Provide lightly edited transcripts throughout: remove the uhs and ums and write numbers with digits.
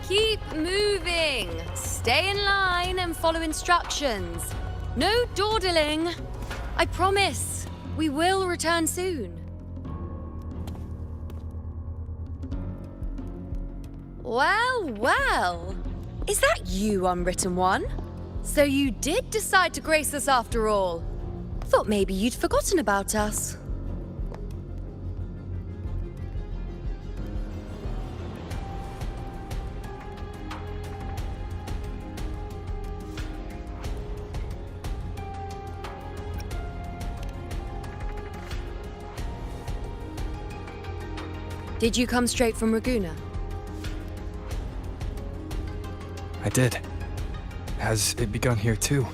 Keep moving! Stay in line and follow instructions. No dawdling. I promise, we will return soon. Well, well. Is that you, Unwritten One? So you did decide to grace us after all. Thought maybe you'd forgotten about us. Did you come straight from Raguna? I did. Has it begun here too?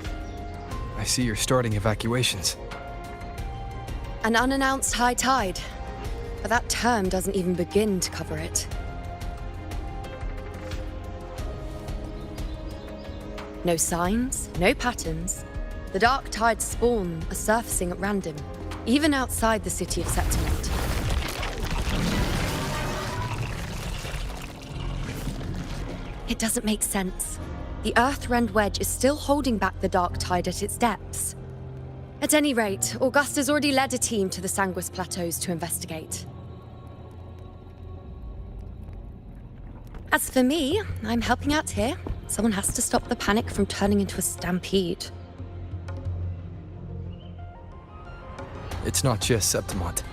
I see you're starting evacuations. An unannounced high tide. But that term doesn't even begin to cover it. No signs, no patterns. The dark tide's spawn are surfacing at random, even outside the city of Septimate. It doesn't make sense. The Earth-rend wedge is still holding back the dark tide at its depths. At any rate, Augusta's already led a team to the Sanguis Plateaus to investigate. As for me, I'm helping out here. Someone has to stop the panic from turning into a stampede. It's not just Septimont.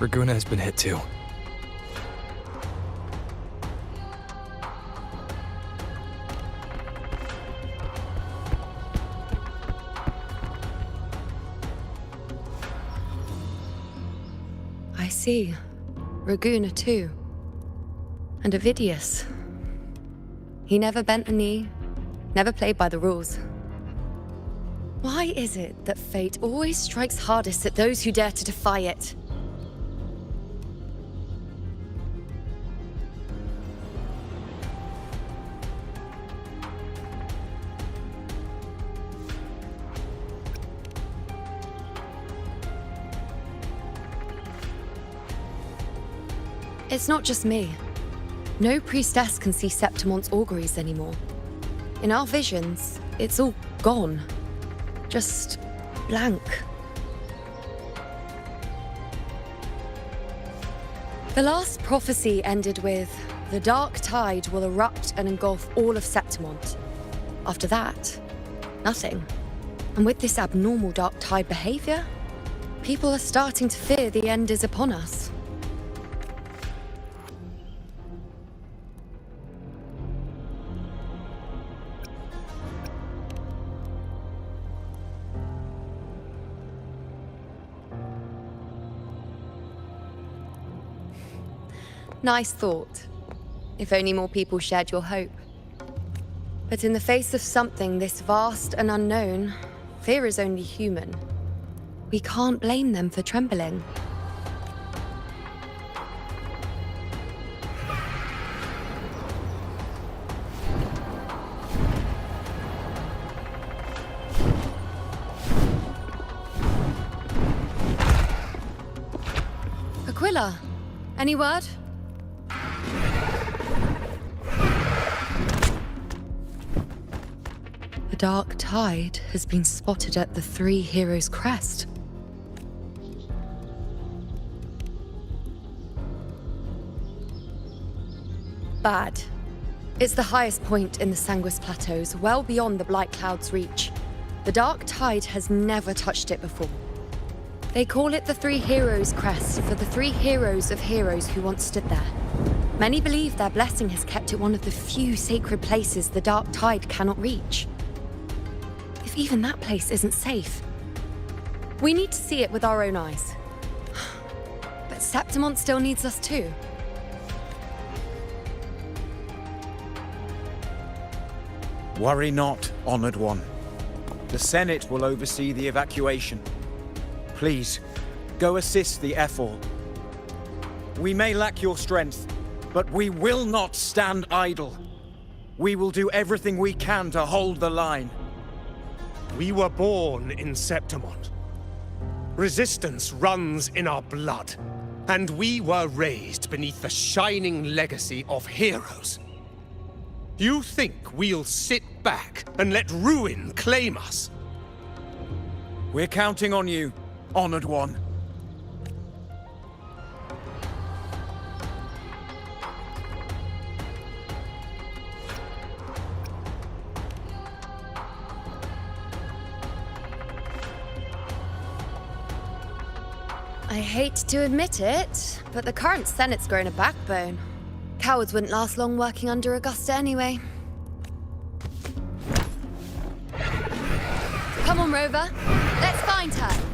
Raguna has been hit too. I see. Raguna too. And Ovidius. He never bent a knee, never played by the rules. Why is it that fate always strikes hardest at those who dare to defy it? It's not just me. No priestess can see Septimont's auguries anymore. In our visions, it's all gone. Just blank. The last prophecy ended with, the dark tide will erupt and engulf all of Septimont. After that, nothing. And with this abnormal dark tide behavior, people are starting to fear the end is upon us. Nice thought. If only more people shared your hope. But in the face of something this vast and unknown, fear is only human. We can't blame them for trembling. Aquila, any word? The dark tide has been spotted at the Three Heroes' Crest. Bad. It's the highest point in the Sanguis Plateaus, well beyond the Blight Cloud's reach. The dark tide has never touched it before. They call it the Three Heroes' Crest for the three heroes of heroes who once stood there. Many believe their blessing has kept it one of the few sacred places the dark tide cannot reach. If even that place isn't safe, we need to see it with our own eyes. But Septimont still needs us too. Worry not, Honored One. The Senate will oversee the evacuation. Please, go assist the Ephor. We may lack your strength, but we will not stand idle. We will do everything we can to hold the line. We were born in Septimont. Resistance runs in our blood, and we were raised beneath the shining legacy of heroes. You think we'll sit back and let ruin claim us? We're counting on you, Honored One. I hate to admit it, but the current Senate's grown a backbone. Cowards wouldn't last long working under Augusta anyway. Come on, Rover. Let's find her.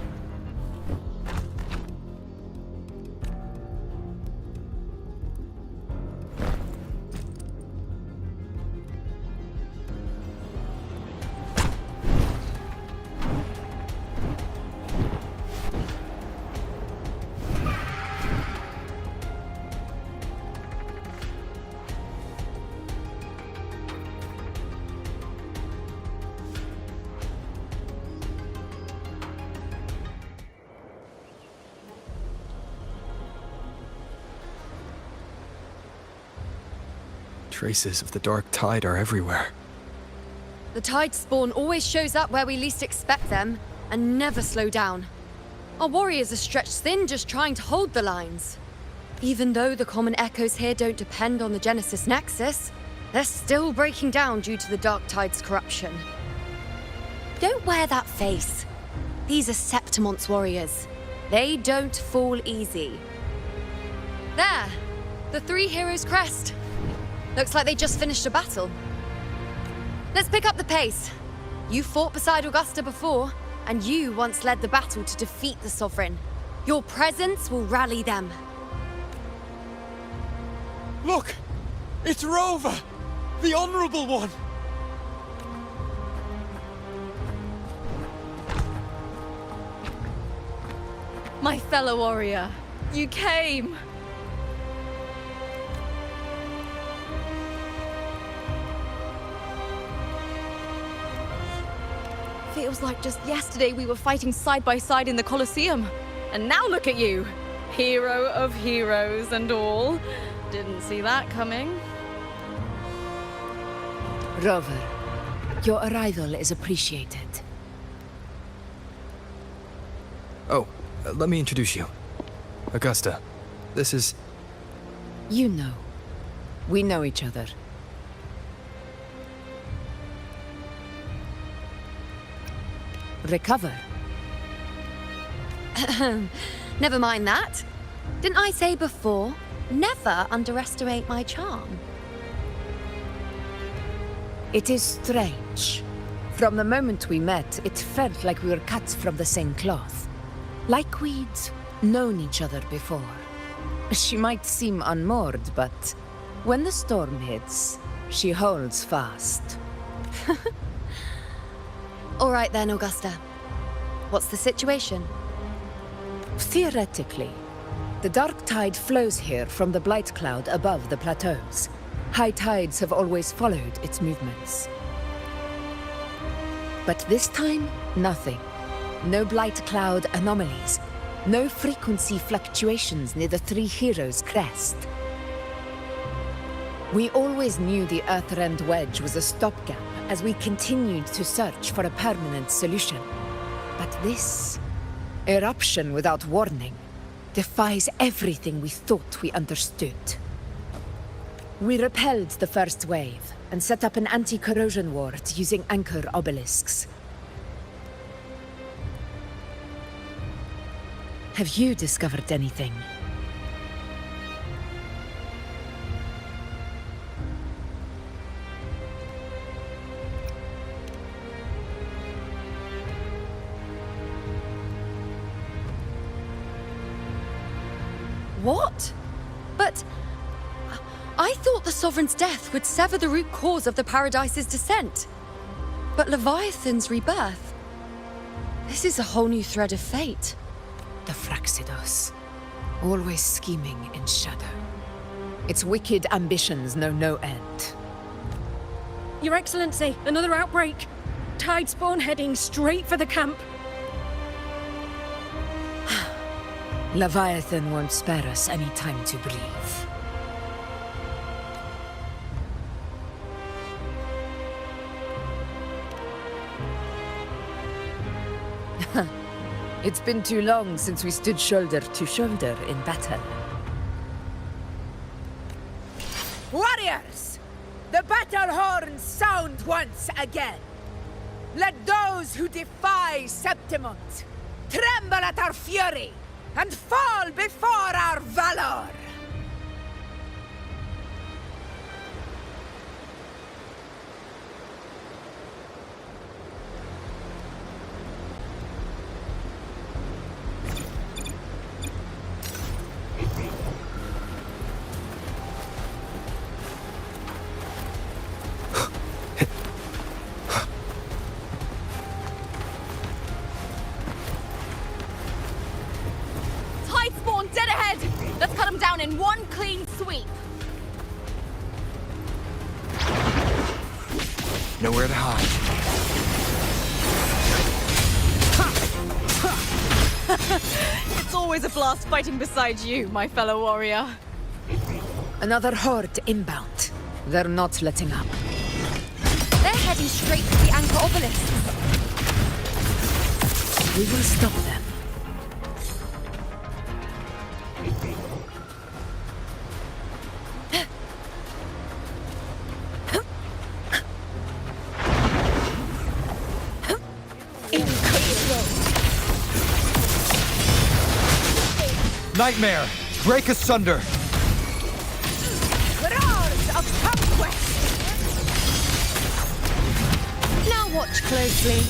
Traces of the dark tide are everywhere. The tide spawn always shows up where we least expect them. and never slow down. Our warriors are stretched thin just trying to hold the lines. Even though the common echoes here don't depend on the Genesis Nexus, they're still breaking down due to the Dark Tide's corruption. Don't wear that face. These are Septimont's warriors. They don't fall easy. There! The Three Heroes crest. Looks like they just finished a battle. Let's pick up the pace. You fought beside Augusta before, and you once led the battle to defeat the Sovereign. Your presence will rally them. Look! It's Rover! The Honorable One! My fellow warrior, you came! Feels like just yesterday we were fighting side by side in the Colosseum. And now look at you! Hero of heroes and all. Didn't see that coming. Rover, your arrival is appreciated. Oh, let me introduce you. Augusta, this is... You know. We know each other. Recover. Never mind that. Didn't I say before, never underestimate my charm? It is strange. From the moment we met, it felt like we were cut from the same cloth. Like we'd known each other before. She might seem unmoored, but when the storm hits, she holds fast. All right then, Augusta. What's the situation? Theoretically, the dark tide flows here from the blight cloud above the plateaus. High tides have always followed its movements. But this time, nothing. No blight cloud anomalies. No frequency fluctuations near the Three Heroes crest. We always knew the Earthrend Wedge was a stopgap as we continued to search for a permanent solution. But this eruption without warning defies everything we thought we understood. We repelled the first wave and set up an anti-corrosion ward using anchor obelisks. Have you discovered anything? What? But... I thought the Sovereign's death would sever the root cause of the Paradise's descent. But Leviathan's rebirth... This is a whole new thread of fate. The Fraxidos. Always scheming in shadow. Its wicked ambitions know no end. Your Excellency, another outbreak. Tide spawn heading straight for the camp. Leviathan won't spare us any time to breathe. It's been too long since we stood shoulder to shoulder in battle. Warriors! The battle horns sound once again. Let those who defy Septimont tremble at our fury and fall before our valor! Tide spawn dead ahead! Let's cut them down in one clean sweep. Nowhere to hide. It's always a blast fighting beside you, my fellow warrior. Another horde inbound. They're not letting up. They're heading straight for the anchor obelisks. We will stop them. Nightmare! Break asunder! Roars of conquest! Now watch closely.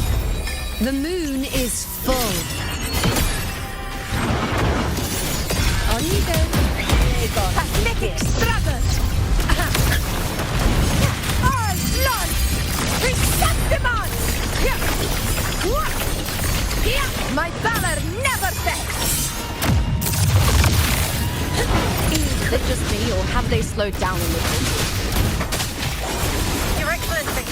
The moon is full. On you go. Pathetic struggle! All blood! Receptimons! My valor never fails! Is it just me, or have they slowed down a little? Your Excellency,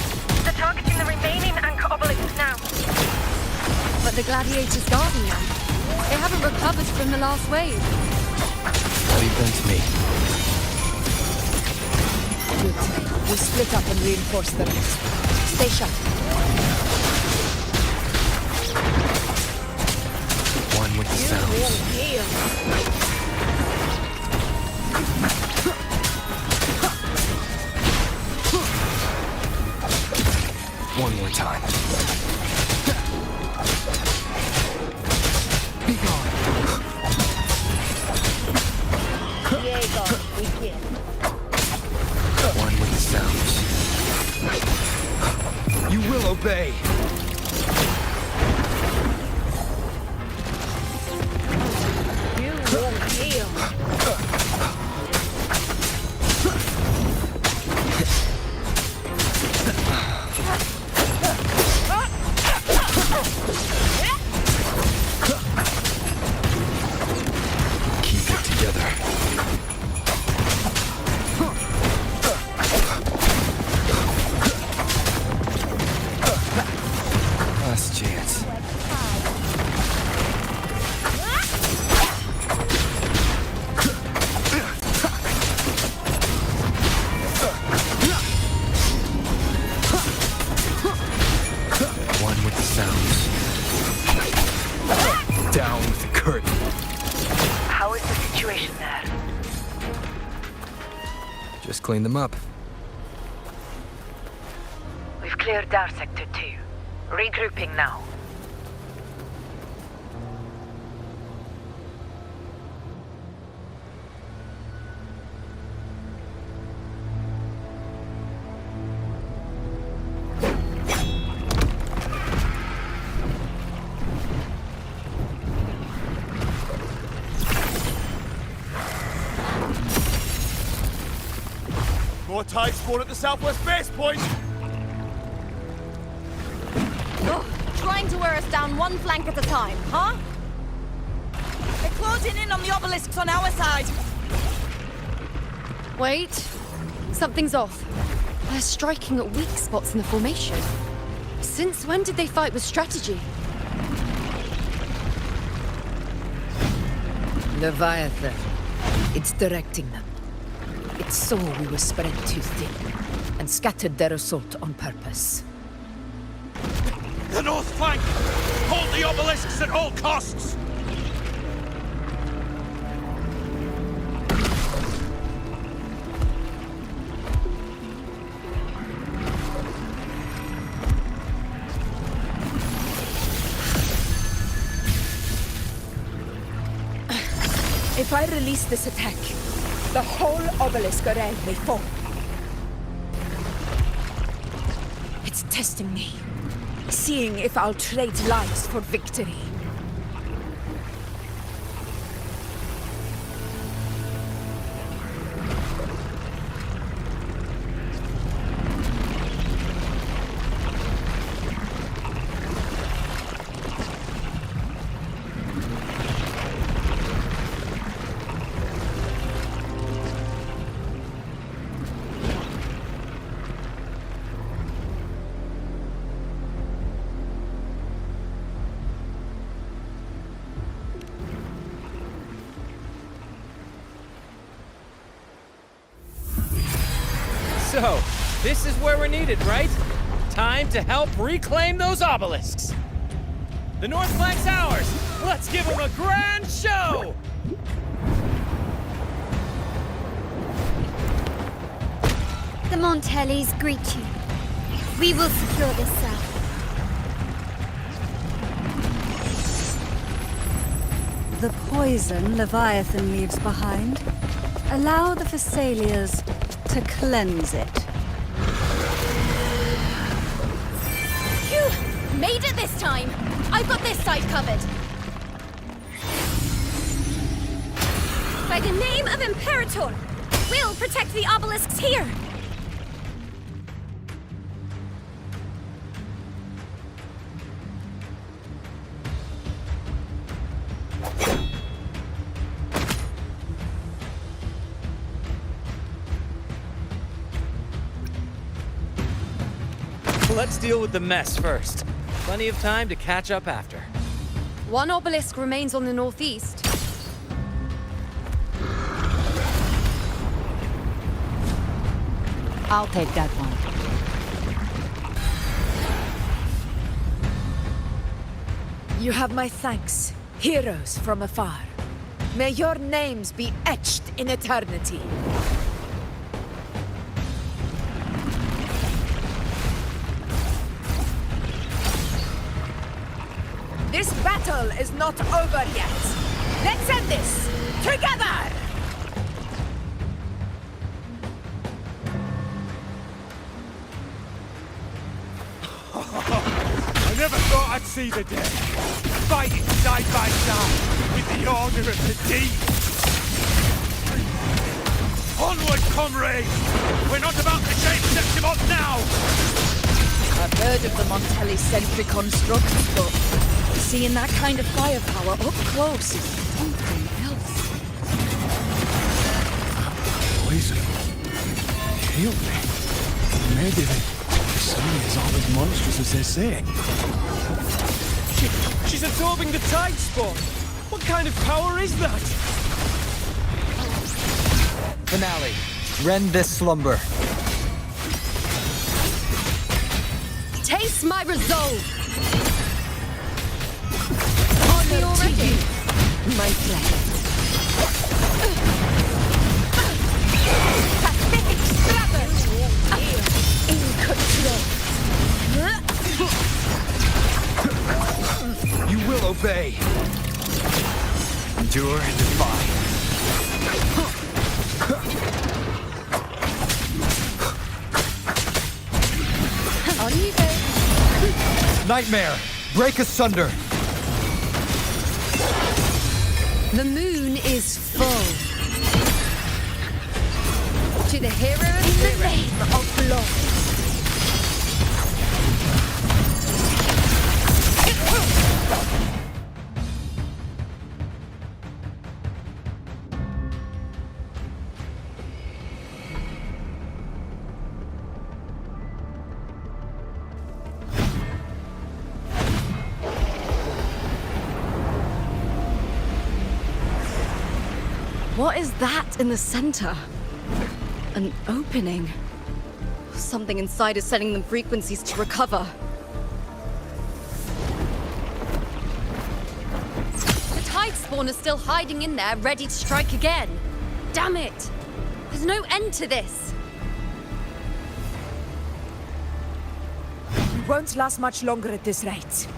they're targeting the remaining anchor obelisks now. But the gladiators guarding them. They haven't recovered from the last wave. Leave them to me. Good. We split up and reinforce the rest. Stay sharp. One with the sounds. One more time. Be gone. One with the sounds. You will obey. Keep it together. Last chance. One with the sounds. Down with the curtain. How is the situation there? Just clean them up. We've cleared our sector 2. Regrouping now. More tide spawn at the southwest base point! Trying to wear us down one flank at a time, huh? They're closing in on the obelisks on our side! Wait. Something's off. They're striking at weak spots in the formation. Since when did they fight with strategy? Leviathan. It's directing them. It saw we were spread too thin, and scattered their assault on purpose. The north flank! Hold the obelisks at all costs! If I release this attack, the whole obelisk array may fall. It's testing me, seeing if I'll trade lives for victory. So, this is where we're needed, right? Time to help reclaim those obelisks. The north flank's ours! Let's give them a grand show! The Montellis greet you. We will secure this cell. The poison Leviathan leaves behind. Allow the Thessalias to cleanse it. Phew! Made it this time! I've got this side covered! By the name of Imperator, we'll protect the obelisks here! Let's deal with the mess first. Plenty of time to catch up after. One obelisk remains on the northeast. I'll take that one. You have my thanks, heroes from afar. May your names be etched in eternity. This battle is not over yet. Let's end this together! I never thought I'd see the day. Fighting side by side with the Order of the Deep. Onward, comrades! We're not about to shake Septimont now! I've heard of the Montelli-centric constructs, but seeing that kind of firepower up close is something else. Poison. Healed me. Maybe the sun is all as monstrous as they say. She's absorbing the tide spawn! What kind of power is that? Finale. Rend this slumber. Taste my resolve! Honor to you, my friend. Pathetic struggle! In control. You will obey. Endure and defy. On you go. Nightmare! Break asunder! The moon is full. To the hero of the name of Lord. What is that in the center? An opening. Something inside is sending them frequencies to recover. The tide spawn is still hiding in there, ready to strike again. Damn it! There's no end to this. We won't last much longer at this rate.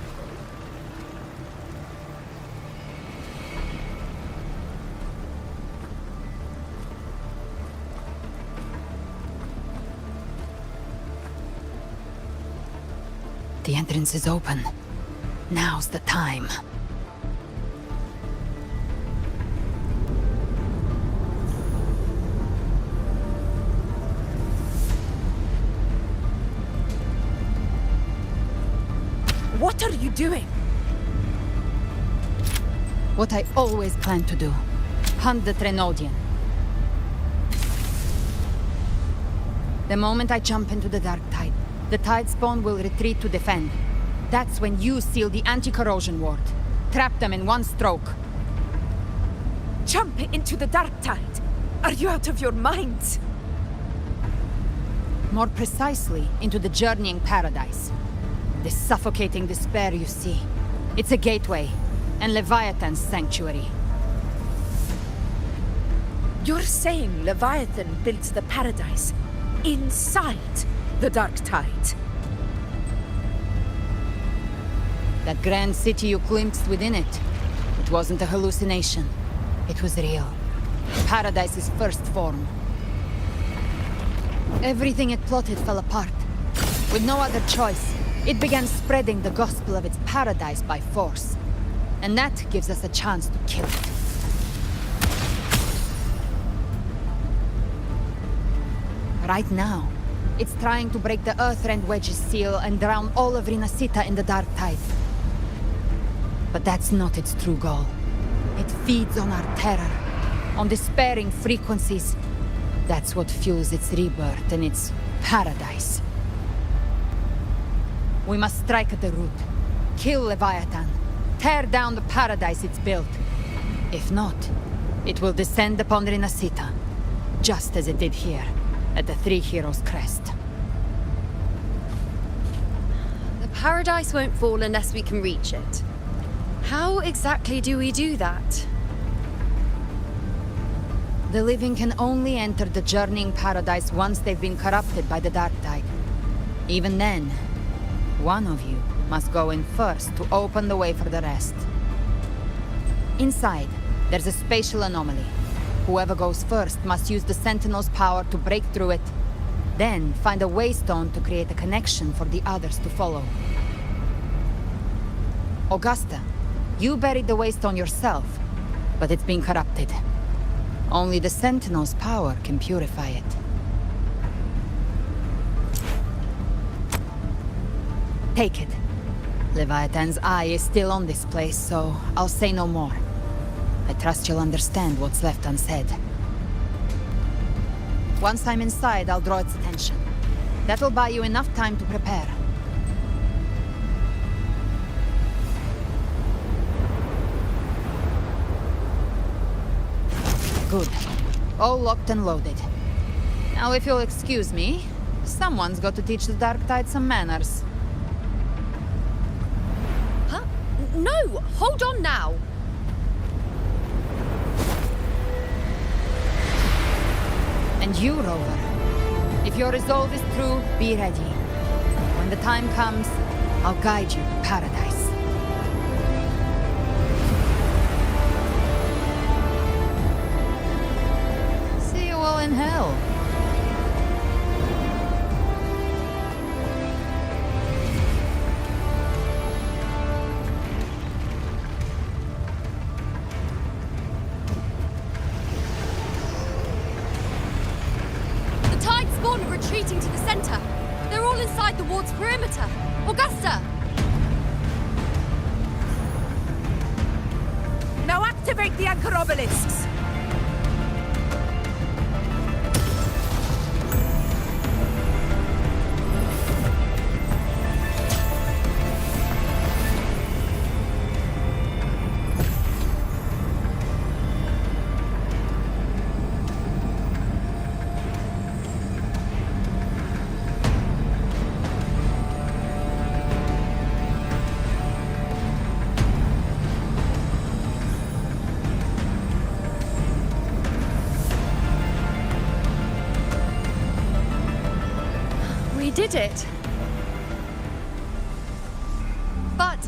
The entrance is open. Now's the time. What are you doing? What I always planned to do. Hunt the Trenodian. The moment I jump into the dark tide, the tide spawn will retreat to defend. That's when you seal the anti-corrosion ward. Trap them in one stroke. Jump into the dark tide. Are you out of your minds? More precisely, into the journeying paradise. The suffocating despair you see. It's a gateway, and Leviathan's sanctuary. You're saying Leviathan built the paradise inside the Dark Tide? That grand city you glimpsed within it, it wasn't a hallucination. It was real. Paradise's first form. Everything it plotted fell apart. With no other choice, it began spreading the gospel of its paradise by force. And that gives us a chance to kill it. Right now, it's trying to break the Earthrend Wedge's seal and drown all of Rinasita in the Dark Tide. But that's not its true goal. It feeds on our terror, on despairing frequencies. That's what fuels its rebirth and its paradise. We must strike at the root, kill Leviathan, tear down the paradise it's built. If not, it will descend upon Rinasita, just as it did here, at the Three Heroes' Crest. The paradise won't fall unless we can reach it. How exactly do we do that? The living can only enter the journeying paradise once they've been corrupted by the Dark Tide. Even then, one of you must go in first to open the way for the rest. Inside, there's a spatial anomaly. Whoever goes first must use the Sentinel's power to break through it, then find a waystone to create a connection for the others to follow. Augusta, you buried the waystone yourself, but it's been corrupted. Only the Sentinel's power can purify it. Take it. Leviathan's eye is still on this place, so I'll say no more. I trust you'll understand what's left unsaid. Once I'm inside, I'll draw its attention. That'll buy you enough time to prepare. Good. All locked and loaded. Now, if you'll excuse me, someone's got to teach the Dark Tide some manners. Huh? No! Hold on now! And you, Rover. If your resolve is true, be ready. When the time comes, I'll guide you to paradise. See you all in hell. Retreating to the center. They're all inside the ward's perimeter. Augusta! Now activate the anchor obelisks! Did it. But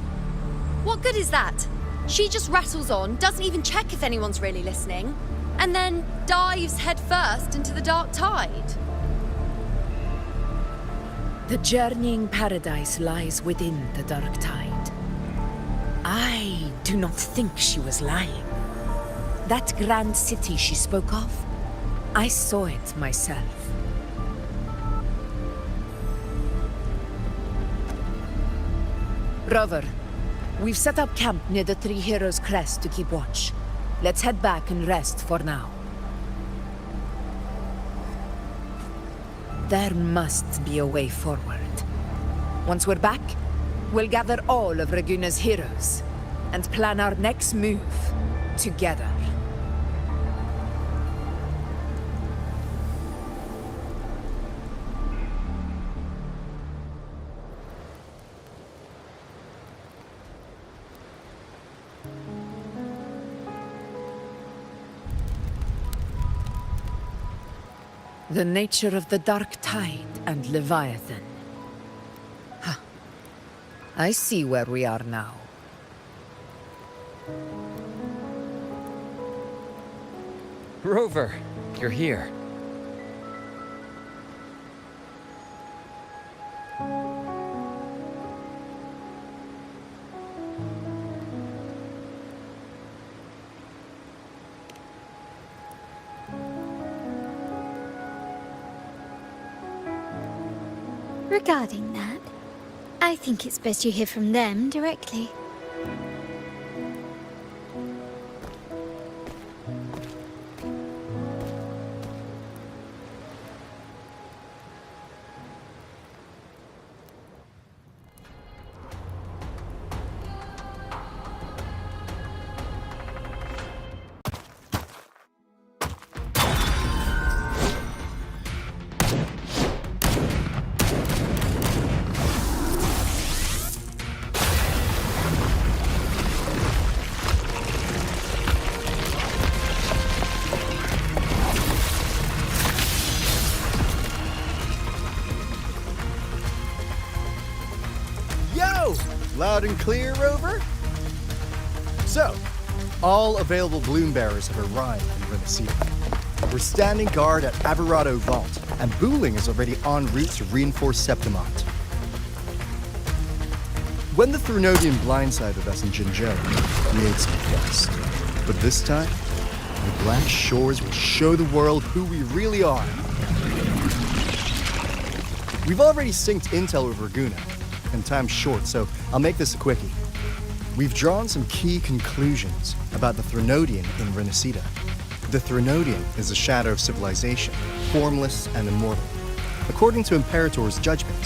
what good is that? She just rattles on, doesn't even check if anyone's really listening, and then dives headfirst into the Dark Tide. The journeying paradise lies within the Dark Tide. I do not think she was lying. That grand city she spoke of, I saw it myself. Rover, we've set up camp near the Three Heroes' Crest to keep watch. Let's head back and rest for now. There must be a way forward. Once we're back, we'll gather all of Raguna's heroes and plan our next move together. The nature of the Dark Tide and Leviathan. I see where we are now. Rover, you're here. Regarding that, I think it's best you hear from them directly. Loud and clear, Rover? So, all available bloom bearers have arrived in Renacida. We're standing guard at Averado Vault, and Booling is already en route to reinforce Septimont. When the Threnodian blindsided us in Jinzhou, we made some quest. But this time, the Black Shores will show the world who we really are. We've already synced intel with Raguna, and time's short, so I'll make this a quickie. We've drawn some key conclusions about the Threnodian in Renacida. The Threnodian is a shadow of civilization, formless and immortal. According to Imperator's judgment,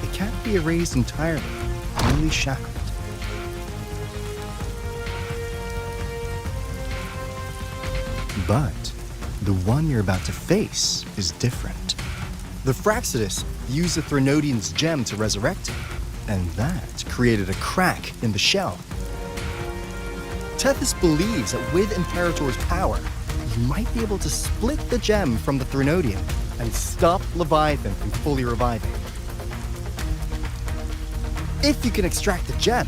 it can't be erased entirely, only shackled. But the one you're about to face is different. The Fraxidus used the Threnodian's gem to resurrect him, and that created a crack in the shell. Tethys believes that with Imperator's power, you might be able to split the gem from the Threnodian and stop Leviathan from fully reviving. If you can extract the gem,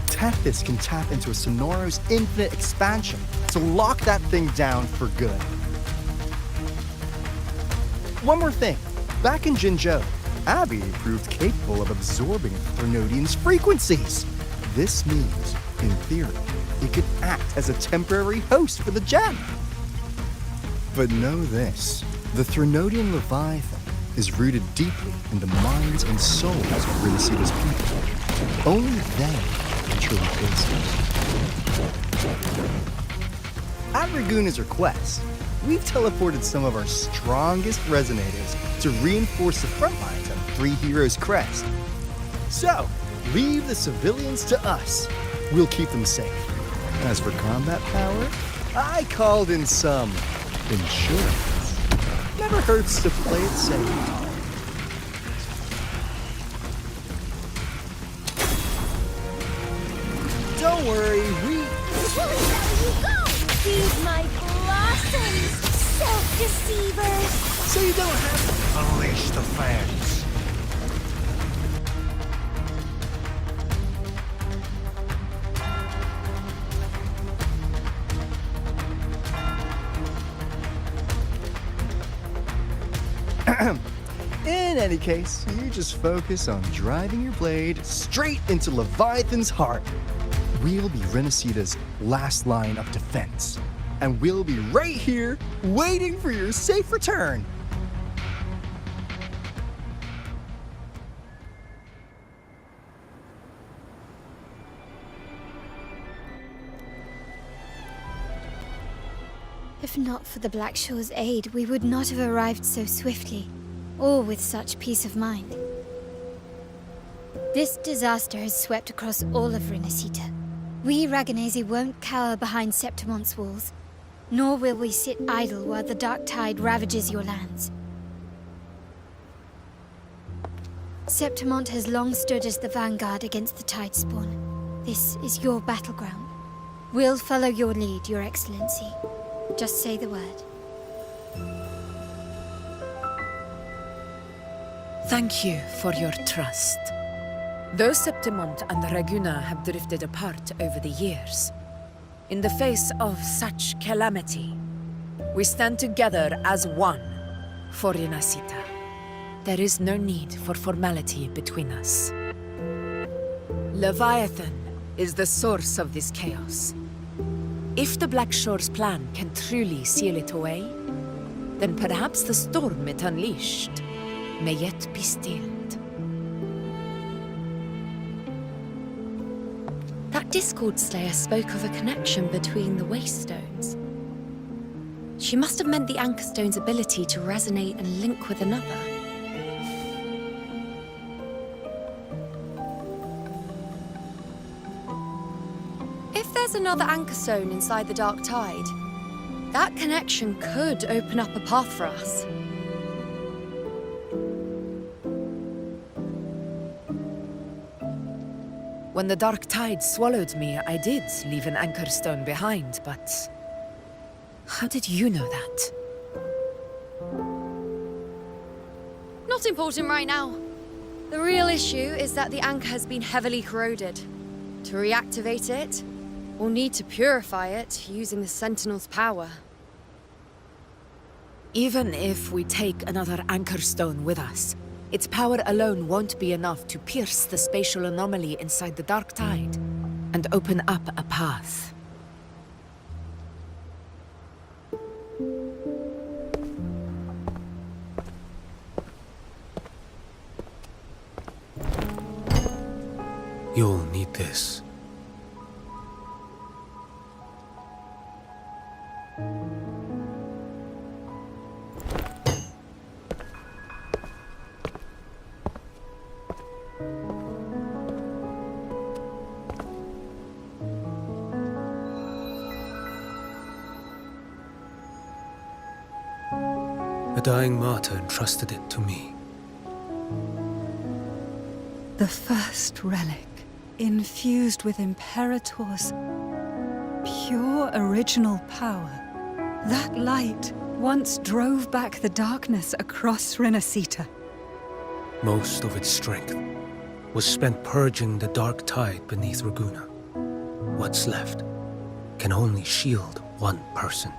Tethys can tap into a Sonoros infinite expansion to lock that thing down for good. One more thing. Back in Jinzhou, Abby proved capable of absorbing Threnodian's frequencies. This means, in theory, it could act as a temporary host for the gem. But know this, the Threnodian Leviathan is rooted deeply in the minds and souls of Renacida's people. Only they can truly face it. At Raguna's request, we've teleported some of our strongest resonators to reinforce the front lines at Three Heroes Crest. So, leave the civilians to us. We'll keep them safe. As for combat power, I called in some insurance. Never hurts to play it safe. Don't worry, we... Where you go? Feed my blossoms, self-deceiver! So you don't have to unleash the fans. In any case, you just focus on driving your blade straight into Leviathan's heart. We'll be Renacida's last line of defense. And we'll be right here, waiting for your safe return. If not for the Black Shore's aid, we would not have arrived so swiftly, or with such peace of mind. This disaster has swept across all of Renacida. We Raganese won't cower behind Septimont's walls, nor will we sit idle while the Dark Tide ravages your lands. Septimont has long stood as the vanguard against the Tidespawn. This is your battleground. We'll follow your lead, Your Excellency. Just say the word. Thank you for your trust. Though Septimont and Raguna have drifted apart over the years, in the face of such calamity, we stand together as one for Renacita. There is no need for formality between us. Leviathan is the source of this chaos. If the Black Shore's plan can truly seal it away, then perhaps the storm it unleashed may yet be stilled. That Discord Slayer spoke of a connection between the Wastestones. She must have meant the Anchorstone's ability to resonate and link with another. If there's another Anchorstone inside the Dark Tide, that connection could open up a path for us. When the Dark Tide swallowed me, I did leave an Anchorstone behind, but... how did you know that? Not important right now. The real issue is that the anchor has been heavily corroded. To reactivate it, we'll need to purify it using the Sentinel's power. Even if we take another Anchorstone with us, its power alone won't be enough to pierce the spatial anomaly inside the Dark Tide and open up a path. You'll need this. A dying martyr entrusted it to me. The first relic, infused with Imperator's pure original power. That light once drove back the darkness across Renacita. Most of its strength was spent purging the Dark Tide beneath Raguna. What's left can only shield one person.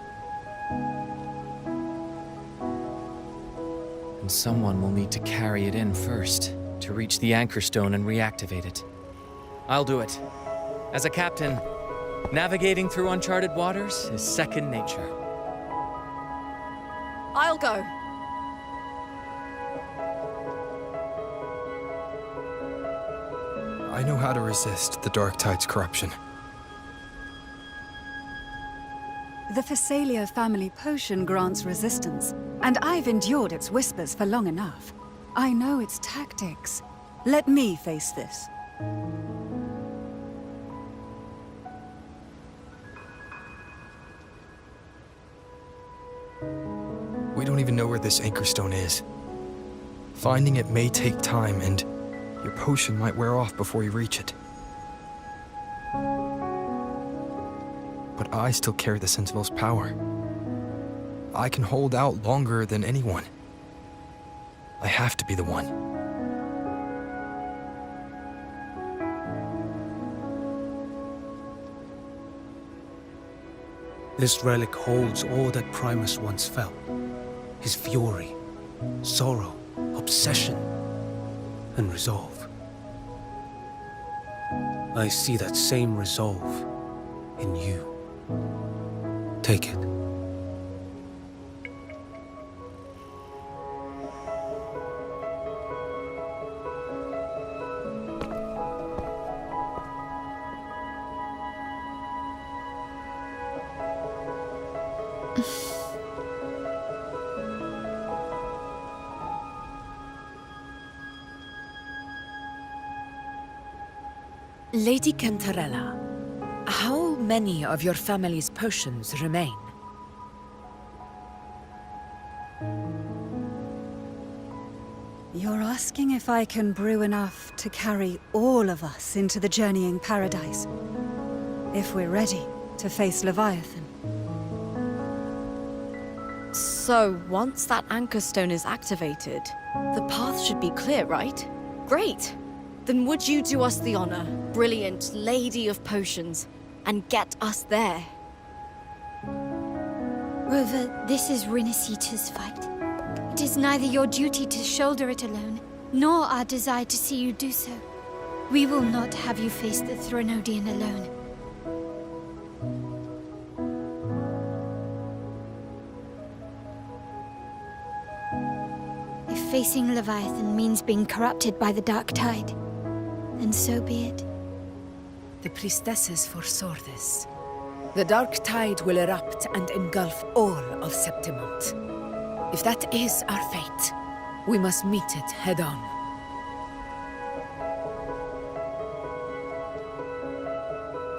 And someone will need to carry it in first, to reach the Anchorstone and reactivate it. I'll do it. As a captain, navigating through uncharted waters is second nature. I'll go. I know how to resist the Dark Tide's corruption. The Phasalia family potion grants resistance, and I've endured its whispers for long enough. I know its tactics. Let me face this. We don't even know where this Anchorstone is. Finding it may take time, and your potion might wear off before you reach it. But I still carry the Sentinel's power. I can hold out longer than anyone. I have to be the one. This relic holds all that Primus once felt. His fury, sorrow, obsession, and resolve. I see that same resolve in you. Take it. Lady Cantarella, how many of your family's potions remain? You're asking if I can brew enough to carry all of us into the journeying paradise. If we're ready to face Leviathan. So, once that anchor stone is activated, the path should be clear, right? Great! Then would you do us the honor, brilliant Lady of Potions, and get us there? Rover, this is Rinasita's fight. It is neither your duty to shoulder it alone, nor our desire to see you do so. We will not have you face the Threnodian alone. If facing Leviathan means being corrupted by the Dark Tide, then so be it. The priestesses foresaw this. The Dark Tide will erupt and engulf all of Septimont. If that is our fate, we must meet it head-on.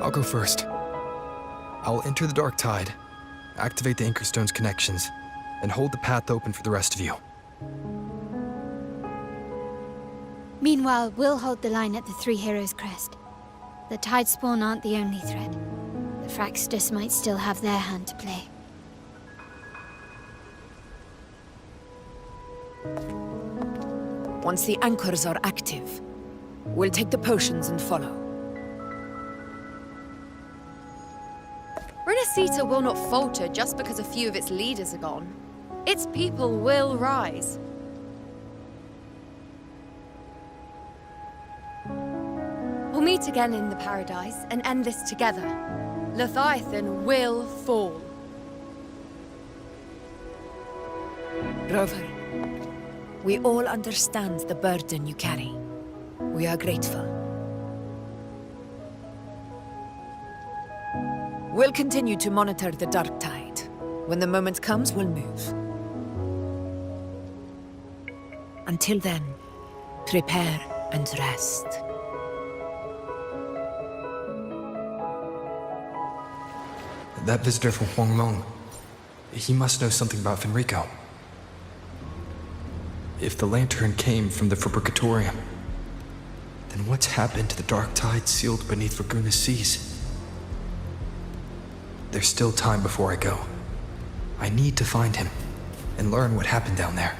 I'll go first. I'll enter the Dark Tide, activate the Anchorstone's connections, and hold the path open for the rest of you. Meanwhile, we'll hold the line at the Three Heroes Crest. The Tidespawn aren't the only threat. The Fraxtus might still have their hand to play. Once the anchors are active, we'll take the potions and follow. Rinasita will not falter just because a few of its leaders are gone. Its people will rise. We'll meet again in the Paradise and end this together. Leviathan will fall. Rover, we all understand the burden you carry. We are grateful. We'll continue to monitor the Dark Tide. When the moment comes, we'll move. Until then, prepare and rest. That visitor from Huangmeng, he must know something about Fenrico. If the lantern came from the Fabricatorium, then what's happened to the Dark Tide sealed beneath Raguna's seas? There's still time before I go. I need to find him and learn what happened down there.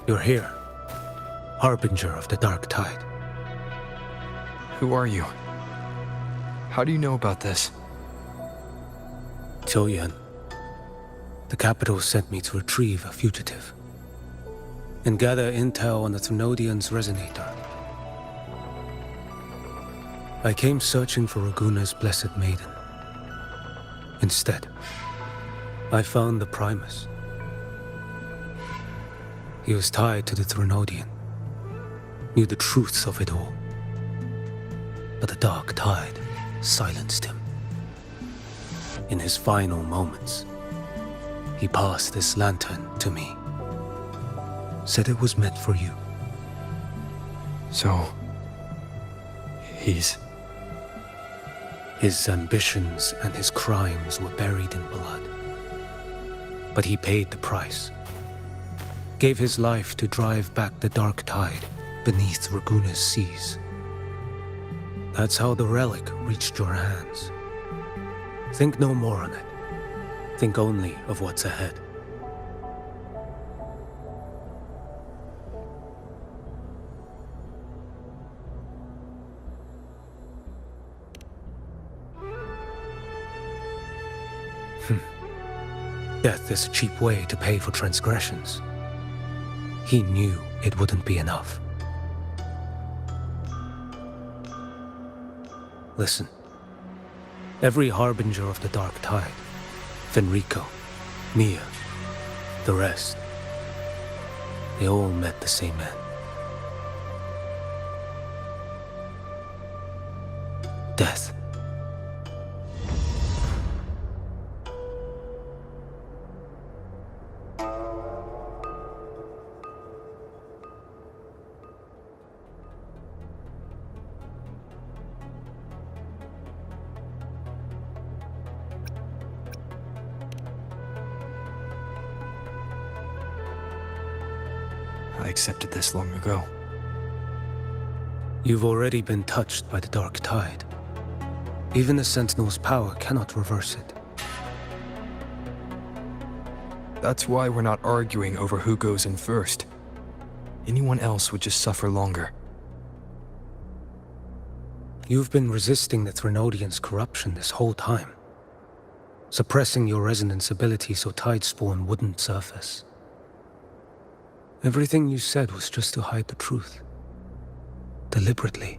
You're here, harbinger of the dark tide. Who are you? How do you know about this? Choyan. The capital sent me to retrieve a fugitive and gather intel on the Thrunodian's resonator. I came searching for Raguna's blessed maiden. Instead, I found the Primus. He was tied to the Thrunodian, knew the truths of it all. But the dark tide silenced him. In his final moments, he passed this lantern to me. Said it was meant for you. So... he's... His ambitions and his crimes were buried in blood. But he paid the price. Gave his life to drive back the dark tide beneath Raguna's seas. That's how the relic reached your hands. Think no more on it. Think only of what's ahead. Death is a cheap way to pay for transgressions. He knew it wouldn't be enough. Listen. Every harbinger of the dark tide, Fenrico, Mia, the rest, they all met the same end. Death. I accepted this long ago. You've already been touched by the dark tide. Even the Sentinel's power cannot reverse it. That's why we're not arguing over who goes in first. Anyone else would just suffer longer. You've been resisting the Thrunodian's corruption this whole time. Suppressing your resonance ability so Tidespawn wouldn't surface. Everything you said was just to hide the truth. Deliberately.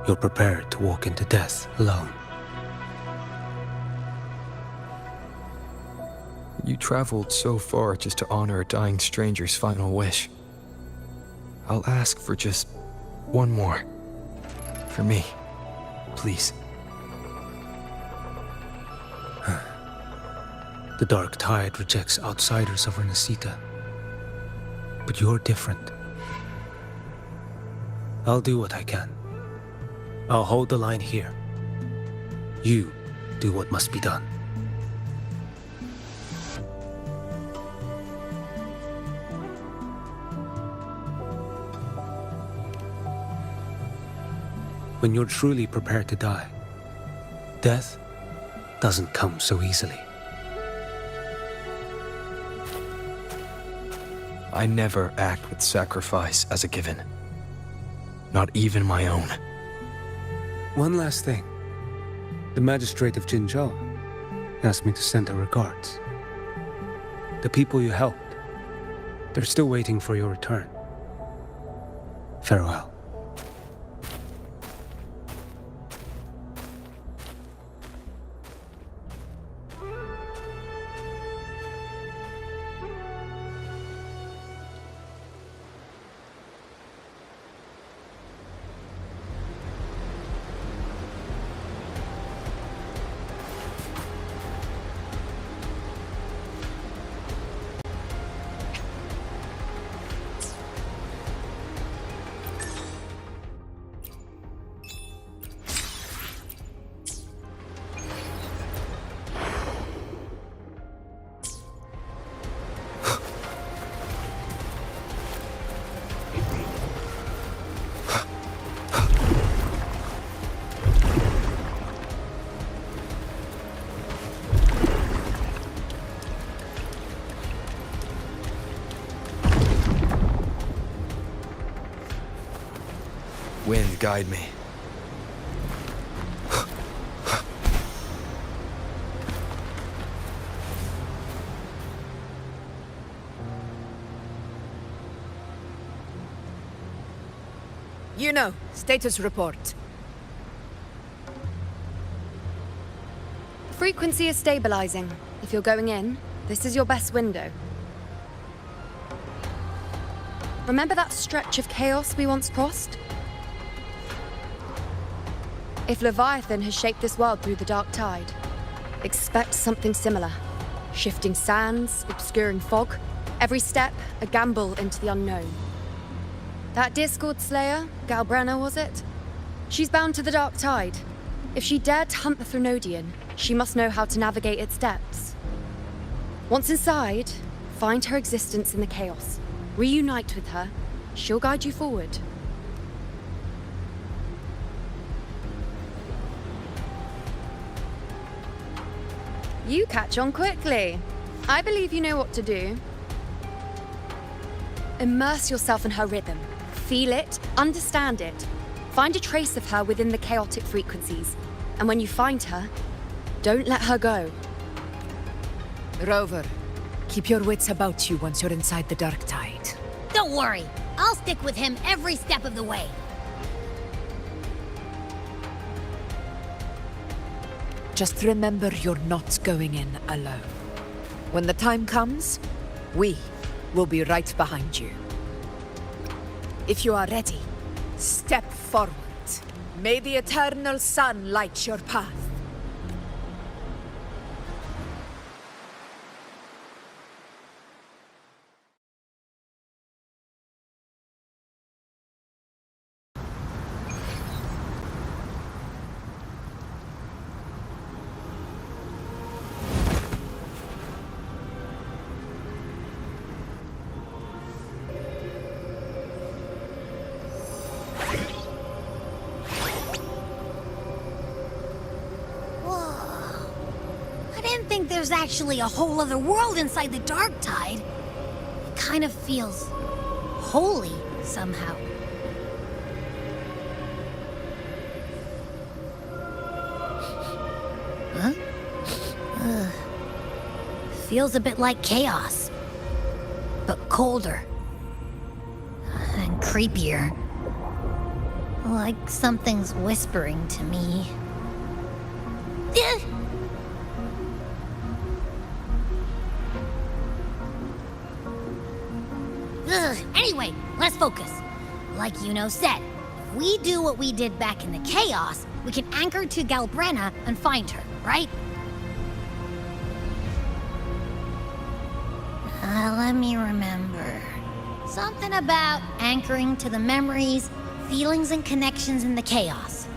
You're prepared to walk into death alone. You traveled so far just to honor a dying stranger's final wish. I'll ask for just one more. For me. Please. The dark tide rejects outsiders of Renacita. But you're different. I'll do what I can. I'll hold the line here. You do what must be done. When you're truly prepared to die, death doesn't come so easily. I never act with sacrifice as a given. Not even my own. One last thing. The magistrate of Jinzhou asked me to send her regards. The people you helped, they're still waiting for your return. Farewell. Wind, guide me. You know, status report. Frequency is stabilizing. If you're going in, this is your best window. Remember that stretch of chaos we once crossed? If Leviathan has shaped this world through the dark tide, expect something similar. Shifting sands, obscuring fog, every step a gamble into the unknown. That Discord Slayer, Galbrenna was it? She's bound to the dark tide. If she dared to hunt the Threnodian, she must know how to navigate its depths. Once inside, find her existence in the chaos. Reunite with her. She'll guide you forward. You catch on quickly. I believe you know what to do. Immerse yourself in her rhythm. Feel it, understand it. Find a trace of her within the chaotic frequencies. And when you find her, don't let her go. Rover, keep your wits about you once you're inside the dark tide. Don't worry. I'll stick with him every step of the way. Just remember you're not going in alone. When the time comes, we will be right behind you. If you are ready, step forward. May the eternal sun light your path. There's actually a whole other world inside the dark tide. It kind of feels holy somehow. Huh? Feels a bit like chaos, but colder and creepier. Like something's whispering to me. Anyway, let's focus. Like Yuno said, if we do what we did back in the chaos, we can anchor to Galbrenna and find her, right? Let me remember. Something about anchoring to the memories, feelings, and connections in the chaos.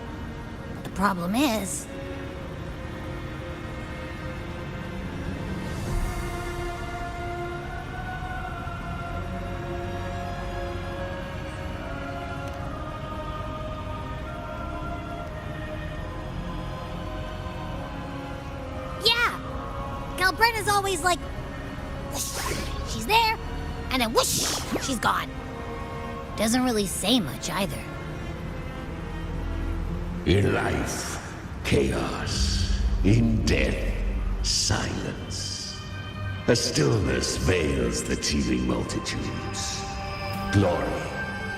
But the problem is... Galbrenna's always like, whoosh, she's there, and then whoosh, she's gone. Doesn't really say much either. In life, chaos. In death, silence. A stillness veils the teeming multitudes. Glory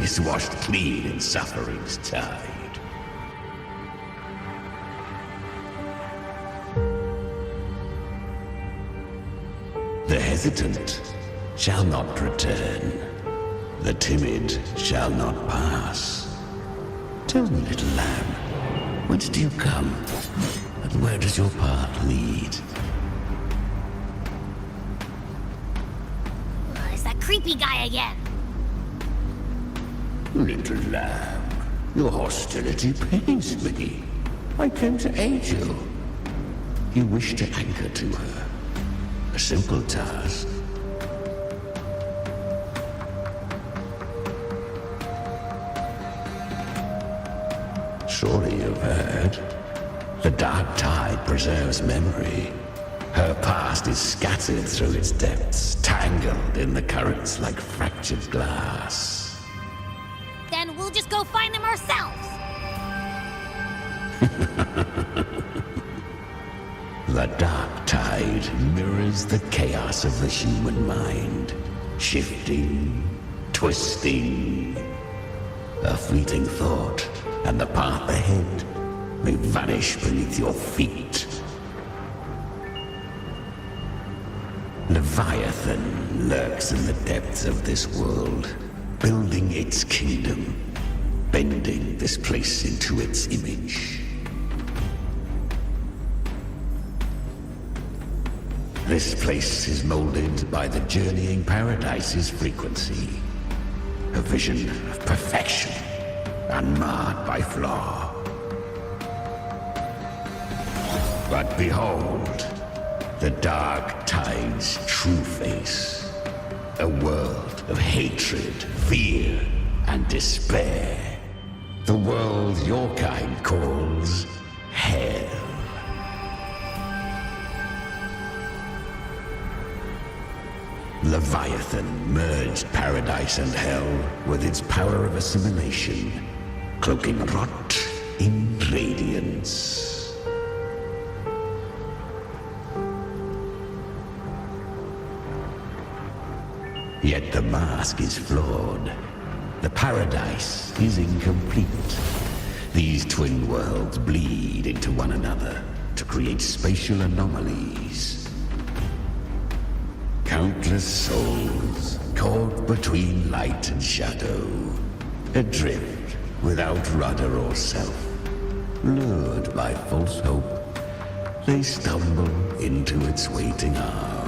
is washed clean in suffering's tide. The hesitant shall not return. The timid shall not pass. Tell me, little lamb, whence do you come? And where does your path lead? It's that creepy guy again. Little lamb, your hostility pains me. I came to aid you. You wish to anchor to her. A simple task. Surely you've heard. The dark tide preserves memory. Her past is scattered through its depths, tangled in the currents like fractured glass. Then we'll just go find find them ourselves! The dark tide mirrors the chaos of the human mind, shifting, twisting. A fleeting thought, and the path ahead may vanish beneath your feet. Leviathan lurks in the depths of this world, building its kingdom, bending this place into its image. This place is molded by the journeying paradise's frequency, a vision of perfection, unmarred by flaw. But behold, the dark tide's true face, a world of hatred, fear, and despair. The world your kind calls hell. Leviathan merged paradise and hell with its power of assimilation, cloaking rot in radiance. Yet the mask is flawed. The paradise is incomplete. These twin worlds bleed into one another to create spatial anomalies. Countless souls caught between light and shadow, adrift without rudder or self. Lured by false hope, they stumble into its waiting arms.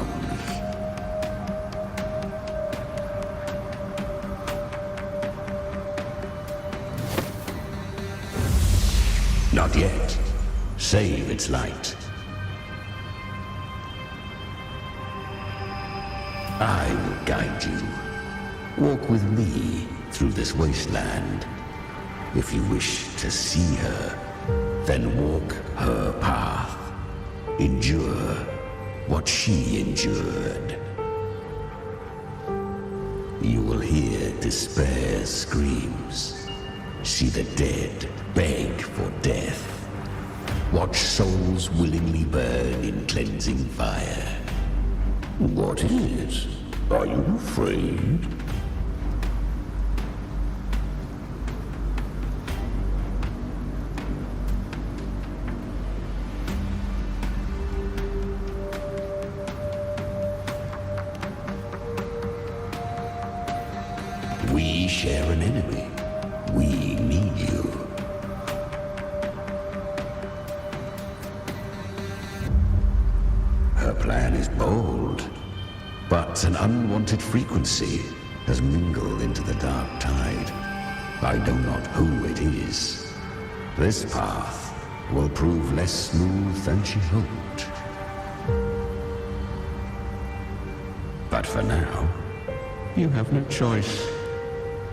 Not yet. Save its light. I will guide you. Walk with me through this wasteland. If you wish to see her, then walk her path. Endure what she endured. You will hear despair's screams. See the dead beg for death. Watch souls willingly burn in cleansing fire. What is it? Are you afraid? We share an enemy. We need you. Her plan is bold, but an unwanted frequency has mingled into the dark tide. I know not who it is. This path will prove less smooth than she hoped. But for now, you have no choice,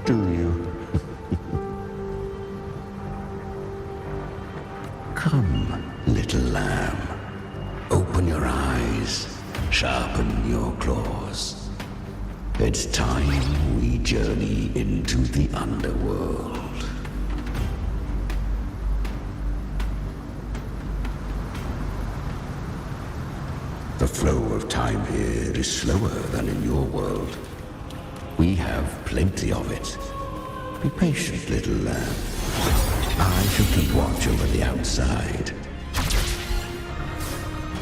do you? Come, little lamb. Open your eyes, sharpen your claws. It's time we journey into the underworld. The flow of time here is slower than in your world. We have plenty of it. Be patient, little lamb. I shall keep watch over the outside.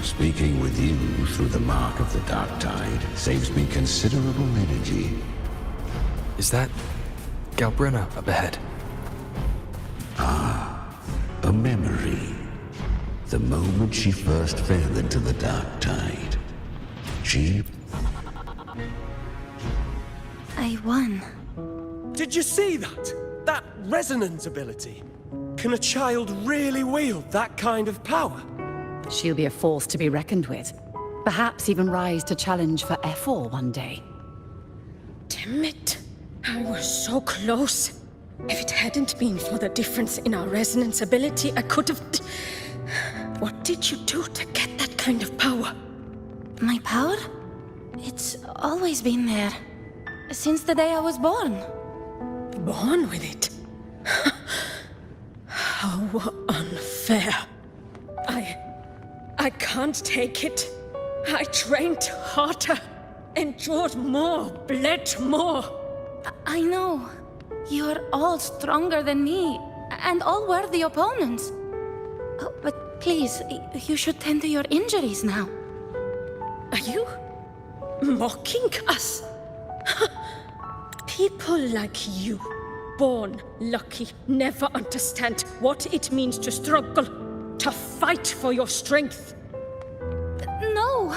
Speaking with you through the mark of the dark tide saves me considerable energy. Is that Galbrenna up ahead? Ah, a memory. The moment she first fell into the dark tide. I won. Did you see that? That resonance ability? Can a child really wield that kind of power? She'll be a force to be reckoned with. Perhaps even rise to challenge for F4 one day. Damn it. I was so close. If it hadn't been for the difference in our resonance ability, I could have... What did you do to get that kind of power? My power? It's always been there. Since the day I was born. Born with it? How unfair. I can't take it. I trained harder, endured more, bled more. I know. You're all stronger than me, and all worthy opponents. But please, you should tend to your injuries now. Are you mocking us? People like you, born lucky, never understand what it means to struggle, to fight for your strength. No,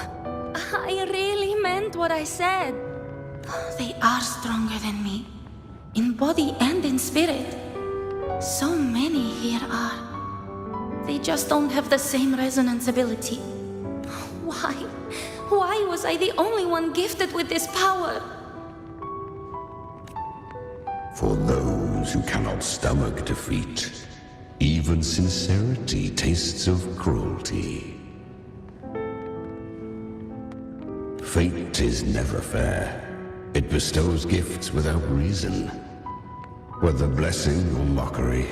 I really meant what I said. They are stronger than me, in body and in spirit. So many here are. They just don't have the same resonance ability. Why? Why was I the only one gifted with this power? For those who cannot stomach defeat, even sincerity tastes of cruelty. Fate is never fair. It bestows gifts without reason. Whether blessing or mockery,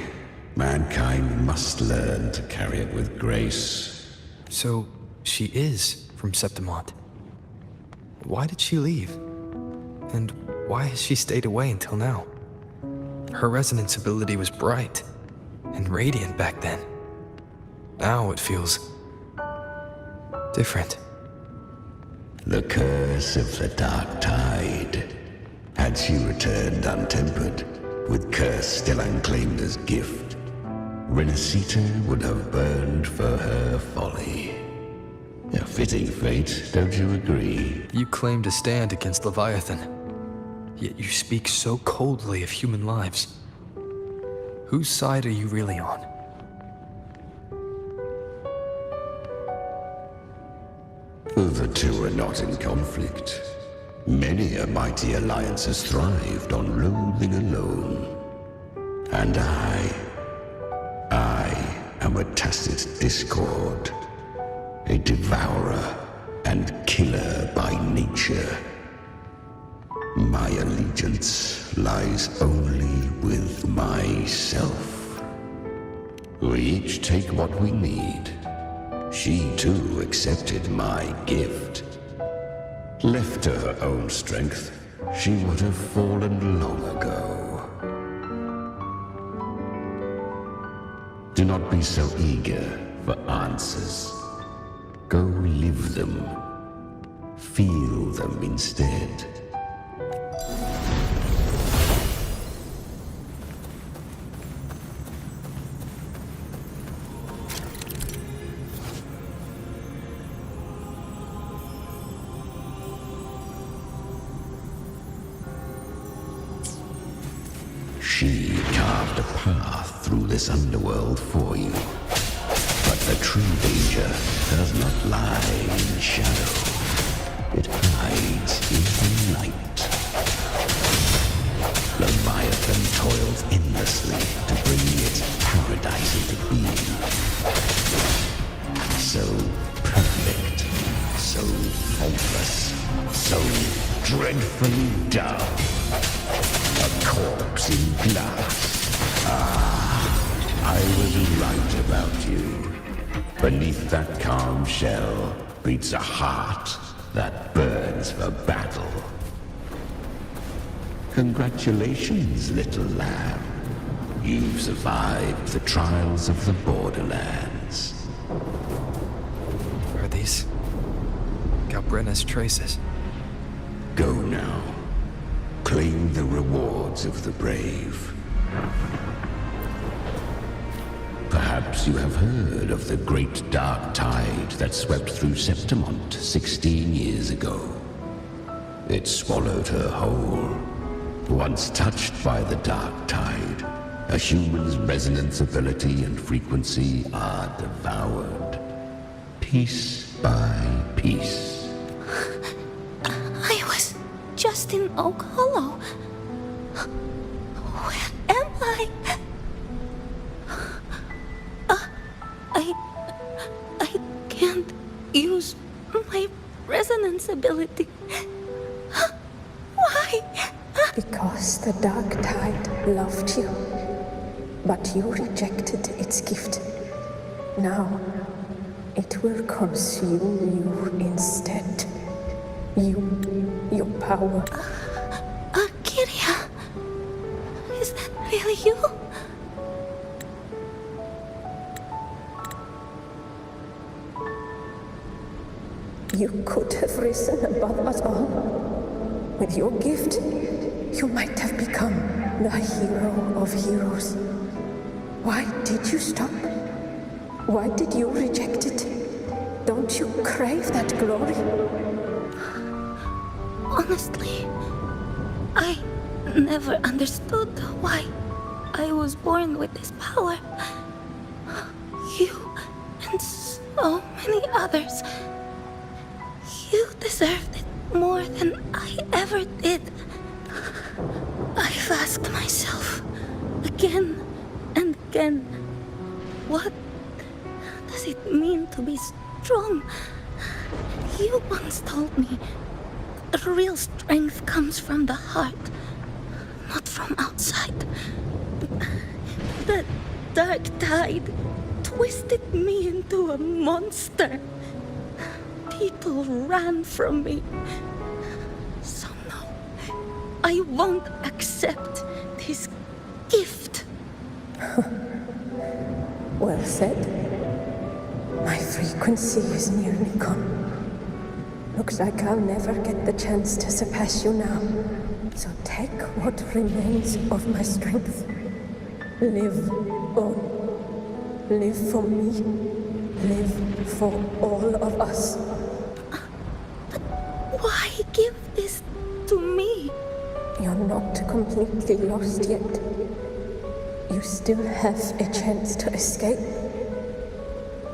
mankind must learn to carry it with grace. So, she is from Septimont. Why did she leave? And why has she stayed away until now? Her resonance ability was bright and radiant back then. Now it feels different. The curse of the Dark Tide. Had she returned untempered, with curse still unclaimed as gift, Renacita would have burned for her folly. A fitting fate, don't you agree? You claim to stand against Leviathan, yet you speak so coldly of human lives. Whose side are you really on? The two are not in conflict. Many a mighty alliance has thrived on loathing alone. And I am a tacit discord. A devourer and killer by nature. My allegiance lies only with myself. We each take what we need. She too accepted my gift. Left to her own strength, she would have fallen long ago. Do not be so eager for answers. Go live them. Feel them instead. She carved a path through this underworld for you. But the true danger does not lie in shadow. It hides in the light. Leviathan toils endlessly to bring its paradise into being. So perfect, so faultless, so dreadfully dumb. A corpse in glass. I was right about you. Beneath that calm shell beats a heart that burns for battle. Congratulations, little lamb. You've survived the trials of the borderlands. Are these Galbrenna's traces? Go now. Claim the rewards of the brave. Perhaps you have heard of the great dark tide that swept through Septimont 16 years ago. It swallowed her whole. Once touched by the dark tide, a human's resonance ability and frequency are devoured, piece by piece. I was just in Oak Hollow. Where am I? I can't use my resonance ability. Why? Because the Dark Tide loved you. But you rejected its gift. Now, it will consume you instead. Your power. Kyria, is that really you? You could have risen above us all. With your gift, you might have become the hero of heroes. Why did you stop? Why did you reject it? Don't you crave that glory? Honestly, I never understood why I was born with this power. You and so many others. You deserved it more than I ever did. I've asked myself again and again, what does it mean to be strong? You once told me real strength comes from the heart, not from outside. The dark tide twisted me into a monster. People ran from me. So no, I won't accept this gift. Well said. My frequency is nearly gone. Looks like I'll never get the chance to surpass you now. So take what remains of my strength. Live on. Live for me. Live for all of us. Why give this to me? You're not completely lost yet. You still have a chance to escape.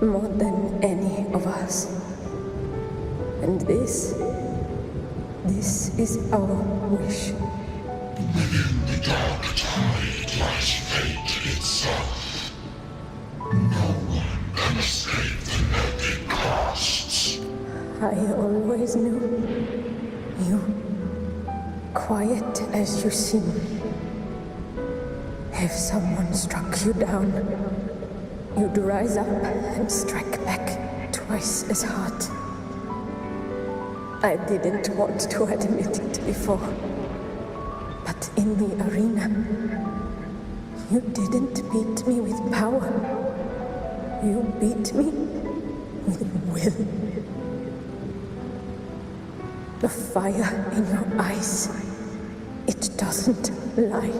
More than any of us. And this is our wish. Within the dark tide lies fate itself. No one can escape the net it casts. I always knew you, quiet as you seem. If someone struck you down, you'd rise up and strike back twice as hard. I didn't want to admit it before, but in the arena, you didn't beat me with power. You beat me with will. The fire in your eyes, it doesn't lie.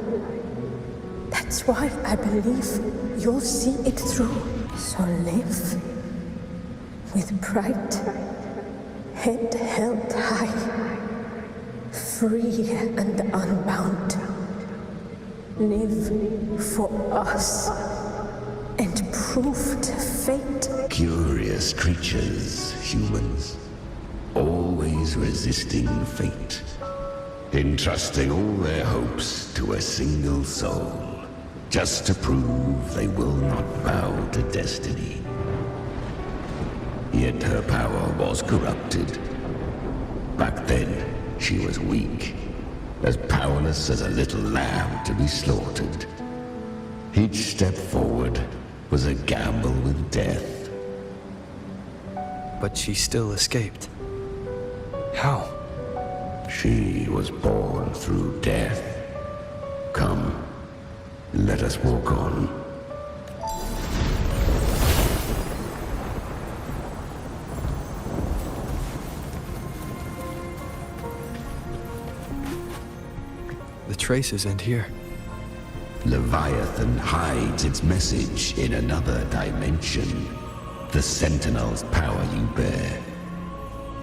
That's why I believe you'll see it through. So live with pride, head held high, free and unbound. Live for us and prove to fate. Curious creatures, humans, always resisting fate, entrusting all their hopes to a single soul, just to prove they will not bow to destiny. Yet her power was corrupted. Back then, she was weak, as powerless as a little lamb to be slaughtered. Each step forward was a gamble with death. But she still escaped. How? She was born through death. Come, let us walk on. The traces end here. Leviathan hides its message in another dimension. The Sentinel's power you bear.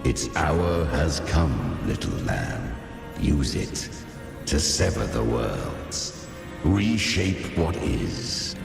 Its hour has come, little lamb. Use it to sever the worlds. Reshape what is.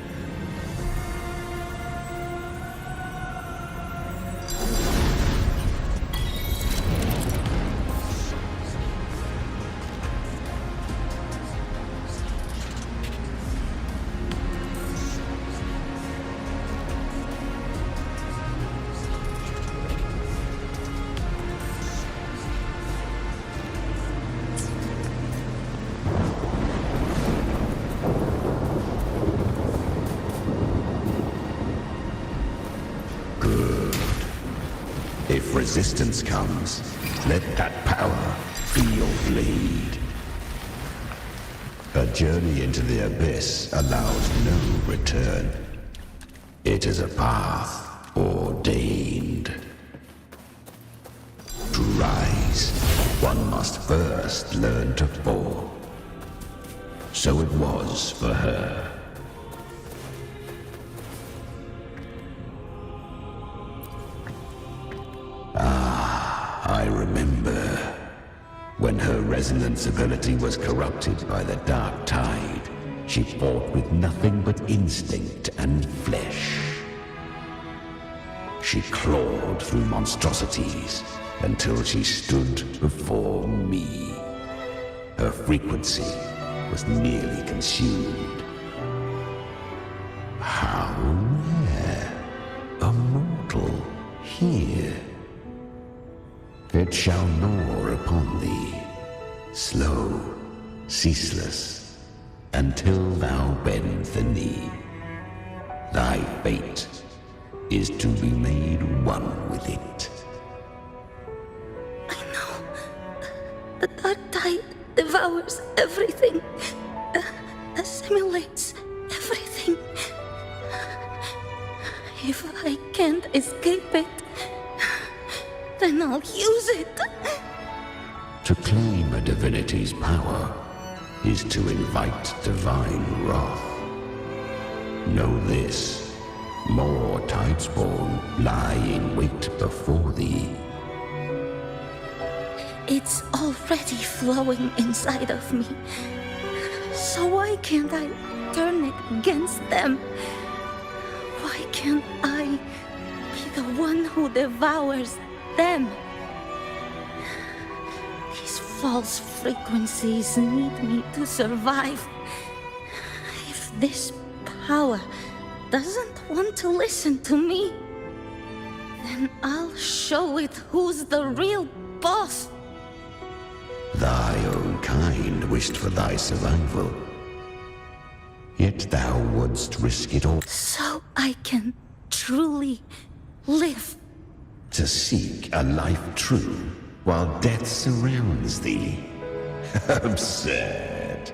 If resistance comes, let that power be your blade. A journey into the abyss allows no return. It is a path ordained. To rise, one must first learn to fall. So it was for her. I remember when her resonance ability was corrupted by the dark tide. She fought with nothing but instinct and flesh. She clawed through monstrosities until she stood before me. Her frequency was nearly consumed. How rare, a mortal here. It shall gnaw upon thee, slow, ceaseless, until thou bend the knee. Thy fate is to be made one with it. I know. The dark tide devours everything, assimilates everything. If I can't escape it, then I'll use it. To claim a divinity's power is to invite divine wrath. Know this, more Tidespawn lie in wait before thee. It's already flowing inside of me. So why can't I turn it against them? Why can't I be the one who devours them? These false frequencies need me to survive. If this power doesn't want to listen to me, then I'll show it who's the real boss. Thy own kind wished for thy survival. Yet thou wouldst risk it all So I can truly live. to seek a life true while death surrounds thee. Absurd.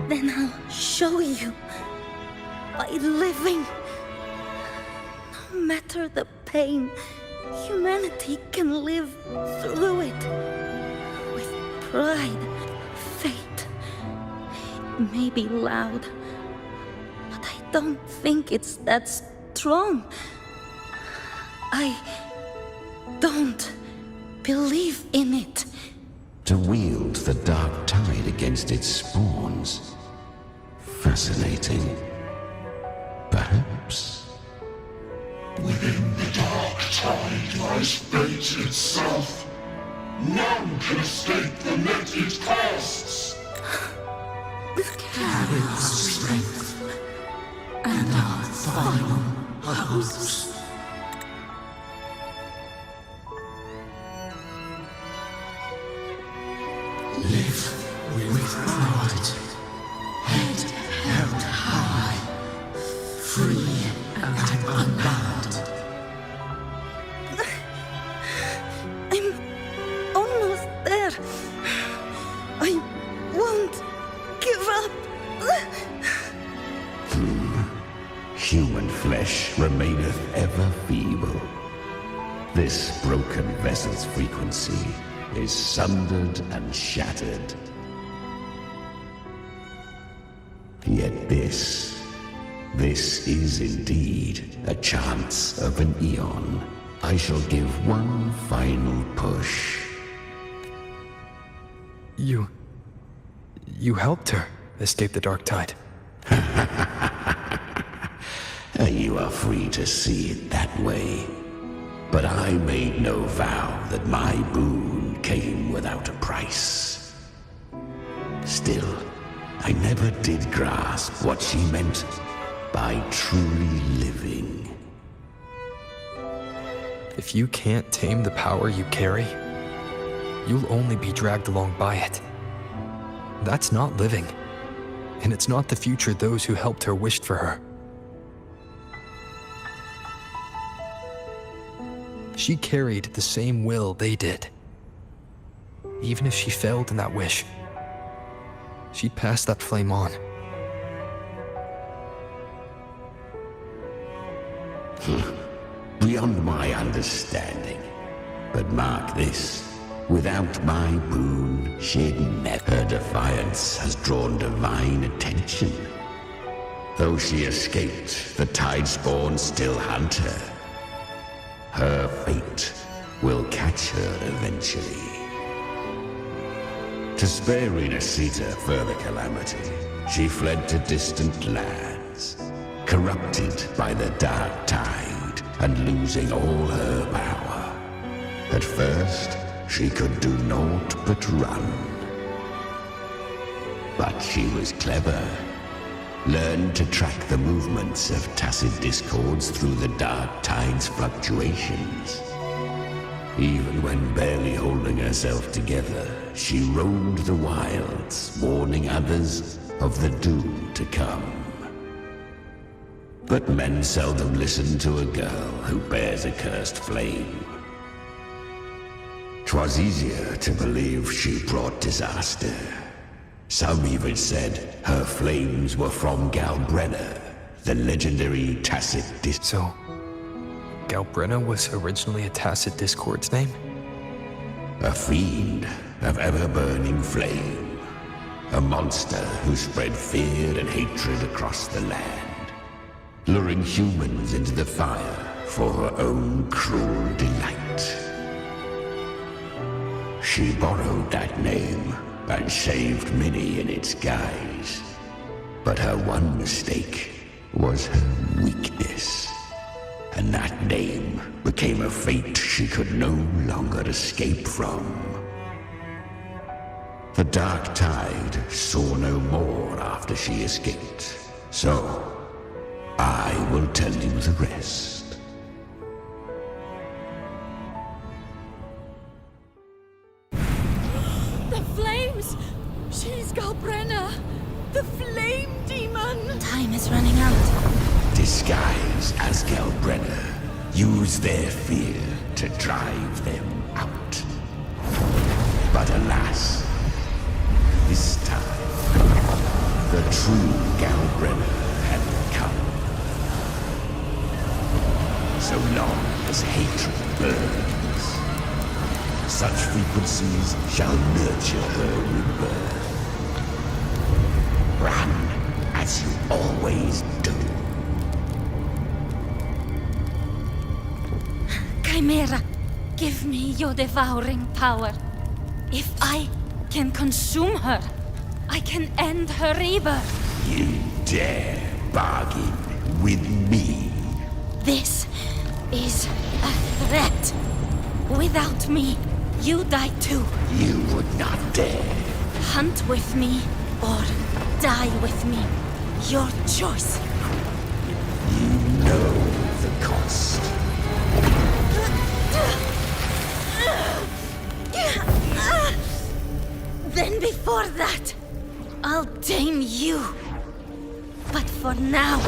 Then I'll show you by living. No matter the pain, humanity can live through it with pride, faith. It may be loud, but I don't think it's that strong. I don't believe in it. To wield the dark tide against its spawns. Fascinating. Perhaps. Within the dark tide lies fate itself. None can escape the net it casts. Carry our strength and our final hopes. Live with pride, head held high, free and unbound. I'm almost there. I won't give up. Human flesh remaineth ever feeble. This broken vessel's frequency is sundered and shattered. Yet this is indeed a chance of an eon. I shall give one final push. You helped her escape the dark tide. You are free to see it that way. But I made no vow that my boon came without a price. Still, I never did grasp what she meant by truly living. If you can't tame the power you carry, you'll only be dragged along by it. That's not living, and it's not the future those who helped her wished for her. She carried the same will they did. Even if she failed in that wish, she'd pass that flame on. Beyond my understanding. But mark this. Without my boon, she'd never. Her defiance has drawn divine attention. Though she escaped, the Tidespawn still hunt her. Her fate will catch her eventually. To spare Renacita further calamity, she fled to distant lands, corrupted by the dark tide and losing all her power. At first, she could do naught but run. But she was clever. Learned to track the movements of tacit discords through the dark tide's fluctuations. Even when barely holding herself together, she roamed the wilds, warning others of the doom to come. But men seldom listen to a girl who bears a cursed flame. 'Twas easier to believe she brought disaster. Some even said her flames were from Galbrenna, the legendary tacit So, Galbrenna was originally a tacit discord's name? A fiend of ever-burning flame. A monster who spread fear and hatred across the land, luring humans into the fire for her own cruel delight. She borrowed that name and saved many in its guise. But her one mistake was her weakness. And that name became a fate she could no longer escape from. The dark tide saw no more after she escaped. So, I will tell you the rest. The flames! She's Galbrenna! The flame demon! Time is running out. Disguise as Galbrenna. Use their fear to drive them out. But alas, this time, the true Galbrenna had come. So long as hatred burns, such frequencies shall nurture her rebirth. Run as you always do. Chimera, give me your devouring power. If I can consume her, I can end her rebirth. You dare bargain with me? This is a threat. Without me, you die too. You would not dare. Hunt with me or die with me. Your choice. You know the cost. Then before that, I'll tame you. But for now,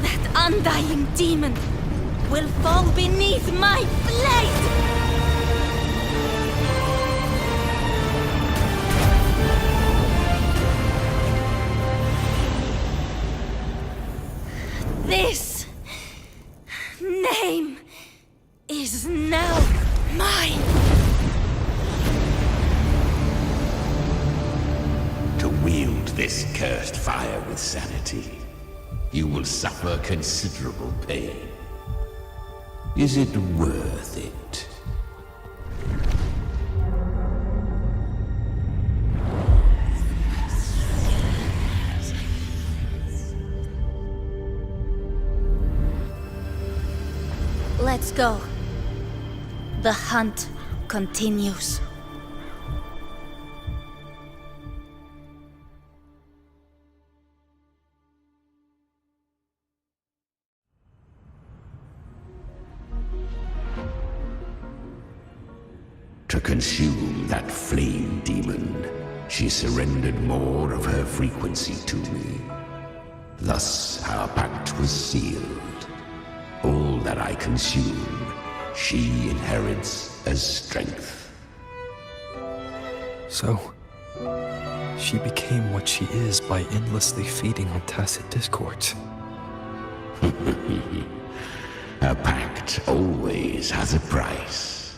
that undying demon will fall beneath my blade! This name is now mine. To wield this cursed fire with sanity, you will suffer considerable pain. Is it worth it? Let's go. The hunt continues. To consume that flame demon, she surrendered more of her frequency to me. Thus our pact was sealed. All that I consume she inherits as strength. So, she became what she is by endlessly feeding on tacit discords. A pact always has a price.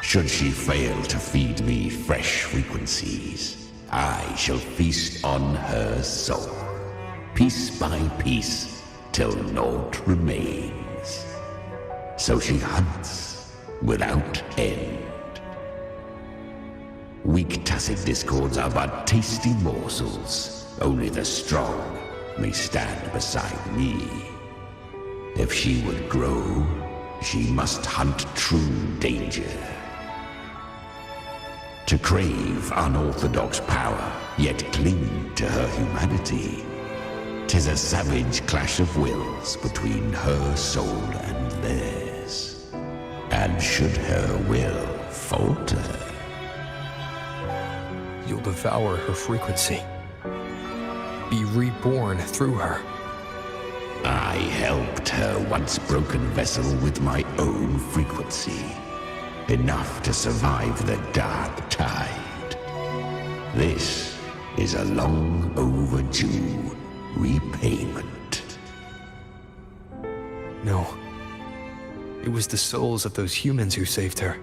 Should she fail to feed me fresh frequencies, I shall feast on her soul, piece by piece, till naught remains. So she hunts without end. Weak tacit discords are but tasty morsels. Only the strong may stand beside me. If she would grow, she must hunt true danger. To crave unorthodox power, yet cling to her humanity, 'tis a savage clash of wills between her soul and theirs. And should her will falter, you'll devour her frequency. Be reborn through her. I helped her once broken vessel with my own frequency. Enough to survive the dark tide. This is a long overdue repayment. No. It was the souls of those humans who saved her.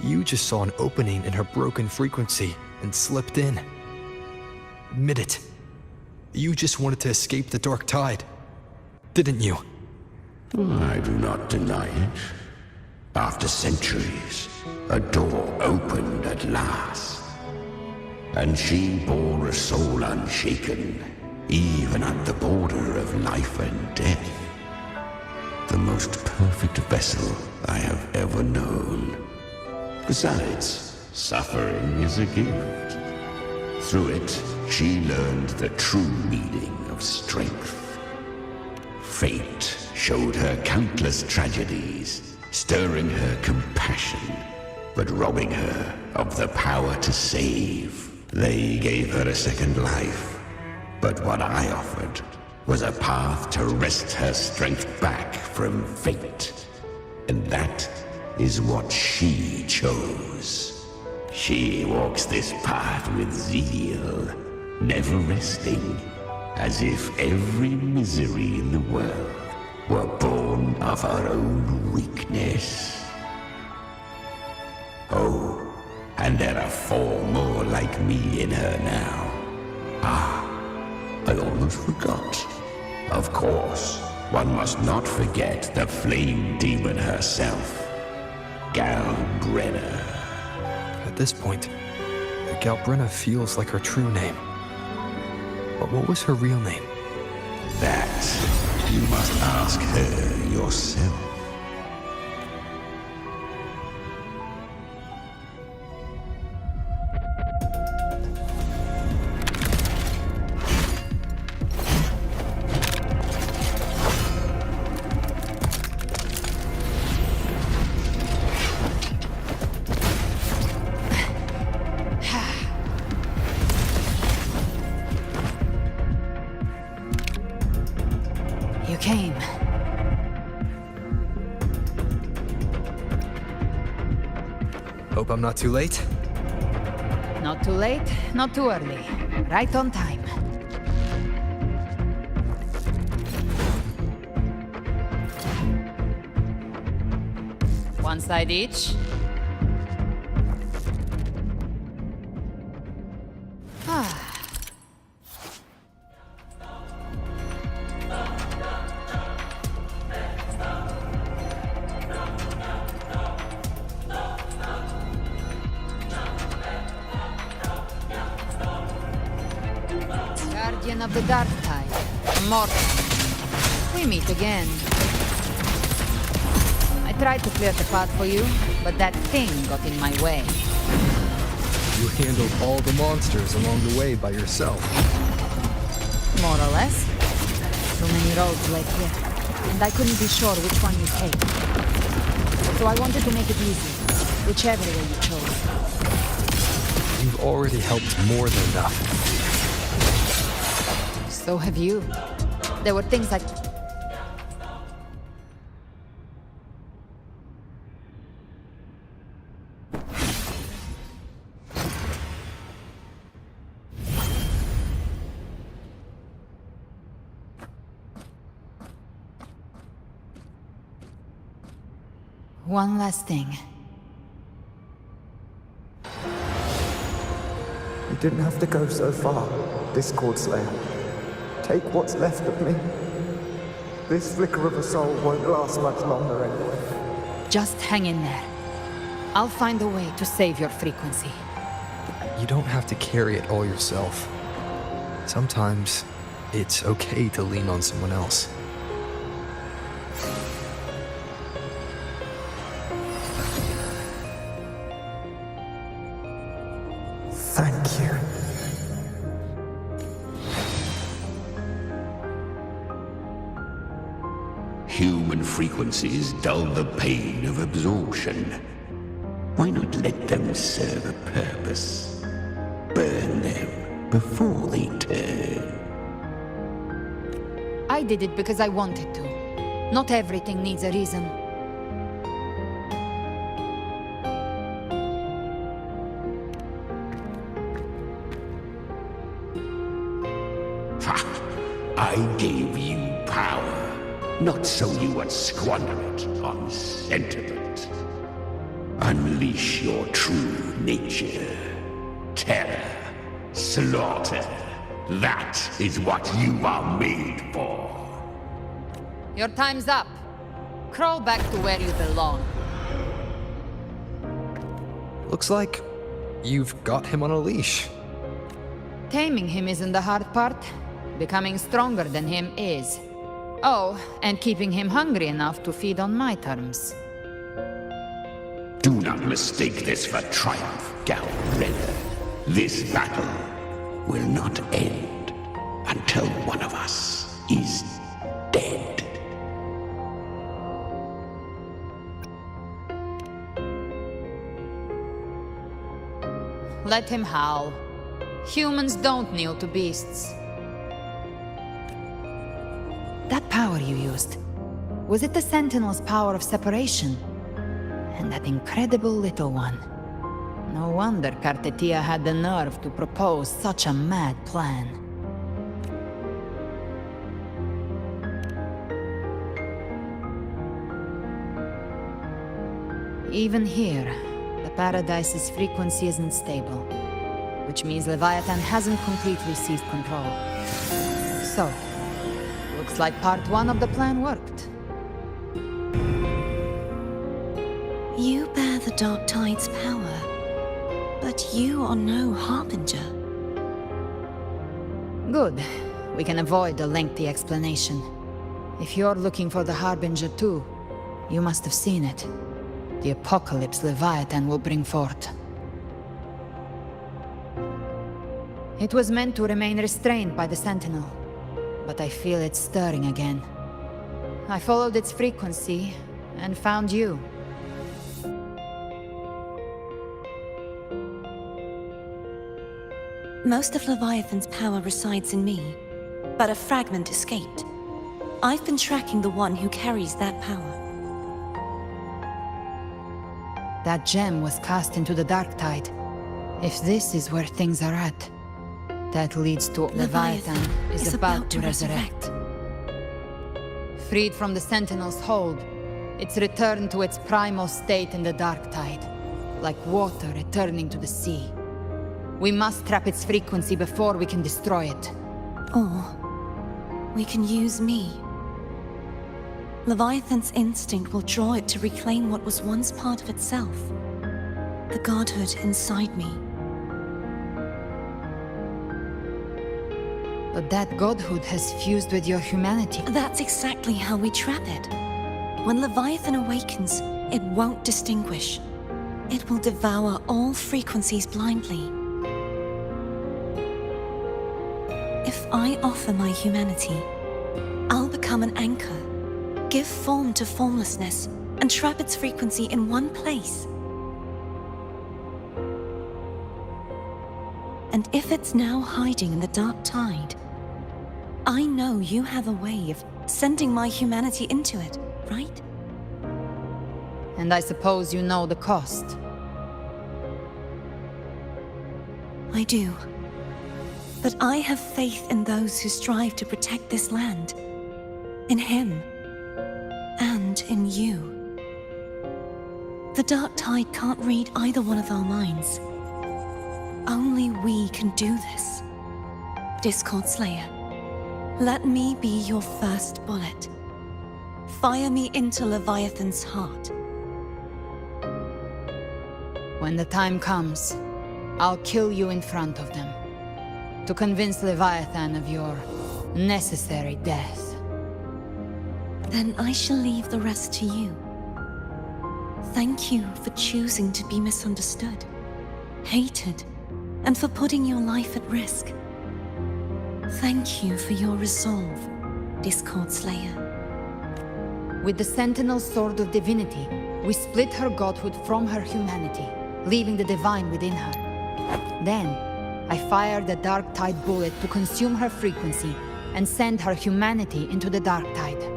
You just saw an opening in her broken frequency and slipped in. Admit it. You just wanted to escape the dark tide, didn't you? I do not deny it. After centuries, a door opened at last. And she bore a soul unshaken, even at the border of life and death. The most perfect vessel I have ever known. Besides, suffering is a gift. Through it, she learned the true meaning of strength. Fate showed her countless tragedies, stirring her compassion, but robbing her of the power to save. They gave her a second life, but what I offered was a path to wrest her strength back from fate. And that is what she chose. She walks this path with zeal, never resting, as if every misery in the world were born of her own weakness. Oh, and there are 4 more like me in her now. Ah, I almost forgot. Of course, one must not forget the flame demon herself, Galbrenna. At this point, Galbrenna feels like her true name. But what was her real name? That you must ask her yourself. You came. Hope I'm not too late? Not too late, not too early. Right on time. One side each. Ah. Guardian of the Dark Tide, Immortal. We meet again. I tried to clear the path for you, but that thing got in my way. You handled all the monsters along the way by yourself. More or less. Too many roads led here, and I couldn't be sure which one you take. So I wanted to make it easy, whichever way you chose. You've already helped more than enough. So have you. There were things like... One last thing. You didn't have to go so far, Discord Slayer. Take what's left of me. This flicker of a soul won't last much longer anyway. Just hang in there. I'll find a way to save your frequency. You don't have to carry it all yourself. Sometimes, it's okay to lean on someone else. Thank you. Human frequencies dull the pain of absorption. Why not let them serve a purpose? Burn them before they turn. I did it because I wanted to. Not everything needs a reason. Ha! I gave you power, not so you would squander it on sentiment. Unleash your true nature. Terror, slaughter. That is what you are made for. Your time's up. Crawl back to where you belong. Looks like you've got him on a leash. Taming him isn't the hard part. Becoming stronger than him is. Oh, and keeping him hungry enough to feed on my terms. Do not mistake this for triumph, Galreda. This battle will not end until one of us is dead. Let him howl. Humans don't kneel to beasts. That power you used, was it the Sentinel's power of separation? And that incredible little one. No wonder Kartetia had the nerve to propose such a mad plan. Even here, the Paradise's frequency isn't stable, which means Leviathan hasn't completely seized control. So, looks like part one of the plan worked. You bear the Dark Tide's power, but you are no Harbinger. Good. We can avoid a lengthy explanation. If you're looking for the Harbinger too, you must have seen it. The apocalypse Leviathan will bring forth. It was meant to remain restrained by the Sentinel, but I feel it stirring again. I followed its frequency and found you. Most of Leviathan's power resides in me, but a fragment escaped. I've been tracking the one who carries that power. That gem was cast into the Dark Tide. If this is where things are at, that leads to Leviathan is about to resurrect. Freed from the Sentinel's hold, it's returned to its primal state in the Dark Tide, like water returning to the sea. We must trap its frequency before we can destroy it. Or we can use me. Leviathan's instinct will draw it to reclaim what was once part of itself. The godhood inside me. But that godhood has fused with your humanity. That's exactly how we trap it. When Leviathan awakens, it won't distinguish. It will devour all frequencies blindly. If I offer my humanity, I'll become an anchor, give form to formlessness, and trap its frequency in one place. And if it's now hiding in the Dark Tide, I know you have a way of sending my humanity into it, right? And I suppose you know the cost. I do. But I have faith in those who strive to protect this land. In him. And in you. The Dark Tide can't read either one of our minds. Only we can do this. Discord Slayer, let me be your first bullet. Fire me into Leviathan's heart. When the time comes, I'll kill you in front of them, to convince Leviathan of your necessary death. Then I shall leave the rest to you. Thank you for choosing to be misunderstood, hated, and for putting your life at risk. Thank you for your resolve, Discord Slayer. With the Sentinel Sword of Divinity, we split her godhood from her humanity, leaving the divine within her. Then, I fired the Dark Tide bullet to consume her frequency and send her humanity into the Dark Tide.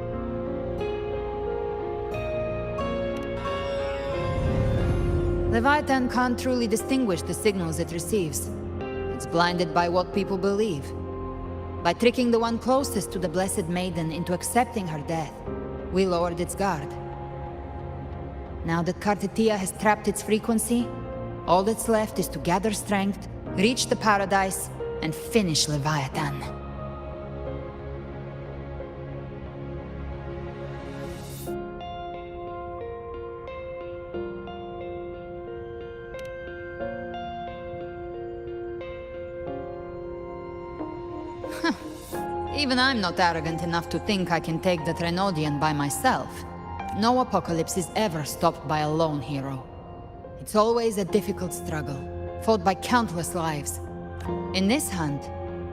Leviathan can't truly distinguish the signals it receives. It's blinded by what people believe. By tricking the one closest to the Blessed Maiden into accepting her death, we lowered its guard. Now that Kartetia has trapped its frequency, all that's left is to gather strength, reach the Paradise, and finish Leviathan. Even I'm not arrogant enough to think I can take the Threnodian by myself. No apocalypse is ever stopped by a lone hero. It's always a difficult struggle, fought by countless lives. In this hunt,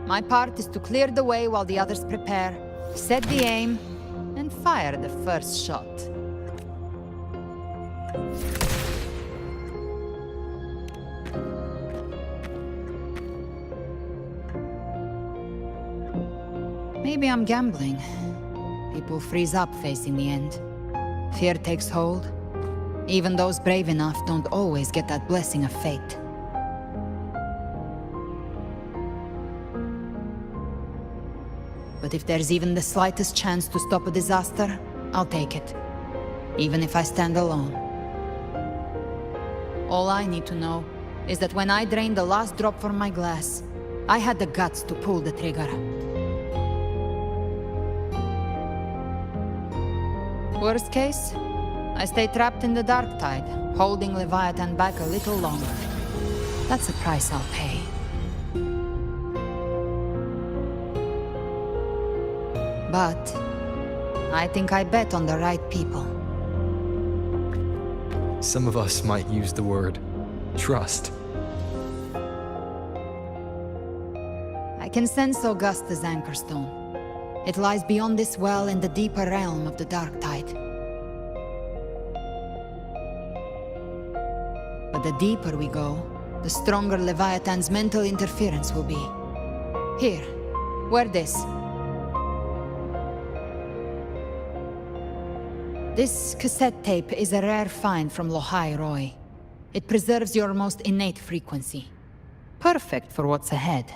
my part is to clear the way while the others prepare, set the aim, and fire the first shot. Maybe I'm gambling. People freeze up facing the end. Fear takes hold. Even those brave enough don't always get that blessing of fate. But if there's even the slightest chance to stop a disaster, I'll take it. Even if I stand alone. All I need to know is that when I drained the last drop from my glass, I had the guts to pull the trigger. Worst case, I stay trapped in the Dark Tide, holding Leviathan back a little longer. That's a price I'll pay. But I think I bet on the right people. Some of us might use the word trust. I can sense Augusta's Anchorstone. It lies beyond this well in the deeper realm of the Dark Tide. But the deeper we go, the stronger Leviathan's mental interference will be. Here, wear this. This cassette tape is a rare find from Lohai Roy. It preserves your most innate frequency. Perfect for what's ahead.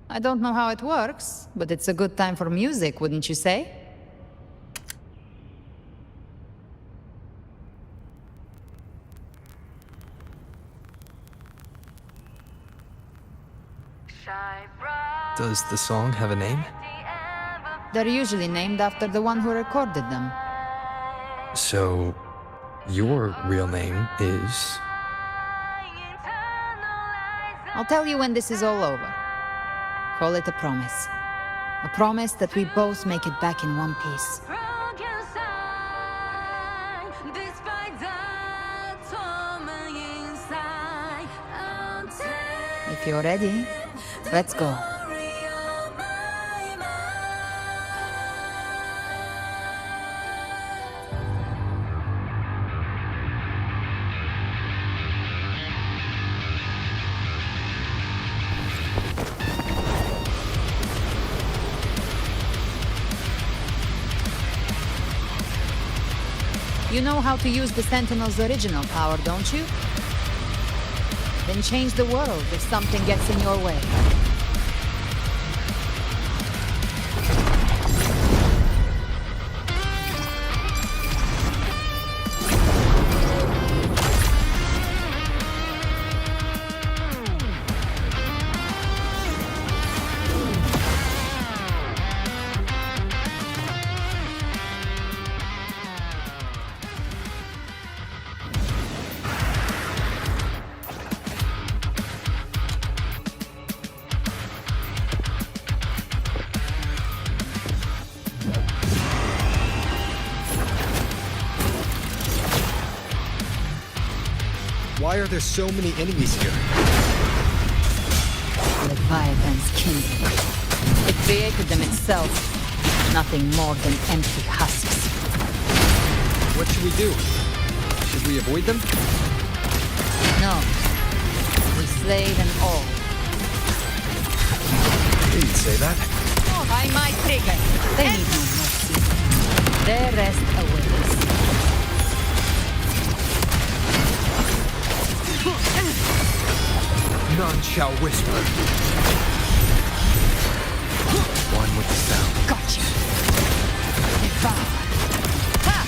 I don't know how it works, but it's a good time for music, wouldn't you say? Does the song have a name? They're usually named after the one who recorded them. So, your real name is? I'll tell you when this is all over. Call it a promise. A promise that we both make it back in one piece. If you're ready, let's go. You know how to use the Sentinel's original power, don't you? Then change the world if something gets in your way. Why are there so many enemies here? Leviathan's kindred. It created them itself. Nothing more than empty husks. What should we do? Should we avoid them? No. We slay them all. You'd say that. By my trigger. They need no mercy. Their rest awaits. None shall whisper. One with the sound. Gotcha. Devour. Ha!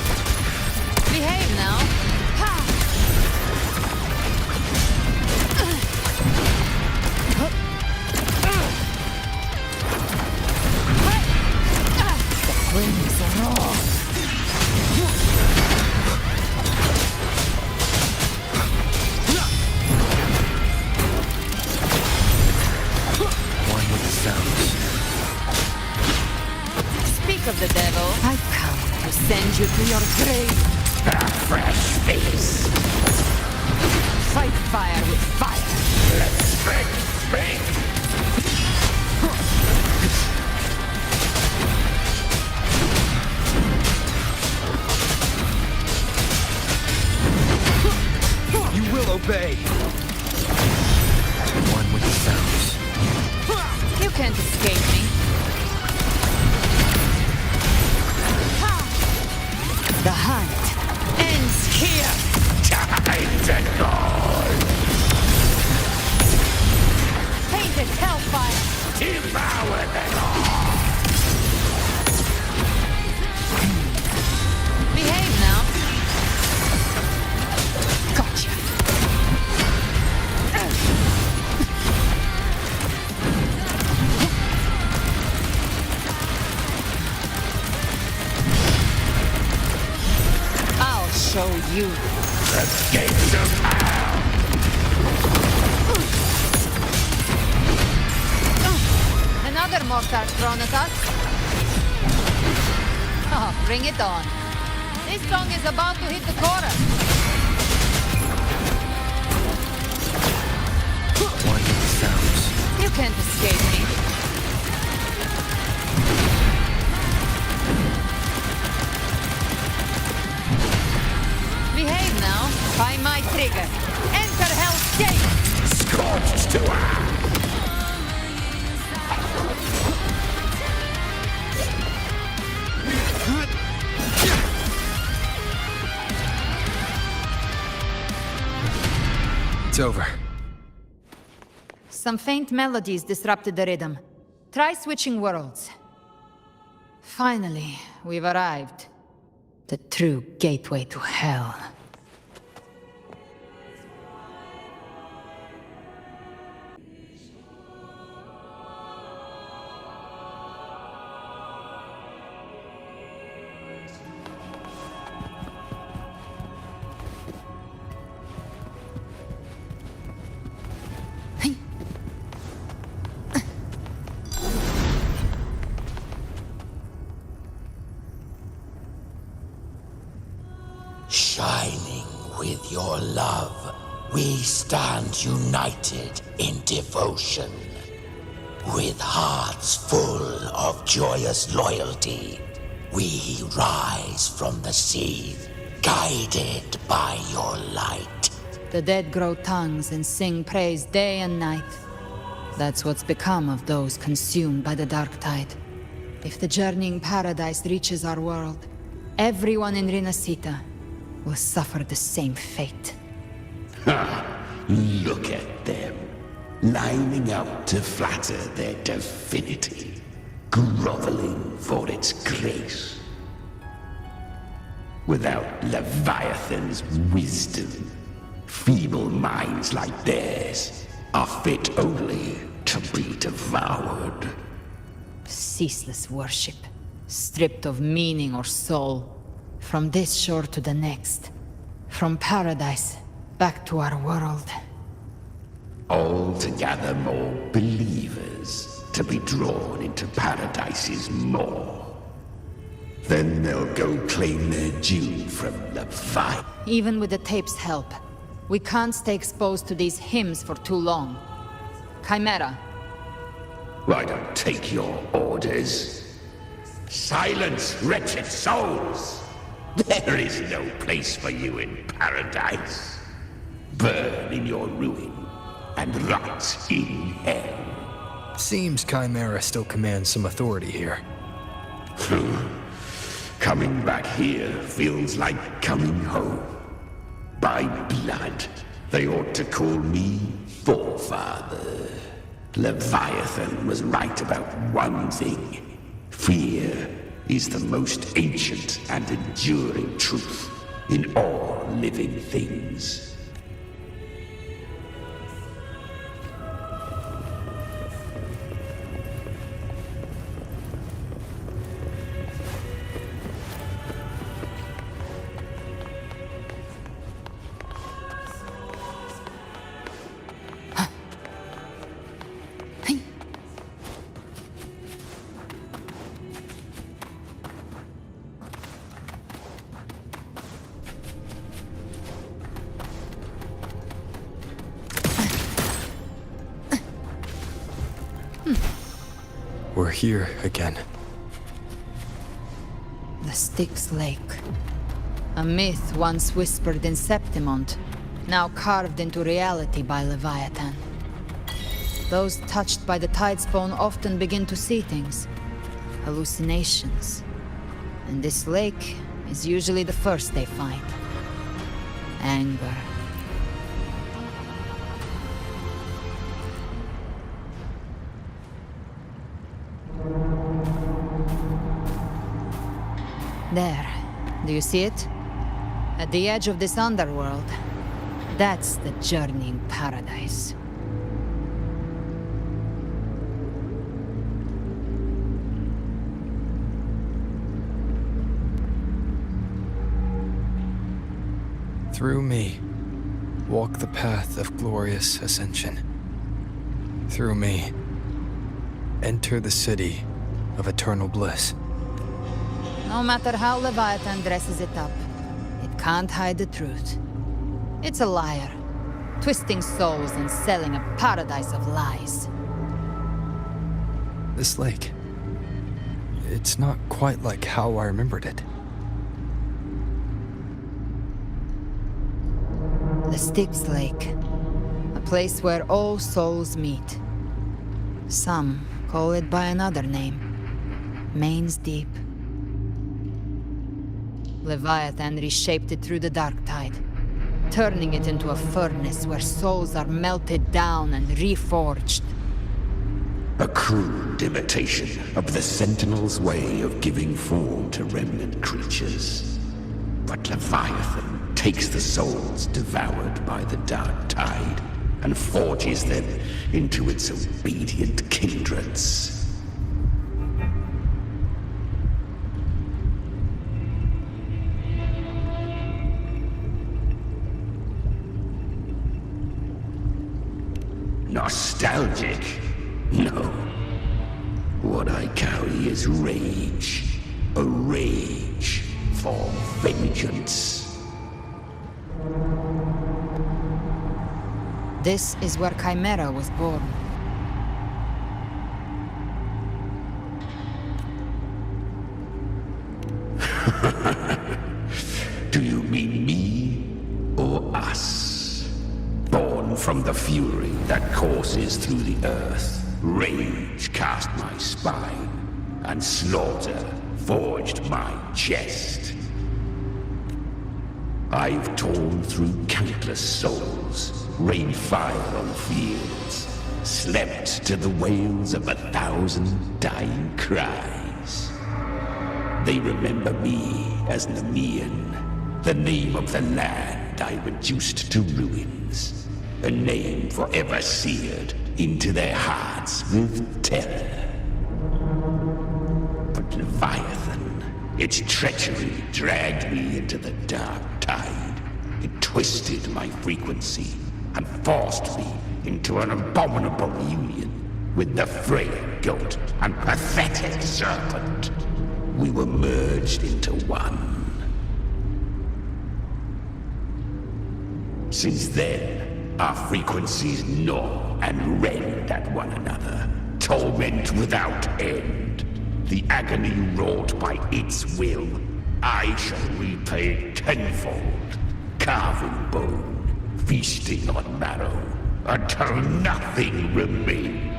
Behave now. Ha! The wings are raw. One with the sounds. Speak of the devil. I've come to send you to your grave. A fresh face. Fight fire with fire. Let strength speak. You will obey. One with the sounds. You can't escape me. The hunt ends here. Time to go. Painted hellfire. Devour them all. Behave now. Gotcha. I'll show you. The gates of hell. Another mortar thrown at us. Oh, bring it on. This song is about to hit the chorus. One with the sounds. You can't escape me. Behave now. By my trigger. Enter Hell's Gate. Scorched to earth. It's over. Some faint melodies disrupted the rhythm. Try switching worlds. Finally, we've arrived. The true gateway to hell. Shining with your love, we stand united in devotion. With hearts full of joyous loyalty, we rise from the sea, guided by your light. The dead grow tongues and sing praise day and night. That's what's become of those consumed by the dark tide. If the journeying paradise reaches our world, everyone in Rinasita will suffer the same fate. Ha! Look at them, lining up to flatter their divinity, groveling for its grace. Without Leviathan's wisdom, feeble minds like theirs are fit only to be devoured. Ceaseless worship, stripped of meaning or soul. From this shore to the next. From paradise back to our world. All to gather more believers to be drawn into Paradise's maw. Then they'll go claim their due from Leviathan. Even with the tape's help, We can't stay exposed to these hymns for too long. Chimera. I don't take your orders. Silence, wretched souls! There is no place for you in paradise. Burn in your ruin, and rot in hell. Seems Chimera still commands some authority here. Coming back here feels like coming home. By blood, they ought to call me Forefather. Leviathan was right about one thing. Fear is the most ancient and enduring truth in all living things. We're here again. The Styx Lake. A myth once whispered in Septimont, now carved into reality by Leviathan. Those touched by the Tidespawn often begin to see things. Hallucinations. And this lake is usually the first they find. Anger. There. Do you see it? At the edge of this underworld. That's the journeying paradise. Through me, walk the path of glorious ascension. Through me, enter the city of eternal bliss. No matter how Leviathan dresses it up, it can't hide the truth. It's a liar, twisting souls and selling a paradise of lies. This lake, it's not quite like how I remembered it. The Styx Lake, a place where all souls meet. Some call it by another name, Main's Deep. Leviathan reshaped it through the dark tide, turning it into a furnace where souls are melted down and reforged. A crude imitation of the Sentinel's way of giving form to remnant creatures. But Leviathan takes the souls devoured by the dark tide and forges them into its obedient kindreds. Nostalgic? No. What I carry is rage. A rage for vengeance. This is where Chimera was born. Do you mean me or us? Born from the fury that courses through the earth, rage cast my spine, and slaughter forged my chest. I've torn through countless souls, rained fire on fields, slept to the wails of 1,000 dying cries. They remember me as Nemean, the name of the land I reduced to ruins. A name forever seared into their hearts with terror. But Leviathan, its treachery dragged me into the dark tide. It twisted my frequency and forced me into an abominable union with the frail goat and pathetic serpent. We were merged into one. Since then, our frequencies gnaw and rend at one another, torment without end. The agony wrought by its will, I shall repay tenfold, carving bone, feasting on marrow, until nothing remains.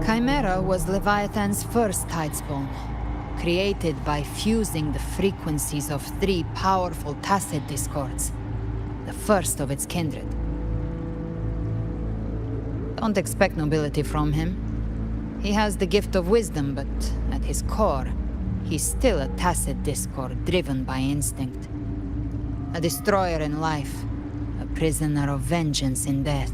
Chimera was Leviathan's first tidespawn, created by fusing the frequencies of 3 powerful tacit discords, the first of its kindred. Don't expect nobility from him. He has the gift of wisdom, but at his core, he's still a tacit discord driven by instinct. A destroyer in life, a prisoner of vengeance in death.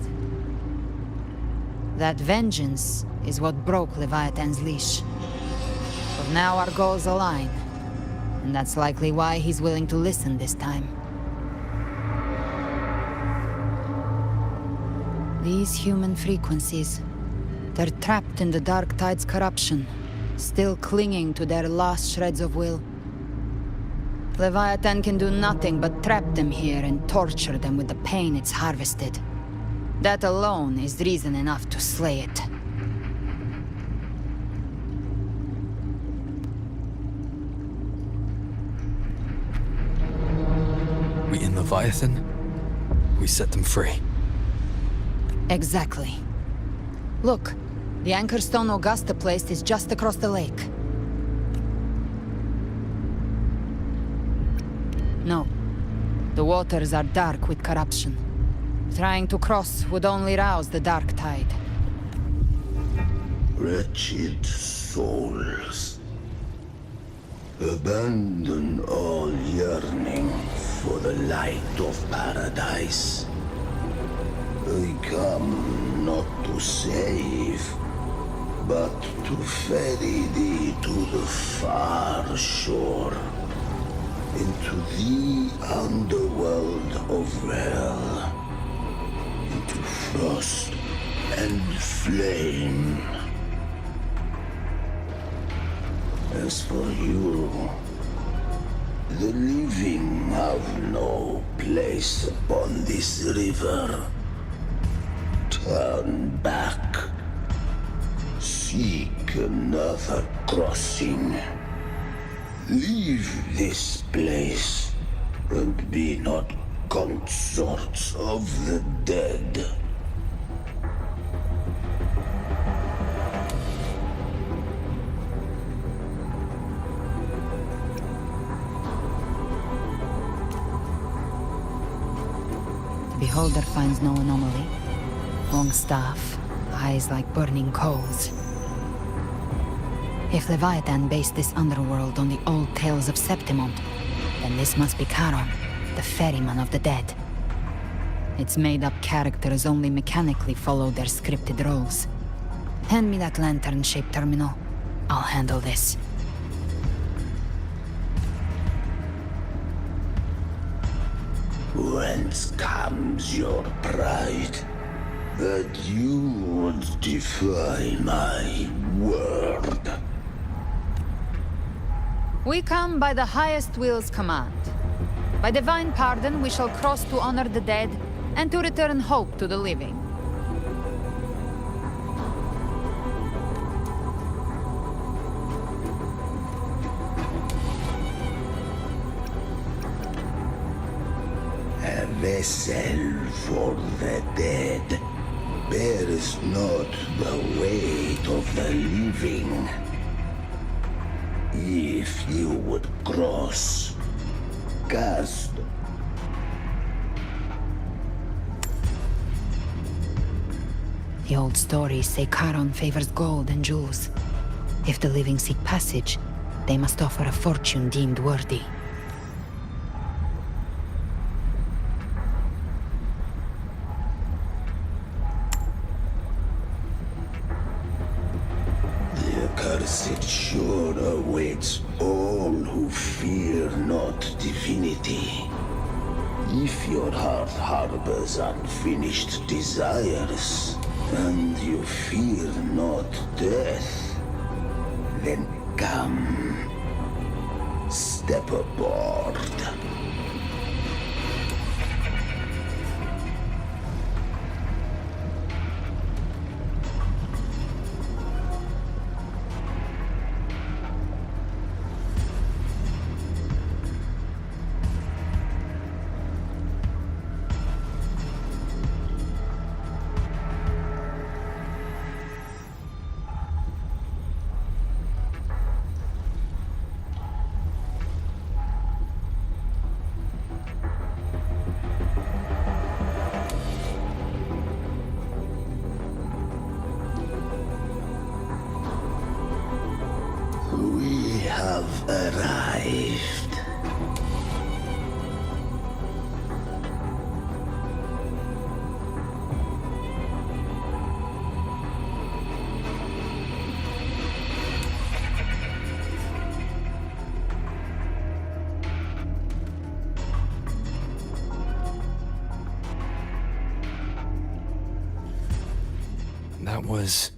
That vengeance is what broke Leviathan's leash. But now our goals align, and that's likely why he's willing to listen this time. These human frequencies, they're trapped in the Dark Tide's corruption, still clinging to their last shreds of will. Leviathan can do nothing but trap them here and torture them with the pain it's harvested. That alone is reason enough to slay it. We in Leviathan? We set them free. Exactly. Look, the Anchorstone Augusta placed is just across the lake. No. The waters are dark with corruption. Trying to cross would only rouse the Dark Tide. Wretched souls, abandon all yearning for the light of paradise. I come not to save, but to ferry thee to the far shore, into the underworld of hell. Into frost and flame. As for you, the living have no place upon this river. Turn back. Seek another crossing. Leave this place, and be not consorts of the dead. The beholder finds no anomaly. Long staff, eyes like burning coals. If Leviathan based this underworld on the old tales of Septimont, then this must be Charon, the ferryman of the dead. Its made-up characters only mechanically follow their scripted roles. Hand me that lantern-shaped terminal. I'll handle this. Whence comes your pride? That you would defy my word? We come by the highest will's command. By divine pardon, we shall cross to honor the dead, and to return hope to the living. A vessel for the dead bears not the weight of the living. If you would cross, cast. The old stories say Charon favors gold and jewels. If the living seek passage, they must offer a fortune deemed worthy. The accursed shore awaits all who fear not divinity. If your heart harbors unfinished desires, and you fear not death, then come. Step aboard. We have arrived. That was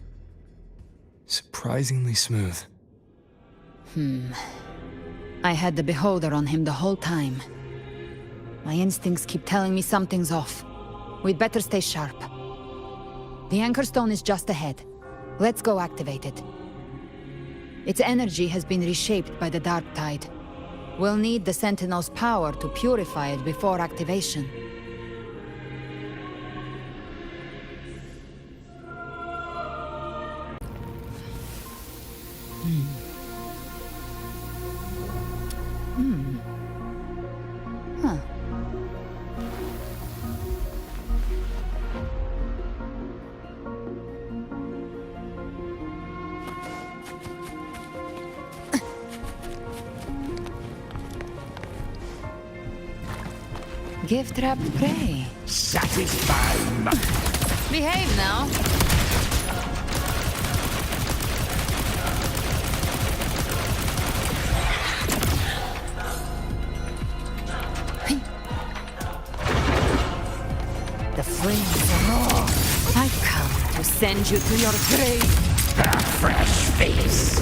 surprisingly smooth. I had the beholder on him the whole time. My instincts keep telling me something's off. We'd better stay sharp. The Anchor Stone is just ahead. Let's go activate it. Its energy has been reshaped by the Dark Tide. We'll need the Sentinel's power to purify it before activation. Huh. Give trap prey. Satisfy. Behave now. The flames roar. I come to send you to your grave. A fresh face.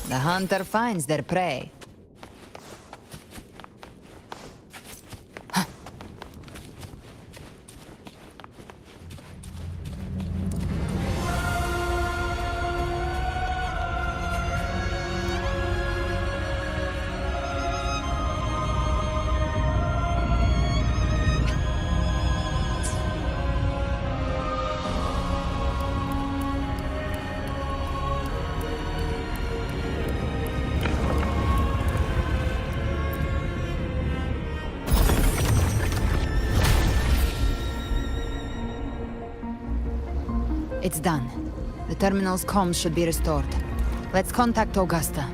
The hunter finds their prey. It's done. The terminal's comms should be restored. Let's contact Augusta.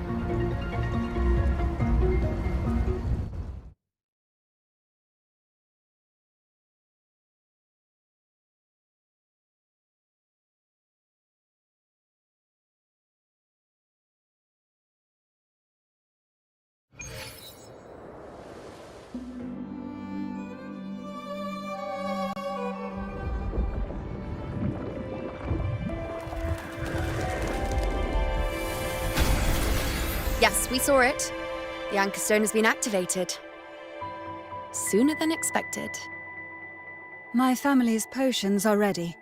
Yes, we saw it. The Anchor Stone has been activated. Sooner than expected. My family's potions are ready.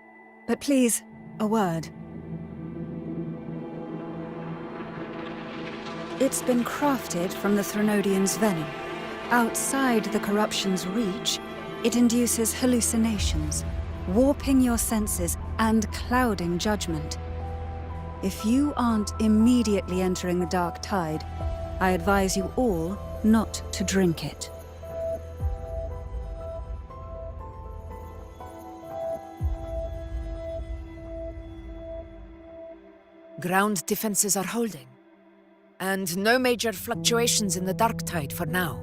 But please, a word. It's been crafted from the Threnodian's venom. Outside the corruption's reach, it induces hallucinations, warping your senses and clouding judgment. If you aren't immediately entering the Dark Tide, I advise you all not to drink it. Ground defenses are holding. And no major fluctuations in the Dark Tide for now.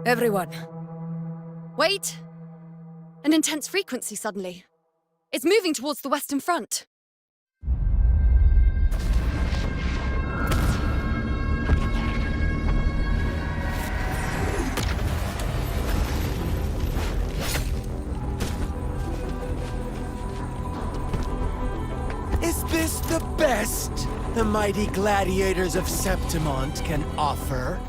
Everyone. Wait! An intense frequency suddenly. It's moving towards the Western Front. Is this the best the mighty gladiators of Septimont can offer?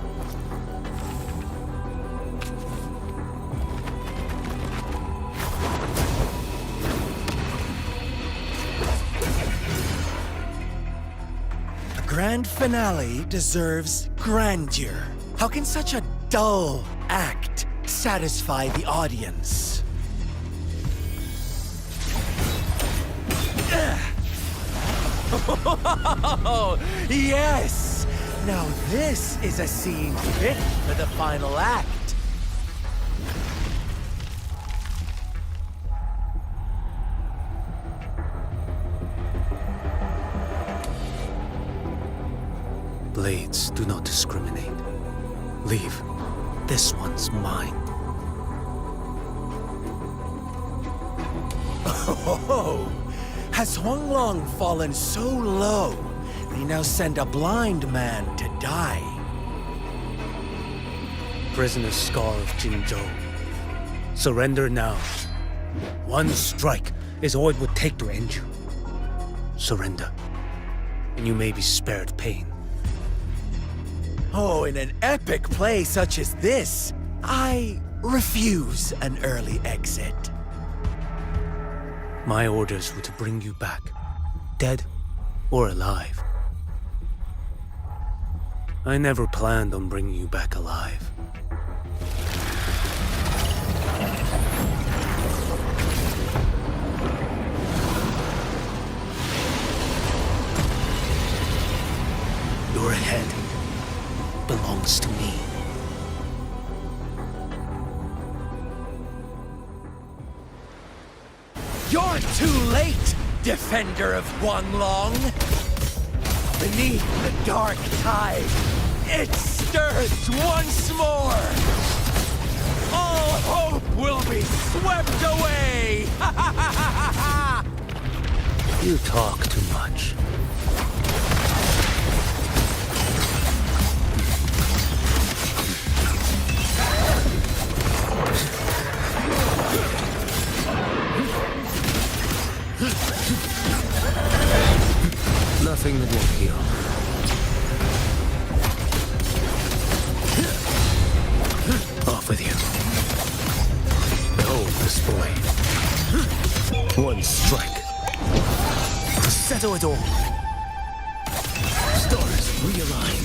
A grand finale deserves grandeur. How can such a dull act satisfy the audience? Oh, yes! Now this is a scene fit for the final act. Blades do not discriminate. Leave. This one's mine. Oh, has Huanglong fallen so low, they now send a blind man to die? Prisoner Scar of Jinzhou. Surrender now. One strike is all it would take to end you. Surrender, and you may be spared pain. Oh, in an epic play such as this, I refuse an early exit. My orders were to bring you back, dead or alive. I never planned on bringing you back alive. Your head belongs to me. You're too late, defender of Huanglong! Beneath the dark tide, it stirs once more! All hope will be swept away! You talk too much. Nothing that won't heal. Off with you. Behold this boy. One strike. To settle it all. Stars realign.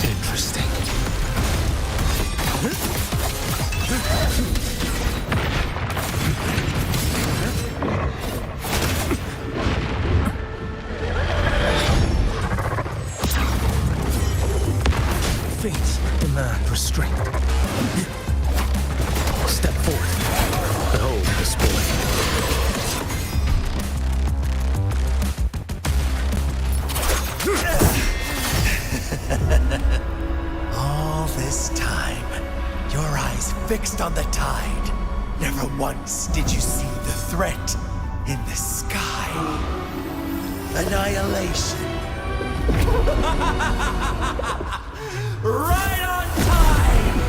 Interesting. Fates demand restraint. Step forth. Behold this boy. All this time, your eyes fixed on the tide. Never once did you see the threat in the sky. Annihilation. Right on time!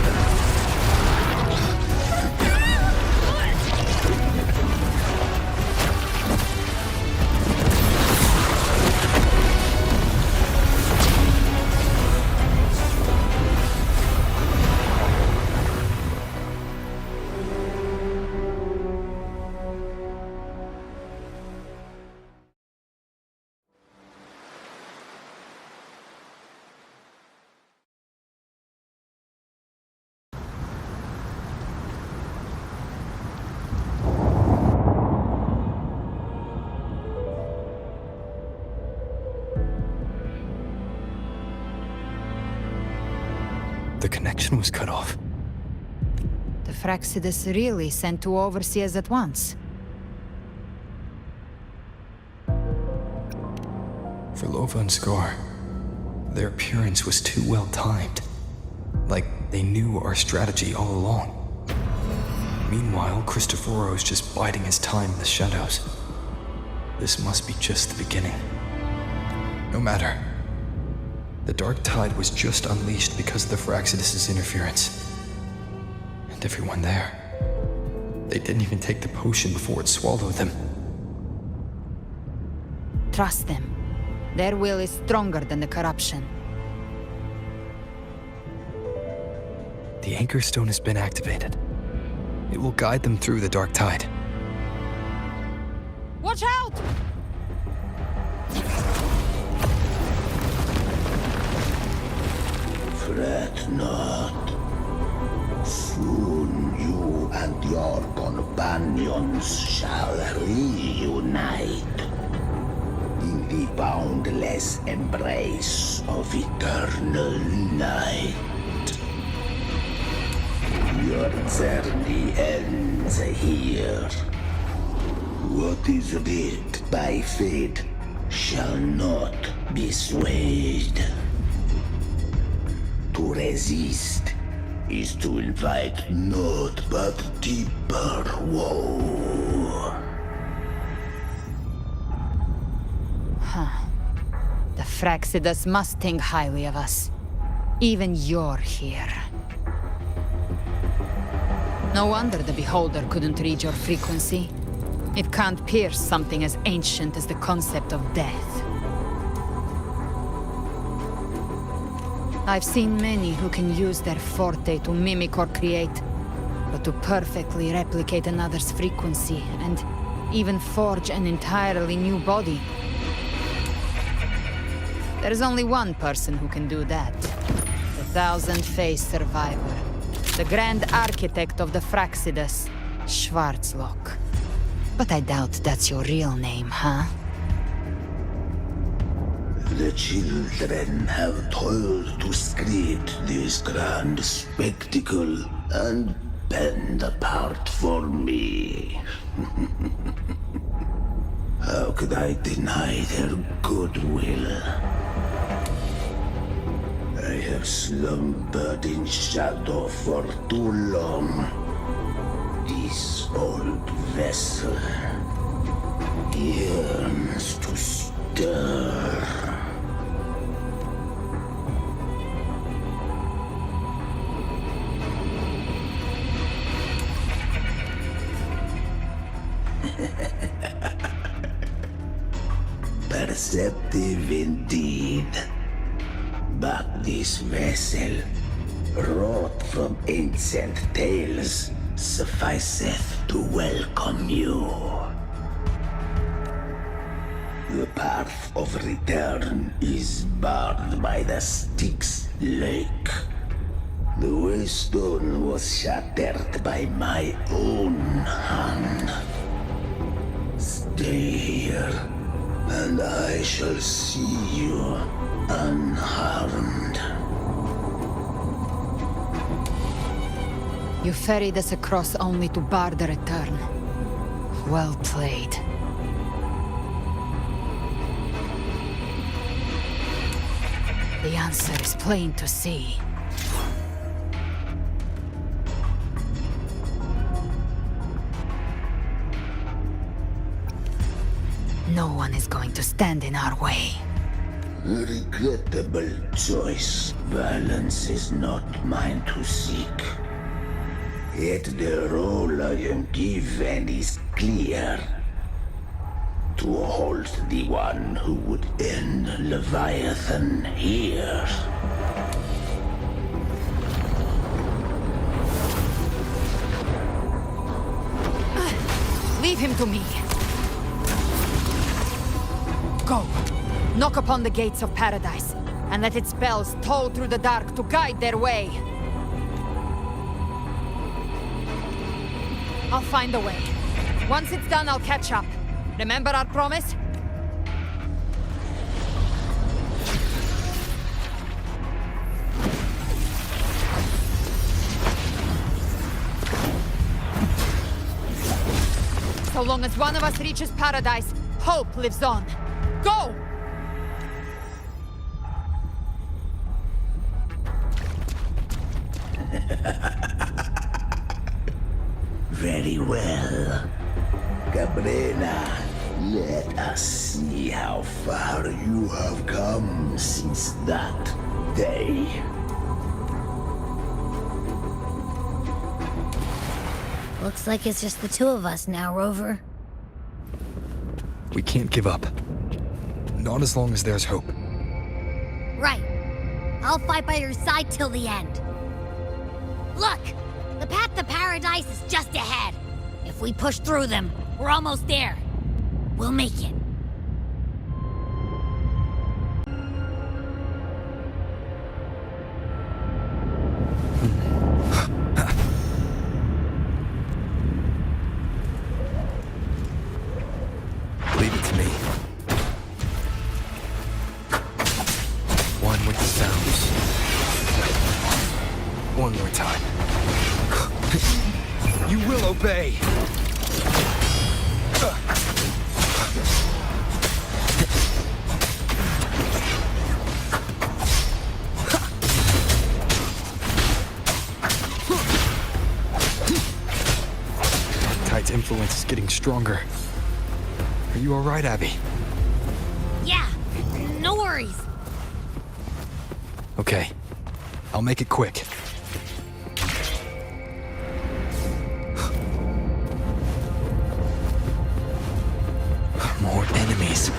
The connection was cut off. The Fraxidus really sent two overseers at once. For Lova and Scar, their appearance was too well timed. Like they knew our strategy all along. Meanwhile, Cristoforo's just biding his time in the shadows. This must be just the beginning. No matter. The Dark Tide was just unleashed because of the Fraxidus' interference. And everyone there, they didn't even take the potion before it swallowed them. Trust them. Their will is stronger than the corruption. The Anchor Stone has been activated. It will guide them through the Dark Tide. Watch out! Fret not. Soon you and your companions shall reunite in the boundless embrace of eternal night. Your journey ends here. What is writ by fate shall not be swayed. To resist is to invite naught but deeper woe. Huh. The Fraxidus must think highly of us. Even you're here. No wonder the Beholder couldn't read your frequency. It can't pierce something as ancient as the concept of death. I've seen many who can use their forte to mimic or create, but to perfectly replicate another's frequency and even forge an entirely new body. There's only one person who can do that. The Thousand-Faced Survivor. The Grand Architect of the Fraxidus, Schwarzlock. But I doubt that's your real name, huh? The children have toiled to script this grand spectacle and bend apart for me. How could I deny their goodwill? I have slumbered in shadow for too long. This old vessel yearns to stir. Perceptive indeed. But this vessel, wrought from ancient tales, sufficeth to welcome you. The path of return is barred by the Styx Lake. The waystone was shattered by my own hand. Stay here, and I shall see you unharmed. You ferried us across only to bar the return. Well played. The answer is plain to see. No one is going to stand in our way. A regrettable choice. Violence is not mine to seek. Yet the role I am given is clear. To halt the one who would end Leviathan here. Leave him to me. Go. Knock upon the gates of paradise, and let its bells toll through the dark to guide their way. I'll find a way. Once it's done, I'll catch up. Remember our promise? So long as one of us reaches paradise, hope lives on. Go! Very well. Cabrera, let us see how far you have come since that day. Looks like it's just the two of us now, Rover. We can't give up. Not as long as there's hope. Right. I'll fight by your side till the end. Look! The path to paradise is just ahead. If we push through them, we're almost there. We'll make it. Leave it to me. One with the sounds. One more time. You will obey! Tide's influence is getting stronger. Are you alright, Abby? Yeah, no worries. Okay. I'll make it quick. More enemies.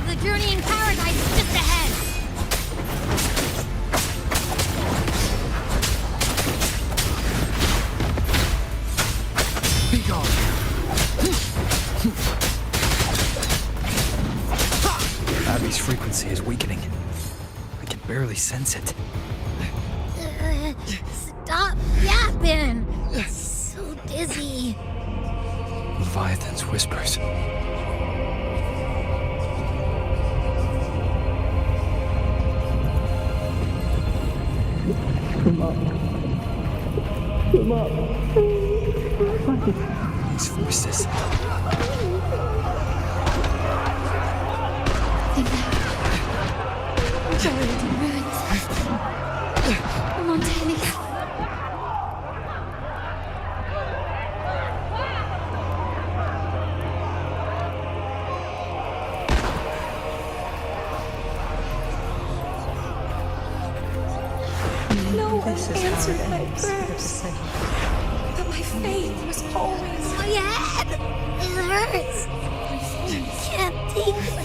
The journey in paradise is just ahead. Be gone. Abby's frequency is weakening. I can barely sense it. Stop yapping. So dizzy. Leviathan's whispers. Come on. Come on. These voices. Buried in ruins. Montanis. No one answered my prayers. But my faith was always... My head! It hurts! I can't take it.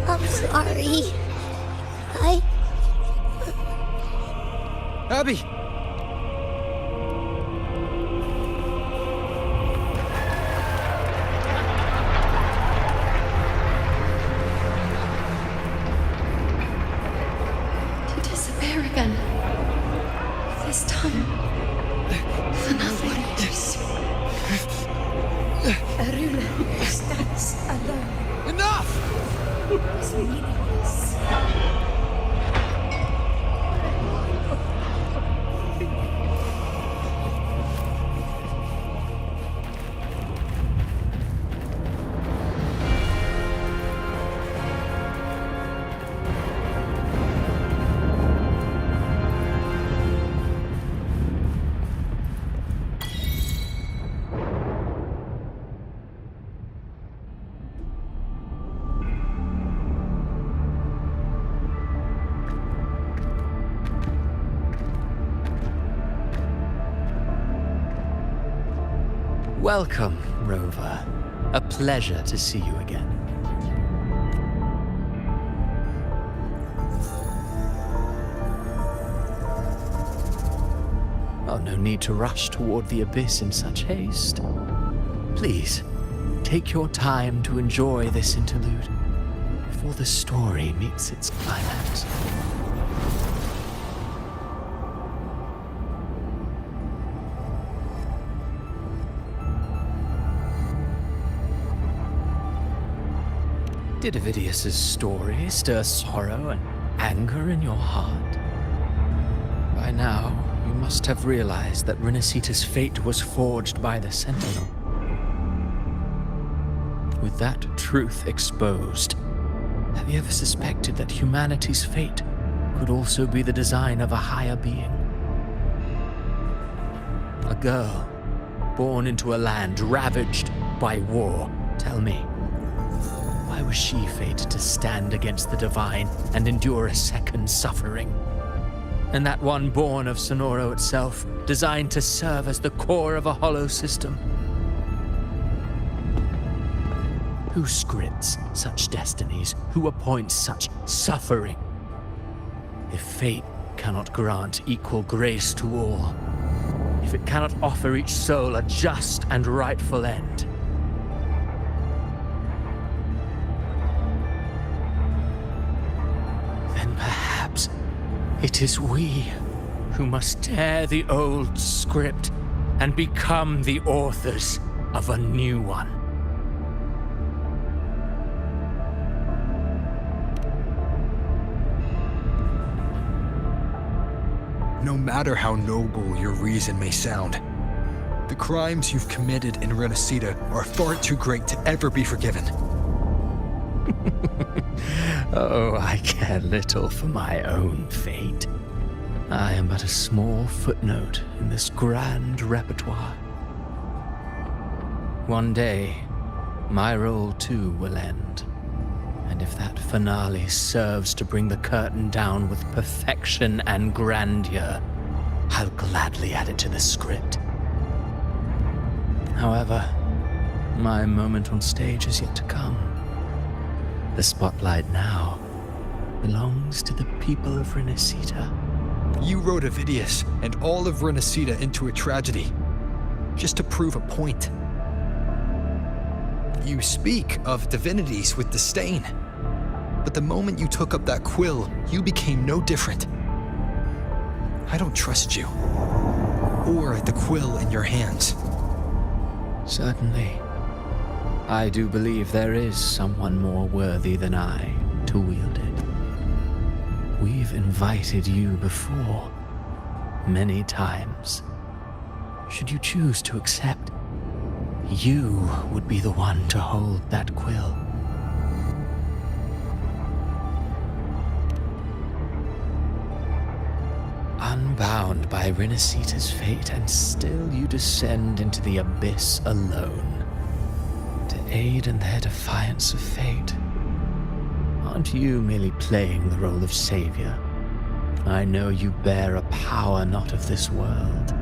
I'm sorry. Abby! To disappear again. This time. For nothing. Aruna stands alone. Enough! It's meaningless. Welcome, Rover. A pleasure to see you again. Oh, no need to rush toward the abyss in such haste. Please, take your time to enjoy this interlude before the story meets its climax. Did Ovidius's story stir sorrow and anger in your heart? By now, you must have realized that Renacita's fate was forged by the Sentinel. With that truth exposed, Have you ever suspected that humanity's fate could also be the design of a higher being? A girl born into a land ravaged by war. Tell me, why was she fated to stand against the divine and endure a second suffering? And that one born of Sonoro itself, designed to serve as the core of a hollow system? Who scripts such destinies? Who appoints such suffering? If fate cannot grant equal grace to all, if it cannot offer each soul a just and rightful end, then perhaps it is we who must tear the old script and become the authors of a new one. No matter how noble your reason may sound, the crimes you've committed in Renacida are far too great to ever be forgiven. Oh, I care little for my own fate. I am but a small footnote in this grand repertoire. One day, my role too will end. And if that finale serves to bring the curtain down with perfection and grandeur, I'll gladly add it to the script. However, my moment on stage is yet to come. The spotlight now belongs to the people of Renacida. You wrote Avidius and all of Renacida into a tragedy, just to prove a point. You speak of divinities with disdain, but the moment you took up that quill, you became no different. I don't trust you, or the quill in your hands. Certainly. I do believe there is someone more worthy than I to wield it. We've invited you before, many times. Should you choose to accept, you would be the one to hold that quill. Unbound by Renacida's fate, and still you descend into the abyss alone, to aid in their defiance of fate. Aren't you merely playing the role of savior? I know you bear a power not of this world.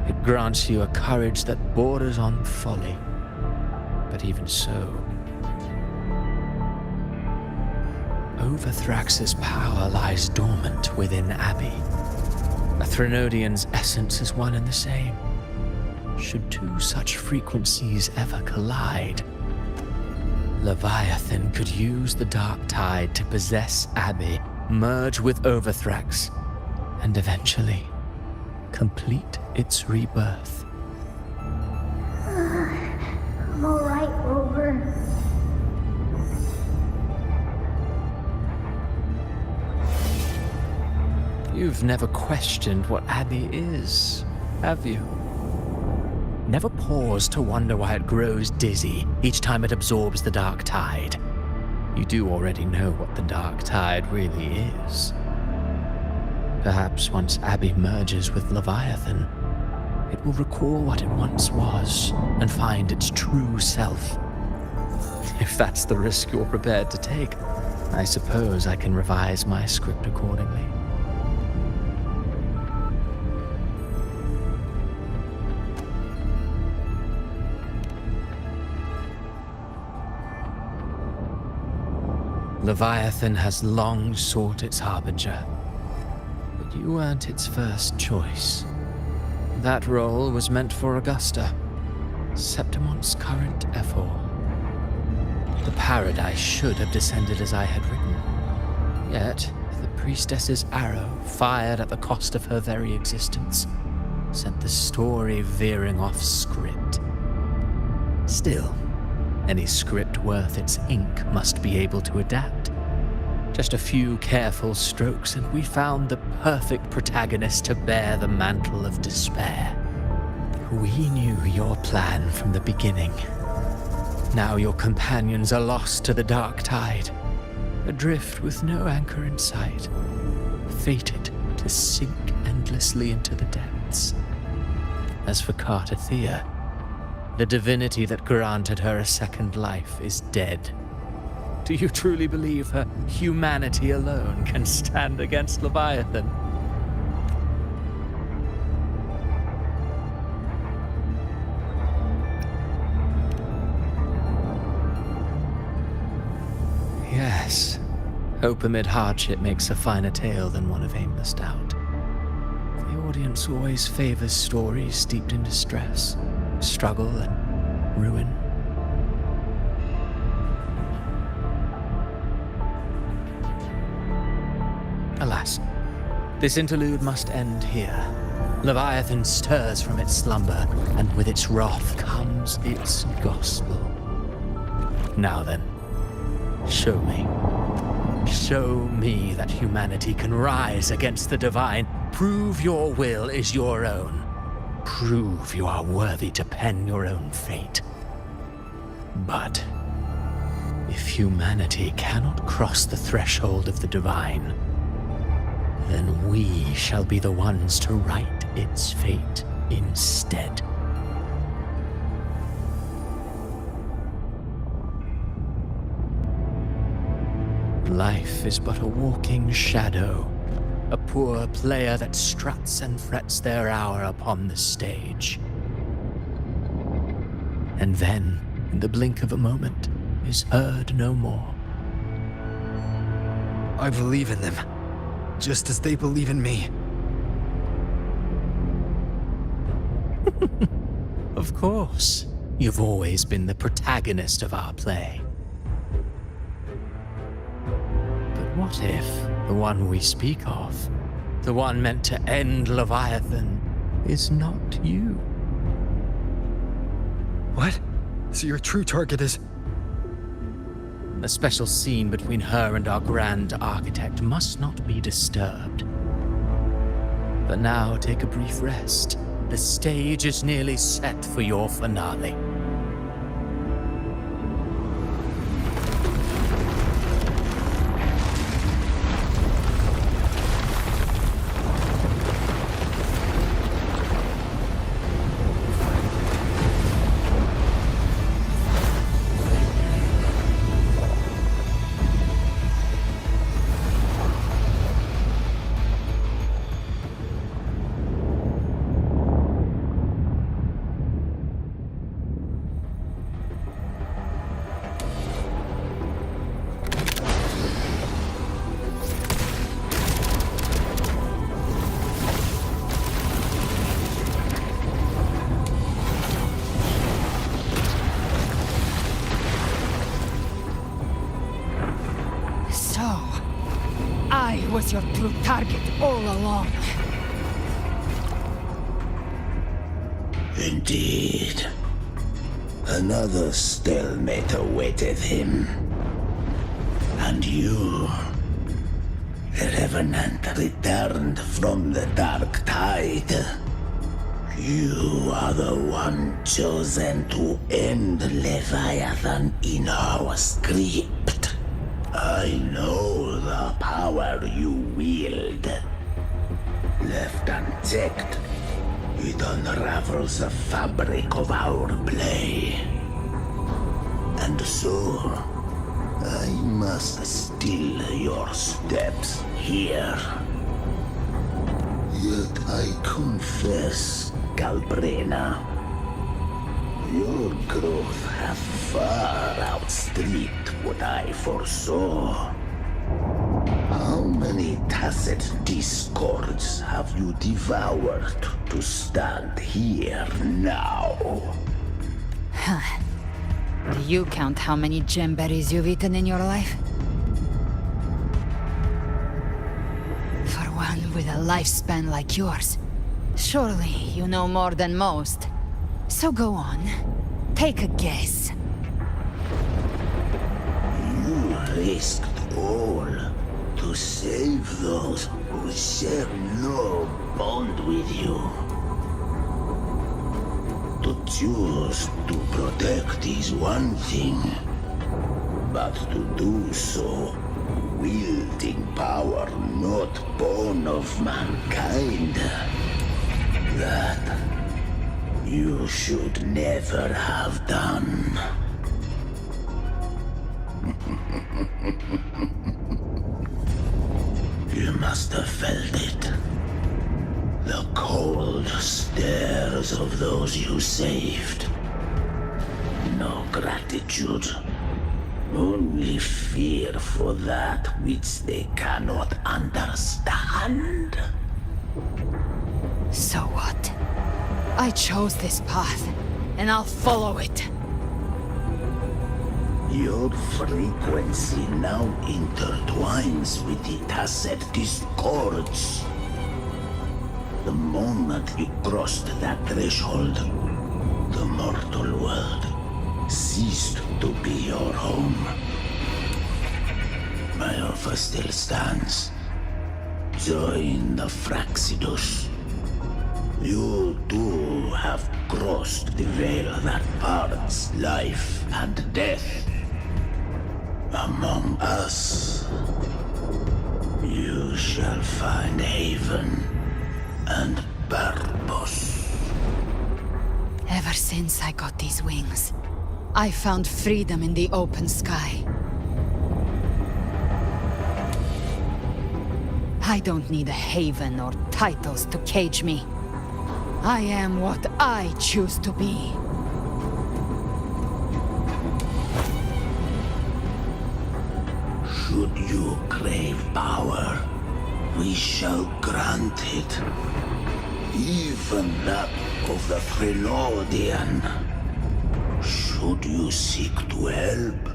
It grants you a courage that borders on folly. But even so, Overthrax's power lies dormant within Abbey. A Threnodian's essence is one and the same. Should two such frequencies ever collide, Leviathan could use the dark tide to possess Abbey, merge with Overthrax, and eventually complete its rebirth. I'm alright, Rover. You've never questioned what Abbey is, have you? Never paused to wonder why it grows dizzy each time it absorbs the dark tide. You do already know what the dark tide really is. Perhaps once Abbey merges with Leviathan, it will recall what it once was and find its true self. If that's the risk you're prepared to take, I suppose I can revise my script accordingly. Leviathan has long sought its harbinger, but you weren't its first choice. That role was meant for Augusta, Septimon's current Ephor. The paradise should have descended as I had written, yet the priestess's arrow, fired at the cost of her very existence, sent the story veering off script. Still, any script worth its ink must be able to adapt. Just a few careful strokes and we found the perfect protagonist to bear the mantle of despair. We knew your plan from the beginning. Now your companions are lost to the dark tide. adrift with no anchor in sight, fated to sink endlessly into the depths. As for Cartathea, the divinity that granted her a second life is dead. Do you truly believe her humanity alone can stand against Leviathan? Yes, hope amid hardship makes a finer tale than one of aimless doubt. The audience always favors stories steeped in distress, struggle, and ruin. Alas, this interlude must end here. Leviathan stirs from its slumber, and with its wrath comes its gospel. Now then, show me. Show me that humanity can rise against the divine. Prove your will is your own. Prove you are worthy to pen your own fate. But if humanity cannot cross the threshold of the divine, then we shall be the ones to write its fate instead. Life is but a walking shadow, a poor player that struts and frets their hour upon the stage. And then, in the blink of a moment, is heard no more. I believe in them, just as they believe in me. Of course, you've always been the protagonist of our play. What if the one we speak of, the one meant to end Leviathan, is not you? What? So your true target is... The special scene between her and our grand architect must not be disturbed. But now take a brief rest. The stage is nearly set for your finale. I was your true target all along. Indeed. Another stalemate awaited him. And you, the Revenant returned from the Dark Tide. You are the one chosen to end Leviathan in our script. I know the power you wield. Left unchecked, it unravels the fabric of our play. And so, I must still your steps here. Yet I confess, Galbrena, your growth hath far outstripped what I foresaw. How many tacit discords have you devoured to stand here now? Do you count how many gemberries you've eaten in your life? For one with a lifespan like yours, surely you know more than most. So go on, take a guess. You risked all to save those who share no bond with you. To choose to protect is one thing, but to do so wielding power not born of mankind. That you should never have done. You must have felt it. The cold stares of those you saved. No gratitude. Only fear for that which they cannot understand. So what? I chose this path, and I'll follow it. Your frequency now intertwines with the Tacet discords. The moment you crossed that threshold, the mortal world ceased to be your home. My offer still stands. Join the Fraxidus. You too have crossed the veil that parts life and death. Among us, you shall find haven and purpose. Ever since I got these wings, I found freedom in the open sky. I don't need a haven or titles to cage me. I am what I choose to be. Should you crave power, we shall grant it. Even that of the Trinodian. Should you seek to help,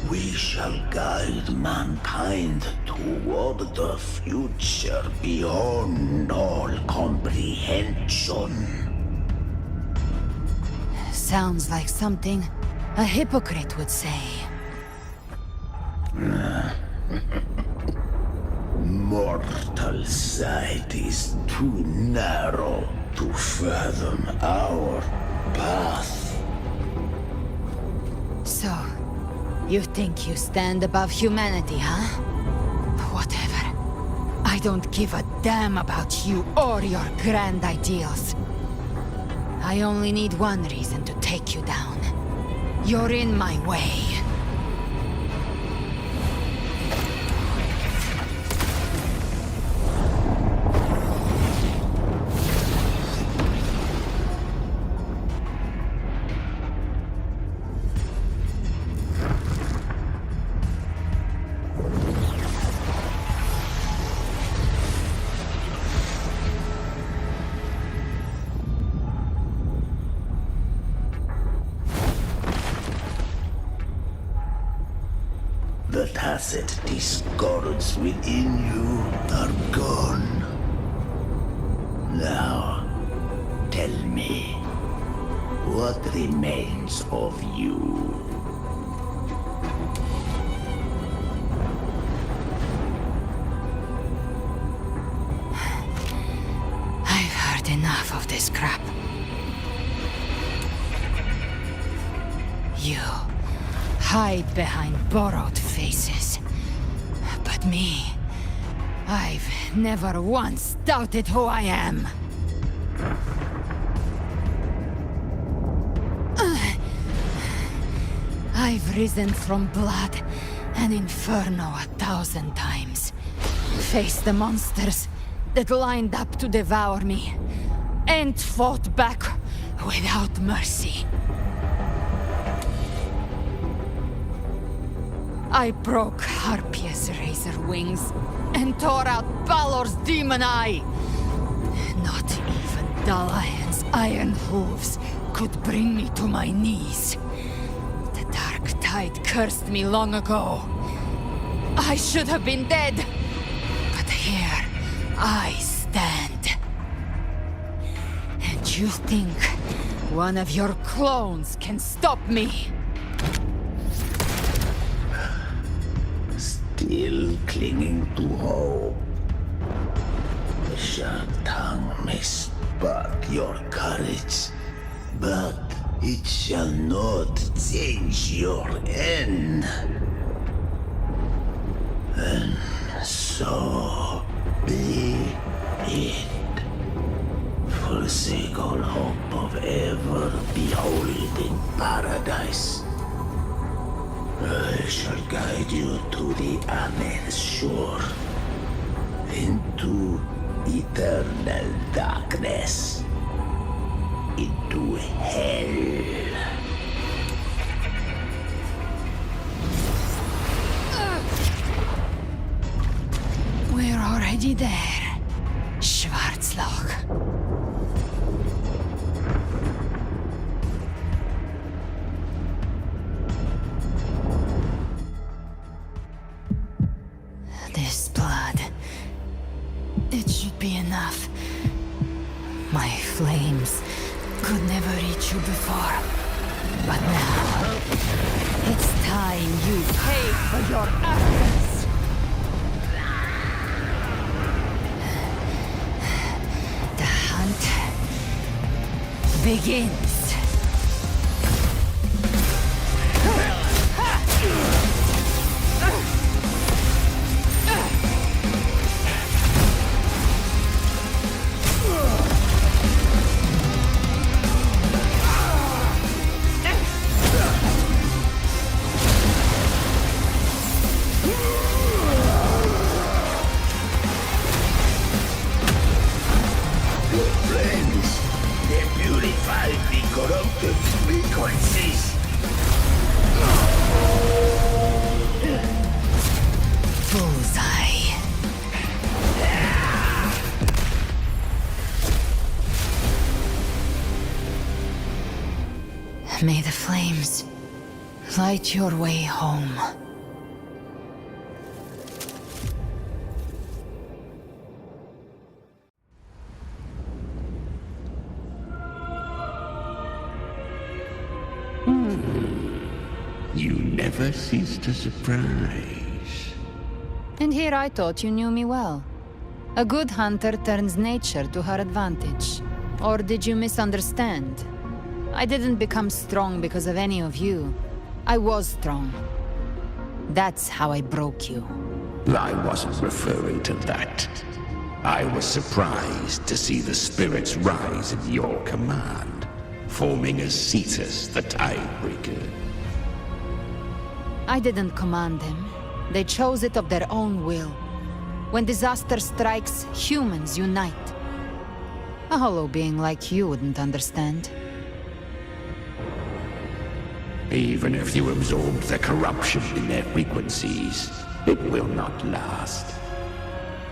we shall guide mankind toward the future beyond all comprehension. Sounds like something a hypocrite would say. Mortal sight is too narrow to fathom our path. So, you think you stand above humanity, huh? Whatever. I don't give a damn about you or your grand ideals. I only need one reason to take you down. You're in my way. The tacit discords within you are gone. Now, tell me, what remains of you? I've heard enough of this crap. You hide behind borrowed faces. But me, I've never once doubted who I am. I've risen from blood and inferno 1,000 times. Faced the monsters that lined up to devour me, and fought back without mercy. I broke Harpia's razor wings and tore out Balor's demon eye. Not even Dalahan's iron hooves could bring me to my knees. The dark tide cursed me long ago. I should have been dead, but here I stand. And you think one of your clones can stop me? Still clinging to hope. The sharp tongue may spark your courage, but it shall not change your end. And so be it. Forsake all hope of ever beholding paradise. I shall guide you to the Amen shore, into eternal darkness, into hell. We're already there, Schwarzloch. This blood, it should be enough. My flames could never reach you before, but now it's time you pay for your actions. The hunt begins. Bullseye. May the flames light your way home. You never cease to surprise. And here I thought you knew me well. A good hunter turns nature to her advantage. Or did you misunderstand? I didn't become strong because of any of you. I was strong. That's how I broke you. I wasn't referring to that. I was surprised to see the spirits rise at your command, forming as Cetus the Tidebreaker. I didn't command them. They chose it of their own will. When disaster strikes, humans unite. A hollow being like you wouldn't understand. Even if you absorb the corruption in their frequencies, it will not last.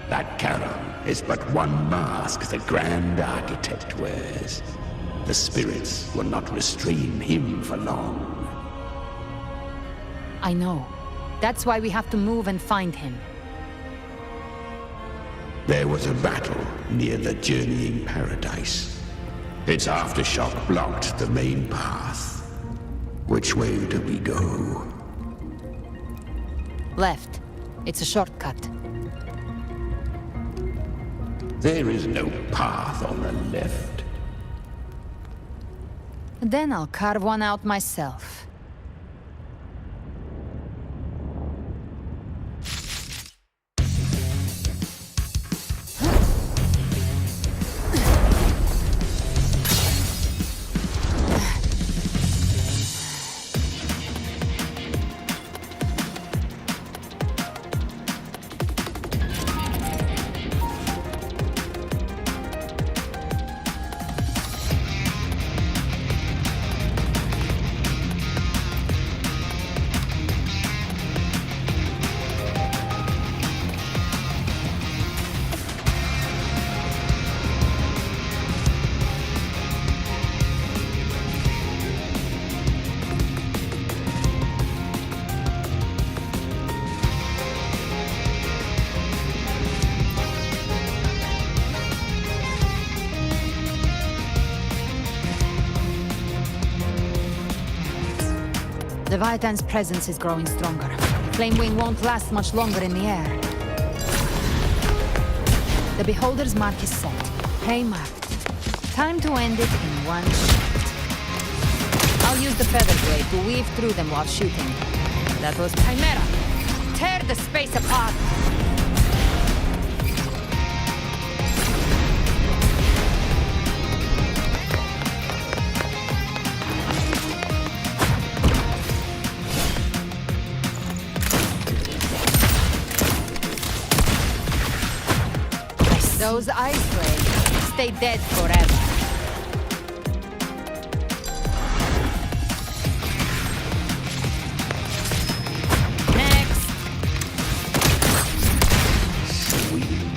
That Charon is but one mask the Grand Architect wears. The spirits will not restrain him for long. I know. That's why we have to move and find him. There was a battle near the Journeying Paradise. Its aftershock blocked the main path. Which way do we go? Left. It's a shortcut. There is no path on the left. Then I'll carve one out myself. The Vitan's presence is growing stronger. Flamewing won't last much longer in the air. The Beholder's mark is set. Haymarked. Time to end it in one shot. I'll use the feather blade to weave through them while shooting. That was Chimera. Tear the space apart! Those ice blades stay dead forever.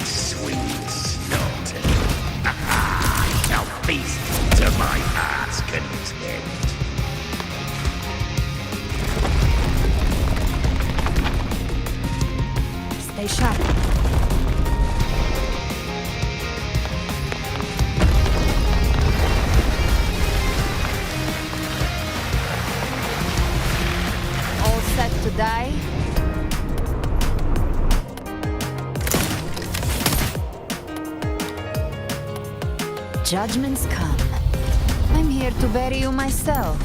Sweet Snowton. Shall feast to my heart's content. Stay sharp. All set to die? Judgments come. I'm here to bury you myself.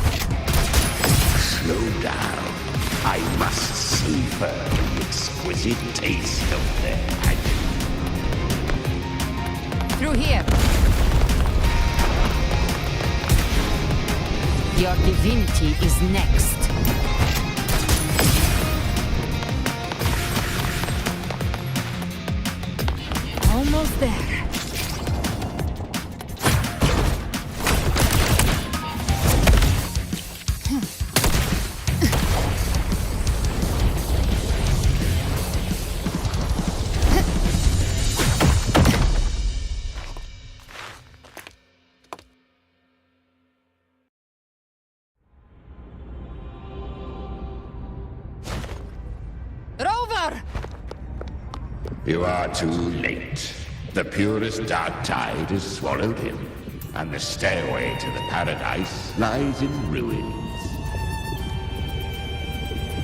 Slow down. I must savor the exquisite taste of their agony. Through here. Your divinity is next. Almost there. You are too late. The purest dark tide has swallowed him, and the stairway to the paradise lies in ruins.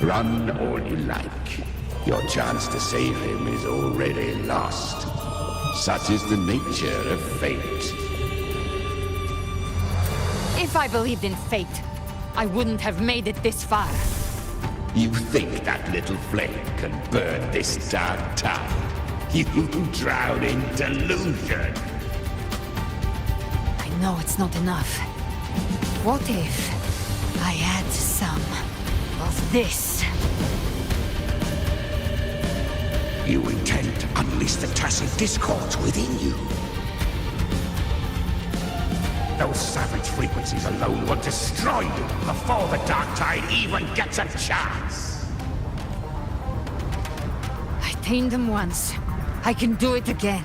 Run all you like. Your chance to save him is already lost. Such is the nature of fate. If I believed in fate, I wouldn't have made it this far. You think that little flame can burn this dark tide? You drown in delusion. I know it's not enough. What if I add some of this? You intend to unleash the tacit discords within you. Those savage frequencies alone will destroy you before the dark tide even gets a chance. I tamed them once. I can do it again.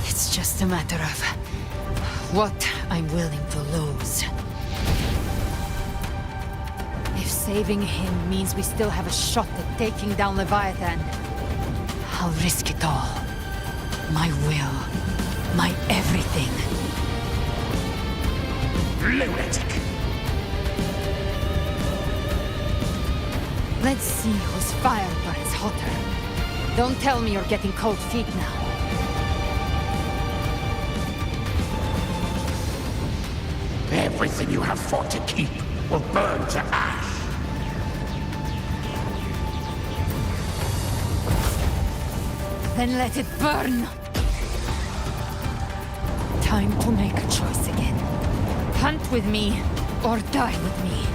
It's just a matter of what I'm willing to lose. If saving him means we still have a shot at taking down Leviathan, I'll risk it all. My will. My everything. Lunatic! Let's see whose fire burns hotter. Don't tell me you're getting cold feet now. Everything you have fought to keep will burn to ash. Then let it burn! Time to make a choice again. Hunt with me, or die with me.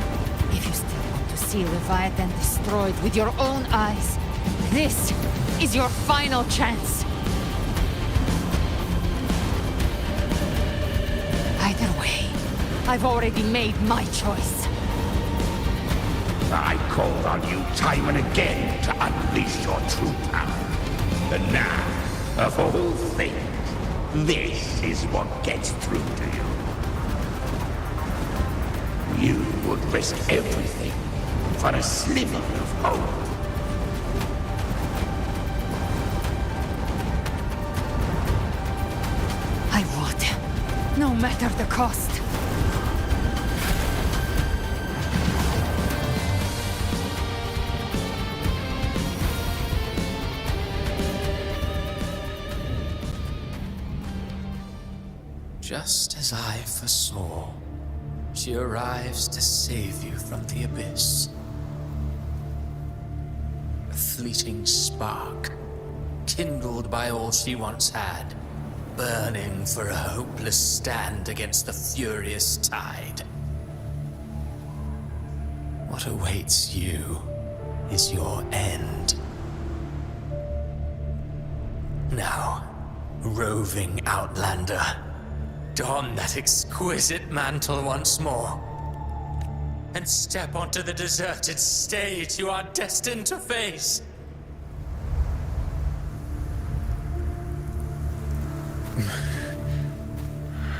If you still want to see Leviathan destroyed with your own eyes, this is your final chance. Either way, I've already made my choice. I called on you time and again to unleash your true power. And now, of all things, this is what gets through to you. You would risk everything for a sliver of hope. I would, no matter the cost. Just as I foresaw, she arrives to save you from the abyss. fleeting spark, kindled by all she once had, burning for a hopeless stand against the furious tide. What awaits you is your end. Now, roving outlander, don that exquisite mantle once more, and step onto the deserted stage you are destined to face.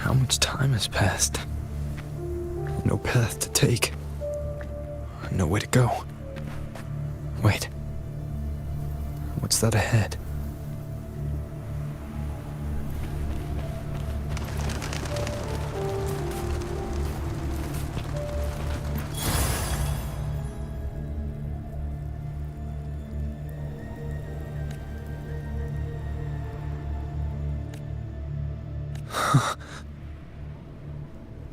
How much time has passed? No path to take. Nowhere to go. Wait. What's that ahead?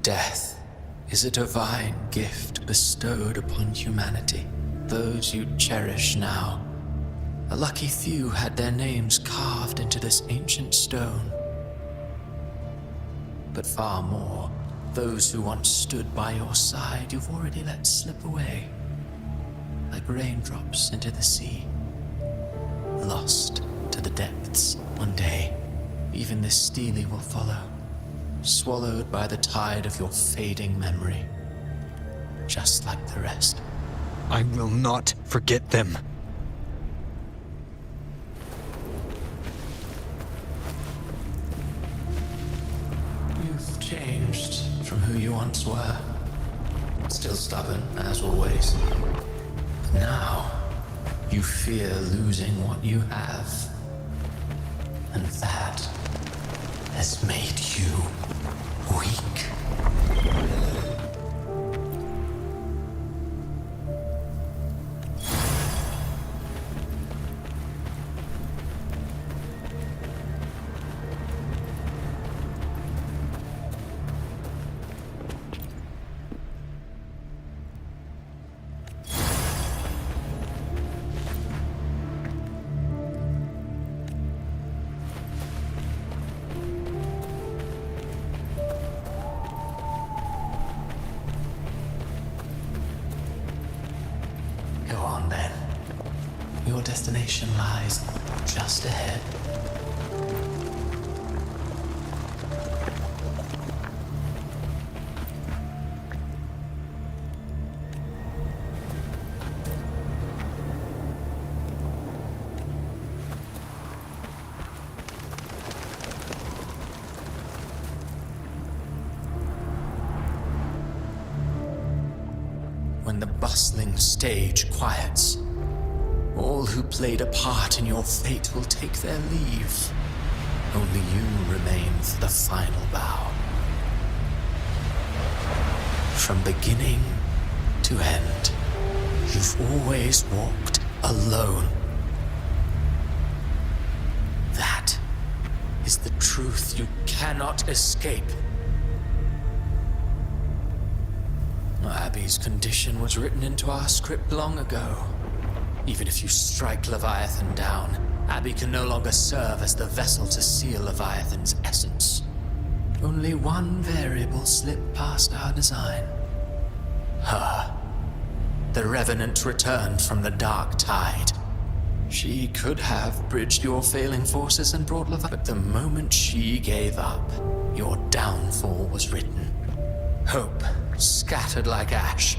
Death is a divine gift bestowed upon humanity. Those you cherish now, a lucky few had their names carved into this ancient stone. But far more, those who once stood by your side you've already let slip away, like raindrops into the sea, lost to the depths. One day, even this stele will follow, swallowed by the tide of your fading memory, just like the rest. I will not forget them. You've changed from who you once were. Still stubborn, as always. But now, you fear losing what you have. And that has made you weak. Go on then. Your destination lies just ahead. When the bustling stage quiets, all who played a part in your fate will take their leave. Only you remain for the final bow. From beginning to end, you've always walked alone. That is the truth you cannot escape. Abby's condition was written into our script long ago. Even if you strike Leviathan down, Abby can no longer serve as the vessel to seal Leviathan's essence. Only one variable slipped past our design. Her. The Revenant returned from the dark tide. She could have bridged your failing forces and brought Leviathan, but the moment she gave up, your downfall was written. Hope scattered like ash.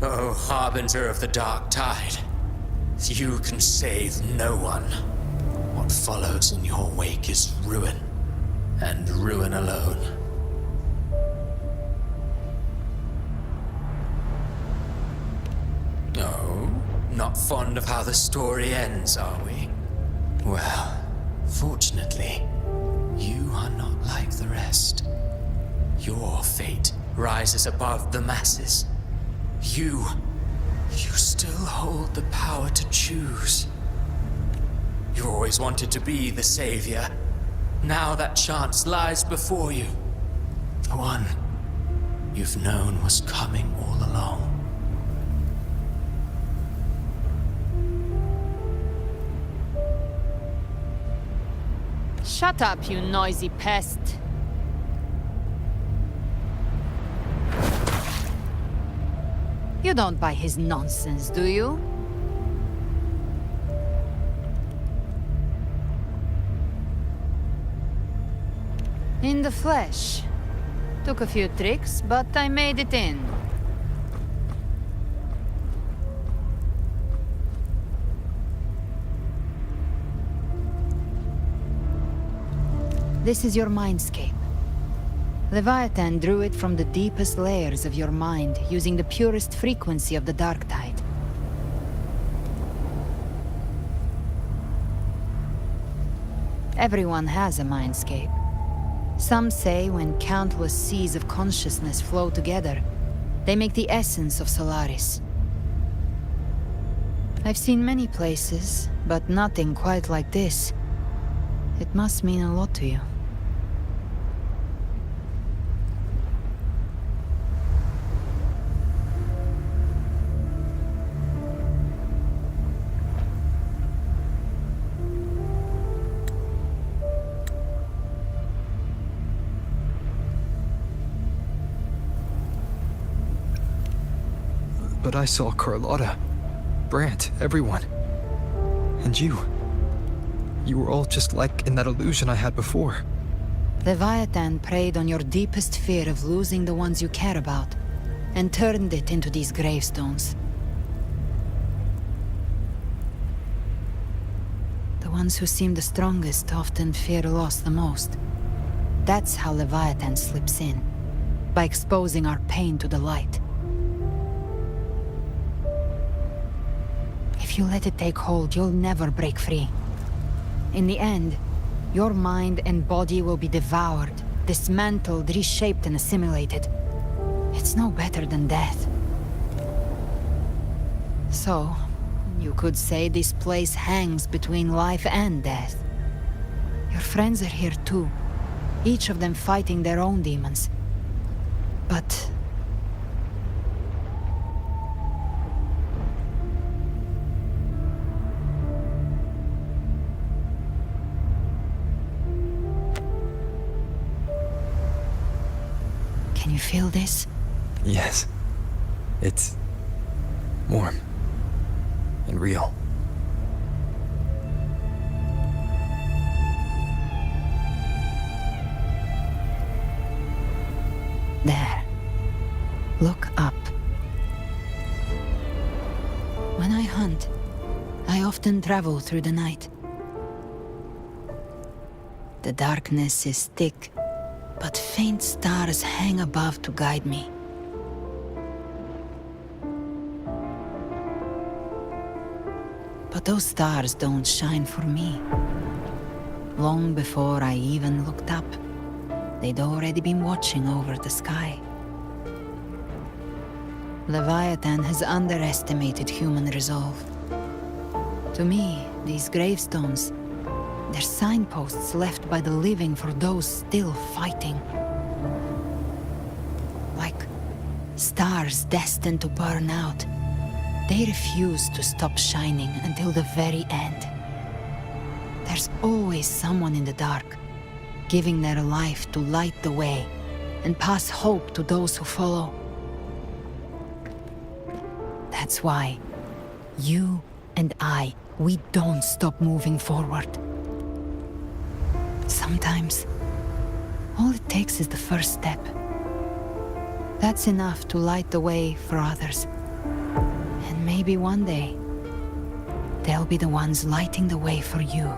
Oh, harbinger of the dark tide, you can save no one. What follows in your wake is ruin, and ruin alone. Oh, not fond of how the story ends, are we? Well, fortunately, you are not like the rest. Your fate rises above the masses. You still hold the power to choose. You always wanted to be the savior, Now that chance lies before you. The one you've known was coming all along. Shut up, you noisy pest. You don't buy his nonsense, do you? In the flesh. Took a few tricks, but I made it in. This is your mindscape. Leviathan drew it from the deepest layers of your mind, using the purest frequency of the dark tide. Everyone has a mindscape. Some say when countless seas of consciousness flow together, they make the essence of Solaris. I've seen many places, but nothing quite like this. It must mean a lot to you. But I saw Carlotta, Brant, everyone. And you. You were all just like in that illusion I had before. Leviathan preyed on your deepest fear of losing the ones you care about, and turned it into these gravestones. The ones who seem the strongest often fear loss the most. That's how Leviathan slips in, by exposing our pain to the light. If you let it take hold, you'll never break free. In the end, your mind and body will be devoured, dismantled, reshaped, and assimilated. It's no better than death. So, you could say this place hangs between life and death. Your friends are here too, each of them fighting their own demons. But can you feel this? Yes. It's warm and real. There. Look up. When I hunt, I often travel through the night. The darkness is thick, but faint stars hang above to guide me. But those stars don't shine for me. Long before I even looked up, they'd already been watching over the sky. Leviathan has underestimated human resolve. To me, these gravestones, they're signposts left by the living for those still fighting. Like stars destined to burn out, they refuse to stop shining until the very end. There's always someone in the dark, giving their life to light the way and pass hope to those who follow. That's why you and I, we don't stop moving forward. Sometimes, all it takes is the first step. That's enough to light the way for others. And maybe one day, they'll be the ones lighting the way for you.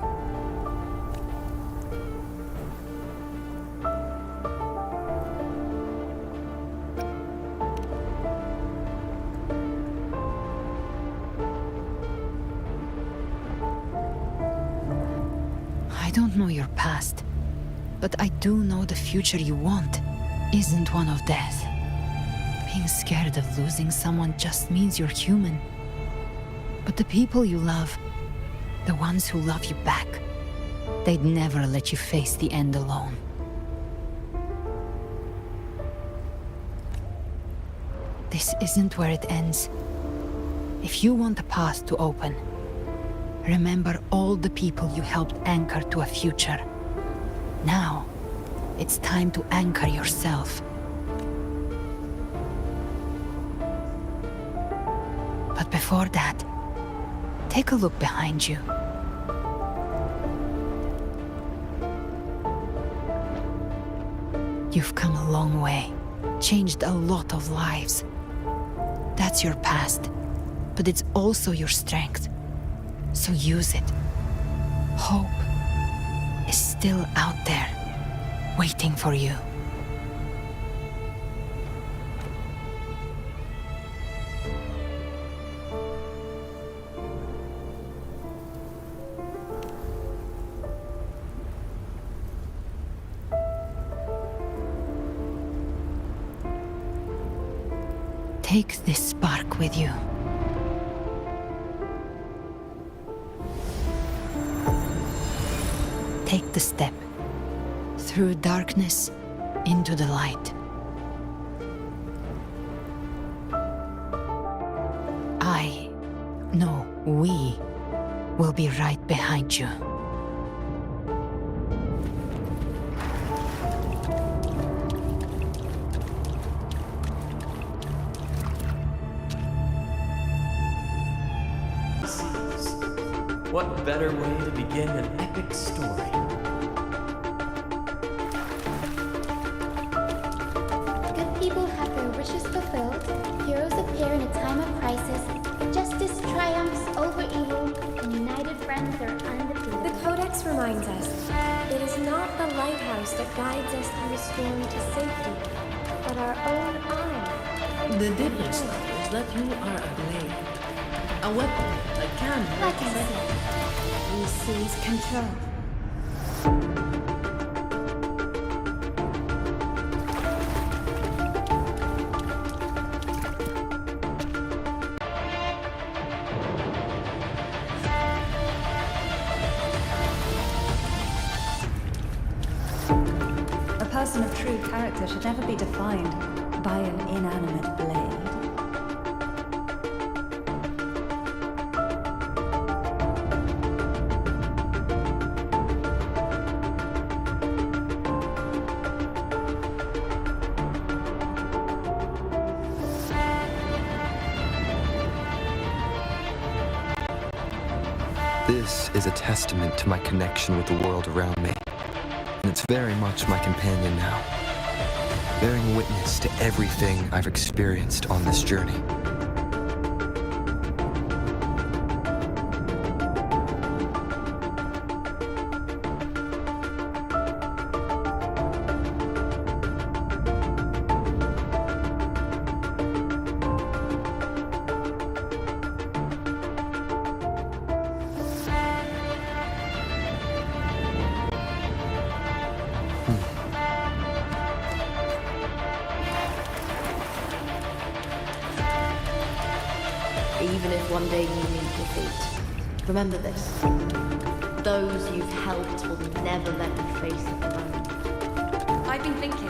I don't know your past, but I do know the future you want isn't one of death. Being scared of losing someone just means you're human. But the people you love, the ones who love you back, they'd never let you face the end alone. This isn't where it ends. If you want the path to open, remember all the people you helped anchor to a future. Now, it's time to anchor yourself. But before that, take a look behind you. You've come a long way, changed a lot of lives. That's your past, but it's also your strength. So use it. Hope is still out there, waiting for you. Take this spark with you. Take the step through darkness into the light. We will be right behind you. What better way to begin an epic story? Good people have their wishes fulfilled, heroes appear in a time of crisis, justice triumphs over evil, and united friends are undefeated. The Codex reminds us, it is not the lighthouse that guides us through a storm to safety, but our own eye. The difference, though, is that you are a blade. A weapon that can... Like I said, we seize control. A person of true character should never be defined by an inanimate blade. This is a testament to my connection with the world around me, and it's very much my companion now, bearing witness to everything I've experienced on this journey. Even if one day you meet defeat, remember this. Those you've helped will never let you face it alone. I've been thinking.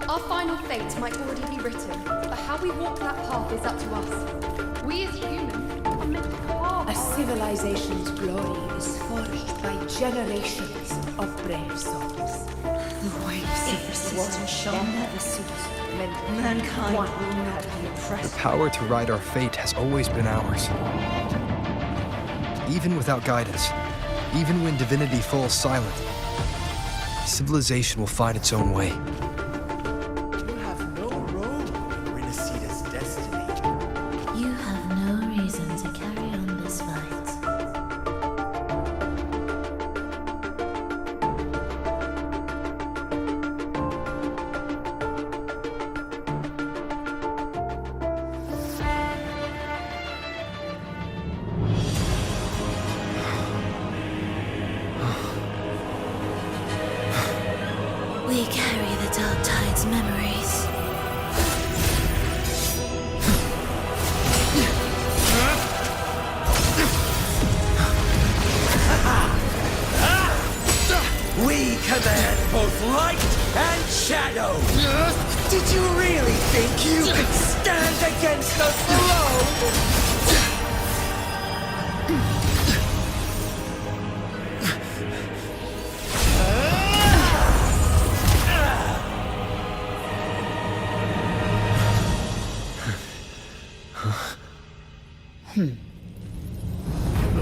Our final fate might already be written, but how we walk that path is up to us. We as humans are meant to carve A civilization's glory is forged by generations of brave souls. The waves of resistance shall never cease. Mankind will not be The oppressed. power to write our fate has always been ours. Even without guidance, even when divinity falls silent, civilization will find its own way. You have no role in Rinascida's destiny. You have no reason to carry on this fight. We carry the You can stand against the throne!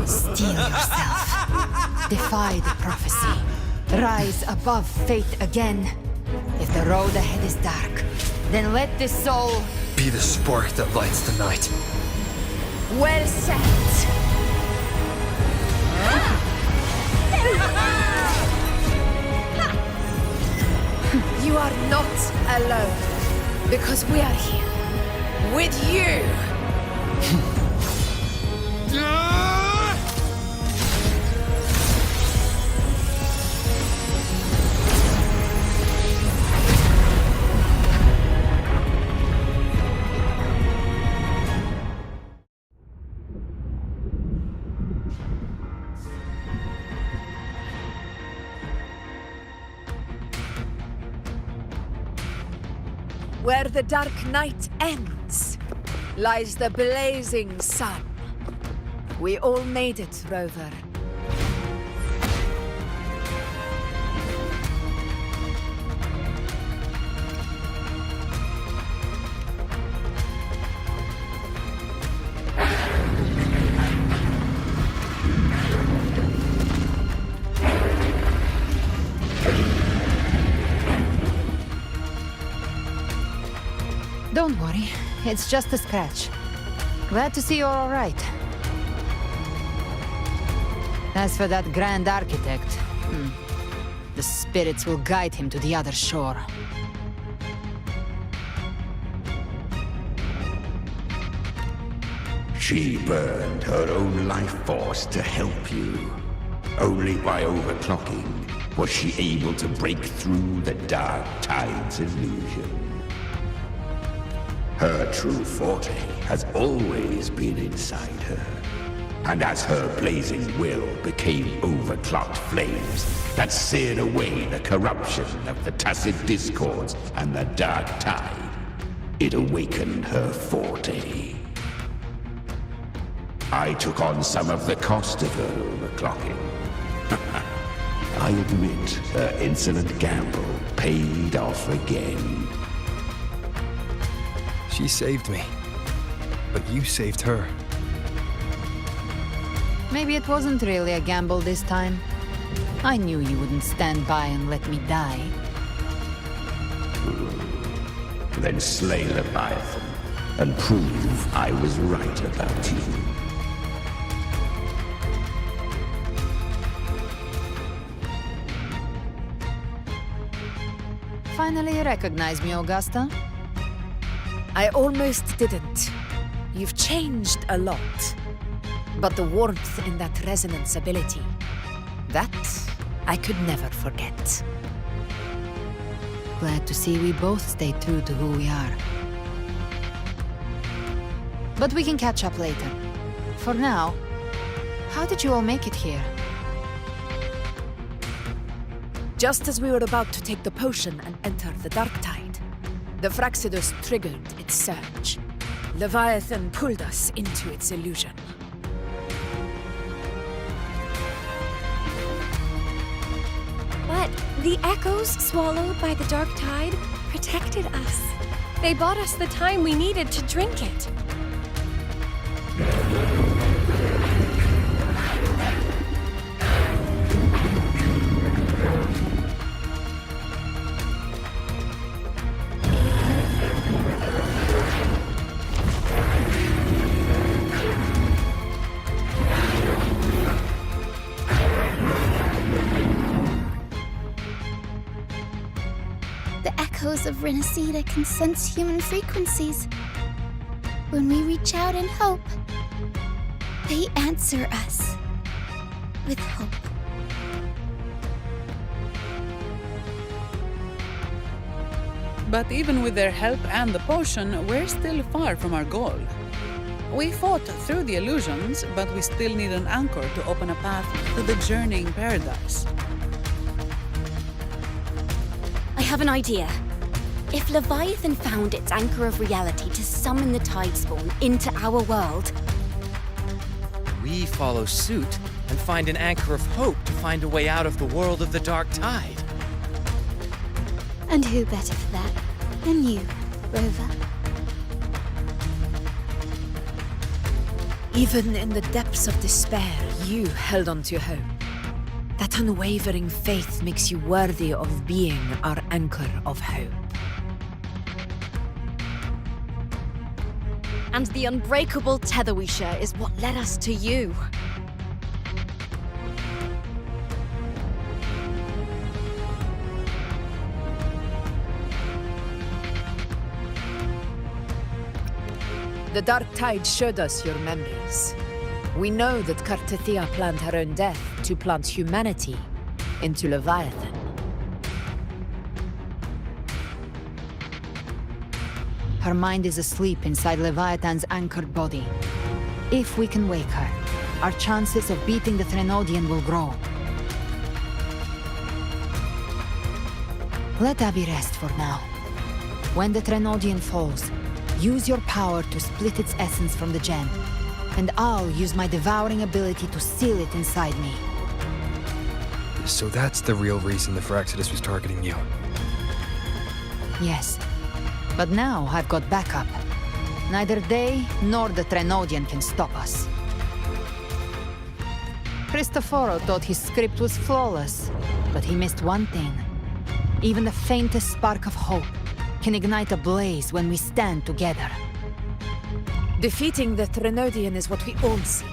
Steel yourself. Defy the prophecy. Rise above fate again. If the road ahead is dark, then let this soul be the spark that lights the night. well said. You are not alone, because we are here with you. Where the dark night ends, lies the blazing sun. We all made it, Rover. Don't worry, it's just a scratch. Glad to see you're all right. As for that Grand Architect, the spirits will guide him to the other shore. She burned her own life force to help you. Only by overclocking was she able to break through the Dark Tide's illusion. Her true forte has always been inside her. And as her blazing will became overclocked flames that seared away the corruption of the Tacit Discords and the Dark Tide, it awakened her forte. I took on some of the cost of her overclocking. I admit her insolent gamble paid off again. She saved me, but you saved her. Maybe it wasn't really a gamble this time. I knew you wouldn't stand by and let me die. Then slay Leviathan and prove I was right about you. Finally you recognize me, Augusta? I almost didn't. You've changed a lot. But the warmth in that resonance ability, that I could never forget. Glad to see we both stayed true to who we are. But we can catch up later. For now, how did you all make it here? Just as we were about to take the potion and enter the Dark Tide, the Fraxidus triggered its surge. Leviathan pulled us into its illusion. But the echoes swallowed by the Dark Tide protected us. They bought us the time we needed to drink it. Of Renacida can sense human frequencies. When we reach out in hope, they answer us with hope. But even with their help and the potion, we're still far from our goal. We fought through the illusions, but we still need an anchor to open a path to the journeying paradise. I have an idea. If Leviathan found its anchor of reality to summon the Tidespawn into our world, We follow suit and find an anchor of hope to find a way out of the world of the Dark Tide. And who better for that than you, Rover? Even in the depths of despair, you held on to hope. That unwavering faith makes you worthy of being our anchor of hope. And the unbreakable tether we share is what led us to you. The Dark Tide showed us your memories. We know that Kartathea planned her own death to plant humanity into Leviathan. Her mind is asleep inside Leviathan's anchored body. If we can wake her, our chances of beating the Threnodian will grow. Let Abby rest for now. When the Threnodian falls, use your power to split its essence from the gem, and I'll use my devouring ability to seal it inside me. So that's the real reason the Phyrexidus was targeting you. Yes. But now I've got backup. Neither they nor the Threnodian can stop us. Cristoforo thought his script was flawless, but he missed one thing. Even the faintest spark of hope can ignite a blaze when we stand together. Defeating the Threnodian is what we all seek.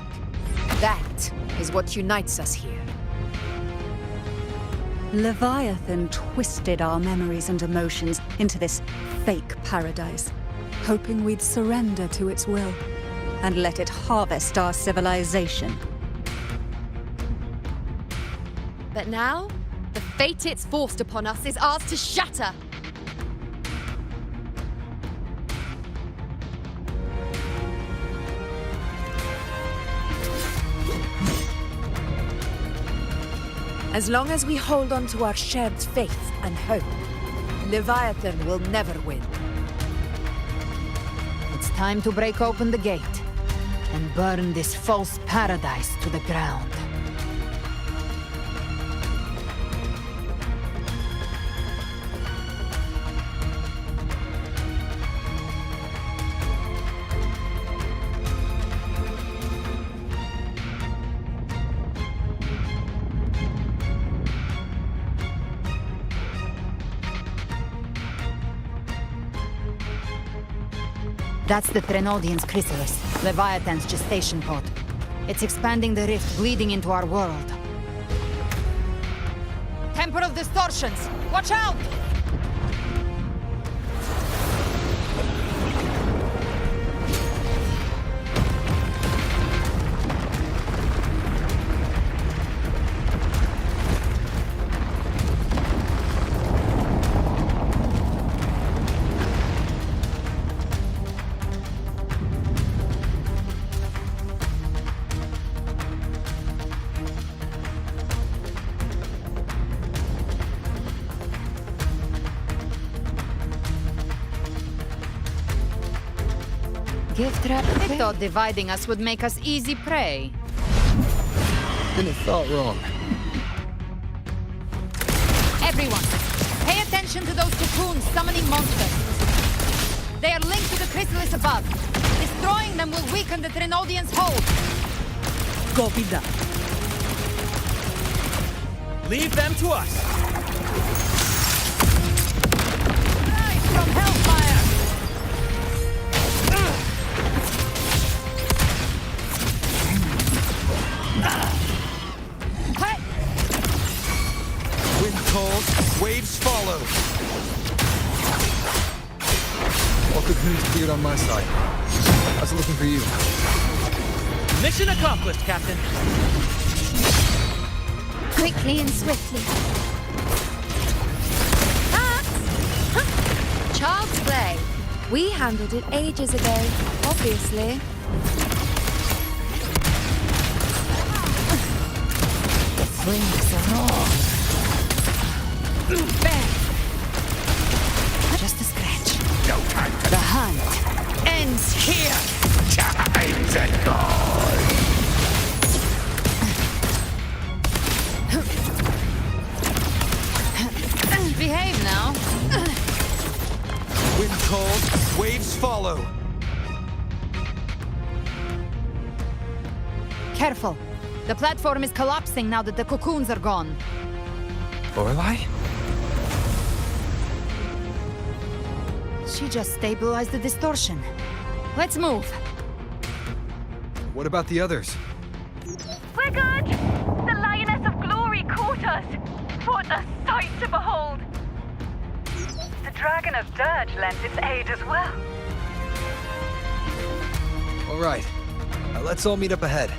That is what unites us here. Leviathan twisted our memories and emotions into this fake paradise, hoping we'd surrender to its will and let it harvest our civilization. But now, the fate it's forced upon us is ours to shatter. As long as we hold on to our shared faith and hope, Leviathan will never win. It's time to break open the gate and burn this false paradise to the ground. That's the Threnodian's chrysalis, Leviathan's gestation pod. It's expanding the rift bleeding into our world. Temporal distortions! Watch out! Gift trap. They thought dividing us would make us easy prey. Then it felt wrong. Everyone, pay attention to those cocoons summoning monsters. They are linked to the chrysalis above. Destroying them will weaken the Threnodian's hold. Copy that. Leave them to us. Rise from hellfire! Wind calls, waves follow. All cocoons cleared on my side. How's it looking for you? Mission accomplished, Captain. Quickly and swiftly. Child's play. We handled it ages ago, obviously. The flames are on. Bang! Just a No time to... The hunt ends here! Time to go! Behave now. Wind cold, waves follow. Careful. The platform is collapsing now that the cocoons are gone. Lorelei? She just stabilized the distortion. Let's move. What about the others? We're good! The Lioness of Glory caught us! What a sight to behold! The Dragon of Dirge lent its aid as well. All right. Let's all meet up ahead.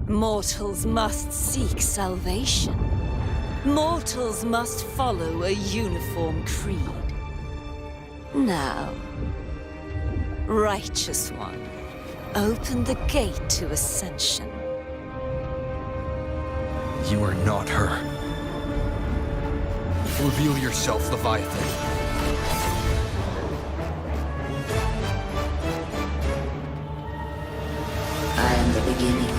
Mortals must seek salvation. Mortals must follow a uniform creed. Now, Righteous One, open the gate to ascension. You are not her. Reveal yourself, Leviathan. I am the beginning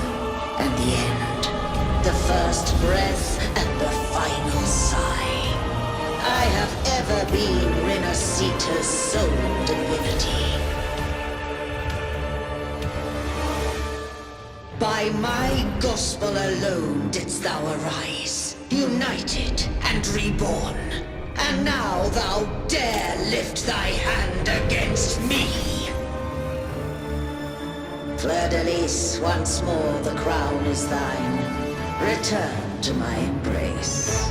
and the end, the first breath and the final sigh. I have ever been Renacita's sole divinity. By my gospel alone didst thou arise, united and reborn. And now thou dare lift thy hand against me. Fleur-de-Lis, once more the crown is thine. Return to my embrace.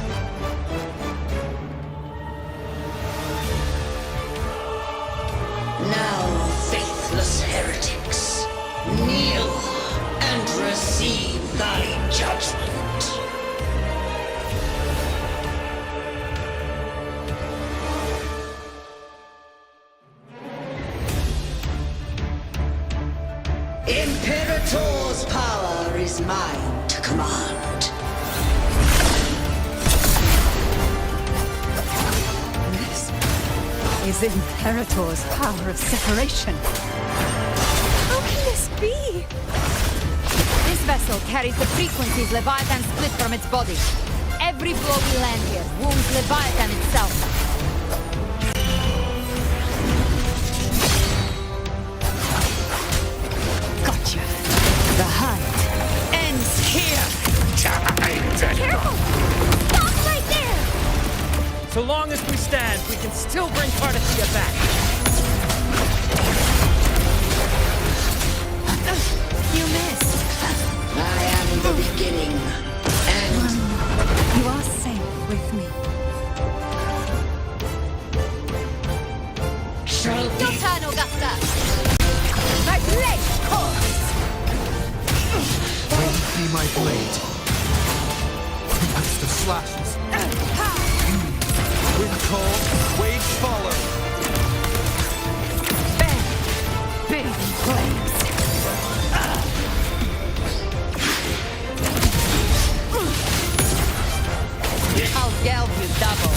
Now, faithless heretics, kneel and receive thy judgment. Imperator's power is mine to command. This is Imperator's power of separation. How can this be? This vessel carries the frequencies Leviathan split from its body. Every blow we land here wounds Leviathan itself. Gotcha. The hunt ends here. Careful! Stop right there! So long as we stand, we can still bring Cardathia back. You missed. I am the beginning, and You are safe with me. shall be. Your turn, Augusta. My blade course! Be my blade. Watch the slashes. Wind cold, waves follow. Big flames. I'll geld you double.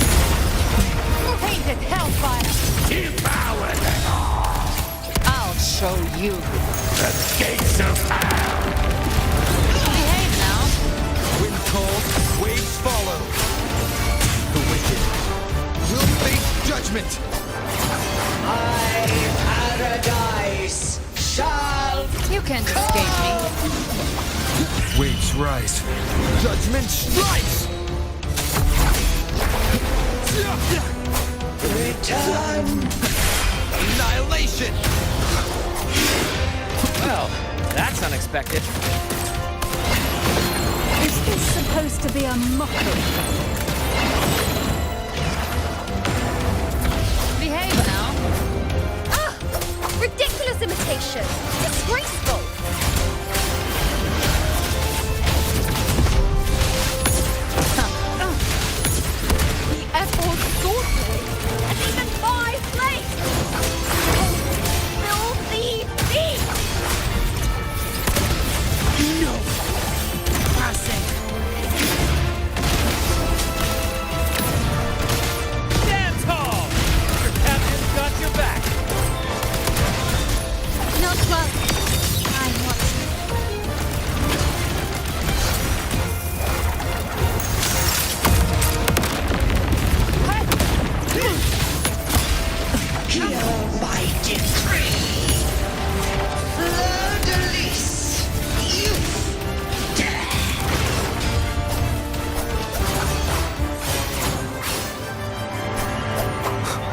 Painted hellfire. Devour them all! I'll show you. The gates of hell! Behave now. Wind cold, waves follow. The wicked will face judgment. My paradise shall. You can't escape me. Waves rise. Judgment strikes. Return. Annihilation. Well, that's unexpected. Is this supposed to be a mockery? Behave now. Ah! Ridiculous imitation. Disgraceful. The F-4 sorcery. And even my place. Filthy thief. No! Passing! Stand tall! Your captain's got your back! Not well. I'm watching. Hear my decree! Fleur-de-lis! Youth! Death!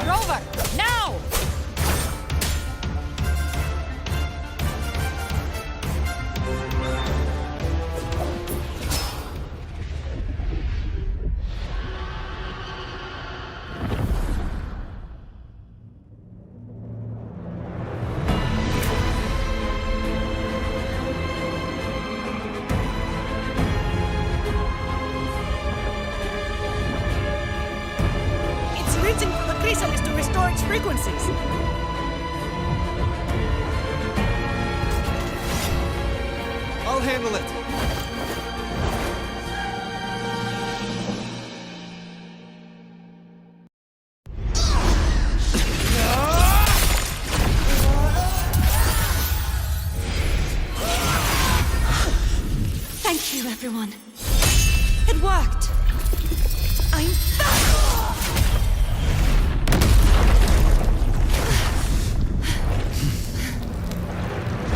Rover, now! It's written for the chrysalis to restore its frequencies. I'll handle it. Thank you, everyone. It worked. I'm back!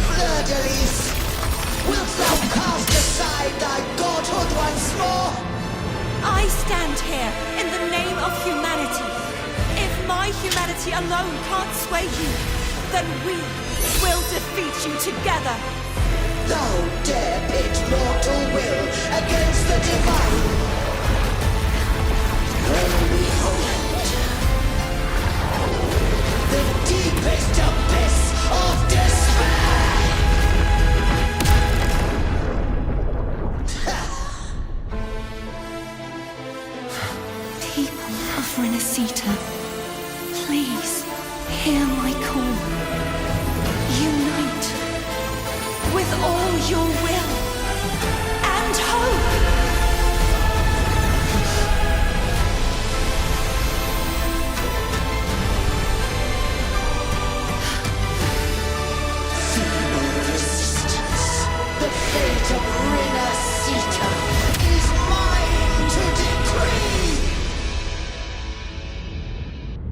Fleur-de-lis! Wilt thou cast aside thy godhood once more? I stand here in the name of humanity. If my humanity alone can't sway you, then we will defeat you together. Thou dare pit mortal will against the divine. Well, behold, the deepest abyss of despair. People of Renacita, please hear my call. Unite with all your will and hope. Feeble resistance. The fate of Renacita is mine to decree.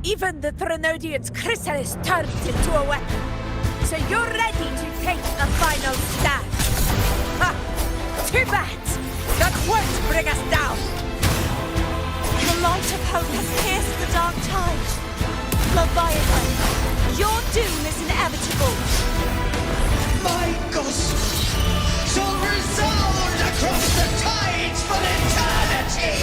Even the Threnodian's chrysalis turned into a weapon. So you're ready to take a final stand. Ha! Too bad! That won't bring us down! The light of hope has pierced the dark tide. Leviathan, your doom is inevitable. My gospel shall resound across the tides for eternity!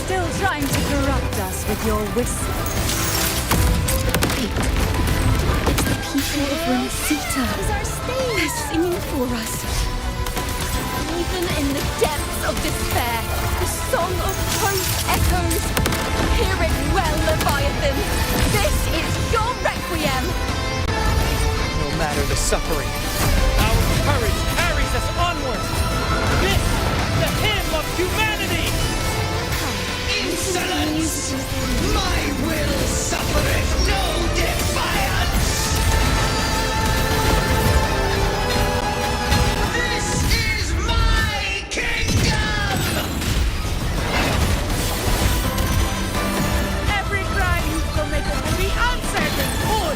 Still trying to corrupt us with your whistle. It's the people of Renacita. Is our stage? They're singing for us. Even in the depths of despair, the song of hope echoes. Hear it well, Leviathan. This is your requiem. No matter the suffering, our courage carries us onward! This, the hymn of humanity! Insolence! My will suffereth no defiance! This is my kingdom! Every cry will make a will be answered in full!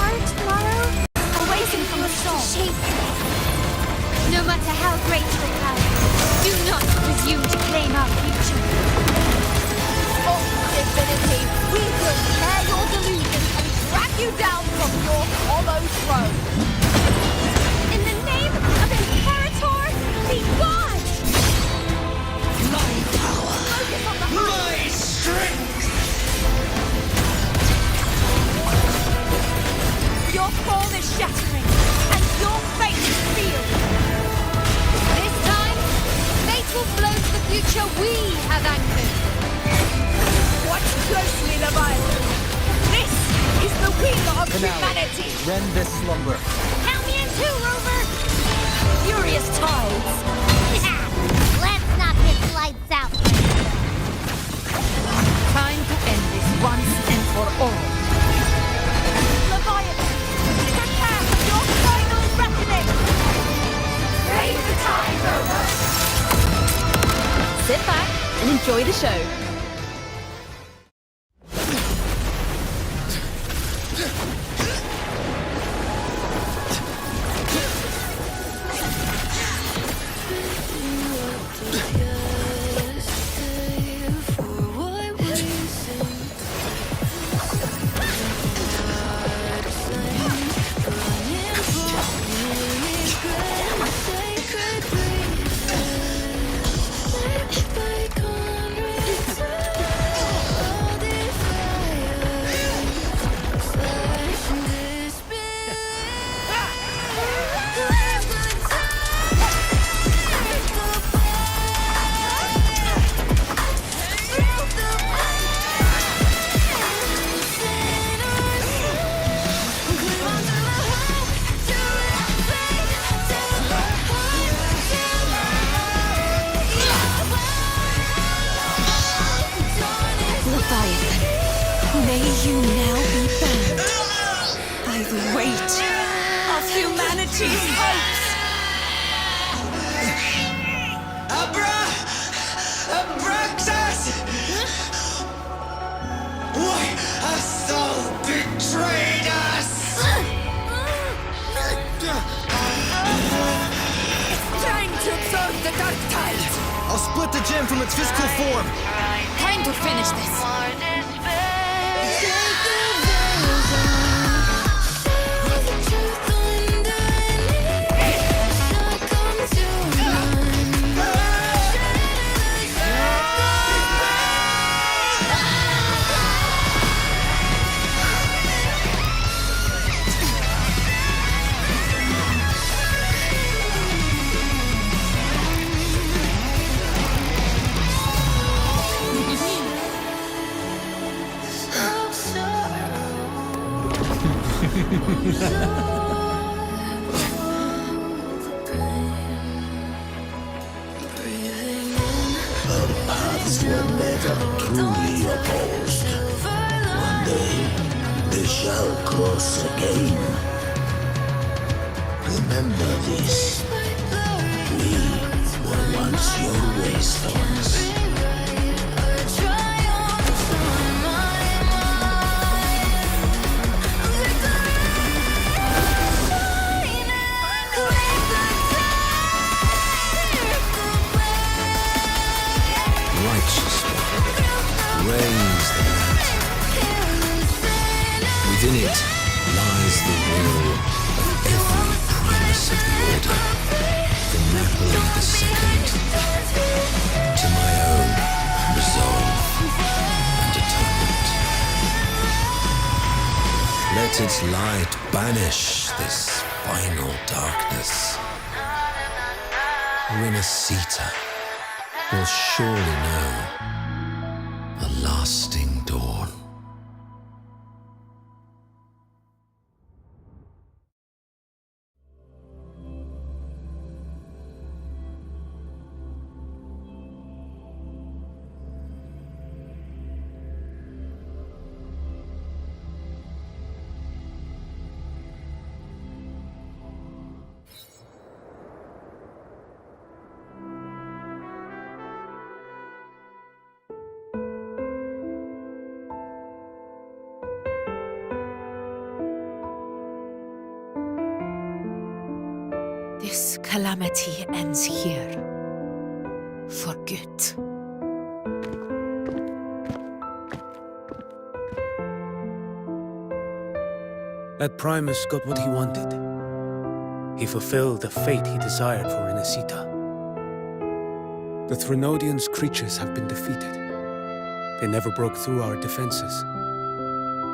Our tomorrow Awaken from the storm. shape. No matter how great the cloud, do not presume to claim our future. Oh, divinity, we will tear your you down from your hollow throne! In the name of Imperator, be gone! My power! Focus on the heart! My strength! Your form is shattering, and your fate is sealed! This time, fate will flow to the future we have anchored. Watch closely, Leviathan. This is the will of humanity. Rend this slumber. Count me in too, Rover! Furious tides! Let's not get lights out. Time to end this once and for all. Leviathan, prepare for your final reckoning! Raise the tide, Rover! Sit back and enjoy the show. May you now be bound by the weight of humanity's hopes! Abraxas! Why hast thou betrayed us? It's time to absorb the dark tide. I'll split the gem from its physical form. Time to finish this! Our paths were never truly opposed. One day, they shall cross again. Remember this. We were once your wastelands. Righteous one, reigns the mountain. Within it lies the will of every primus of the order, from Napoli II to my own resolve and atonement. Let its light banish this final darkness. Renacita will surely know a lasting dawn. This calamity ends here. For good. That Primus got what he wanted. He fulfilled the fate he desired for Inesita. The Threnodians' creatures have been defeated. They never broke through our defenses.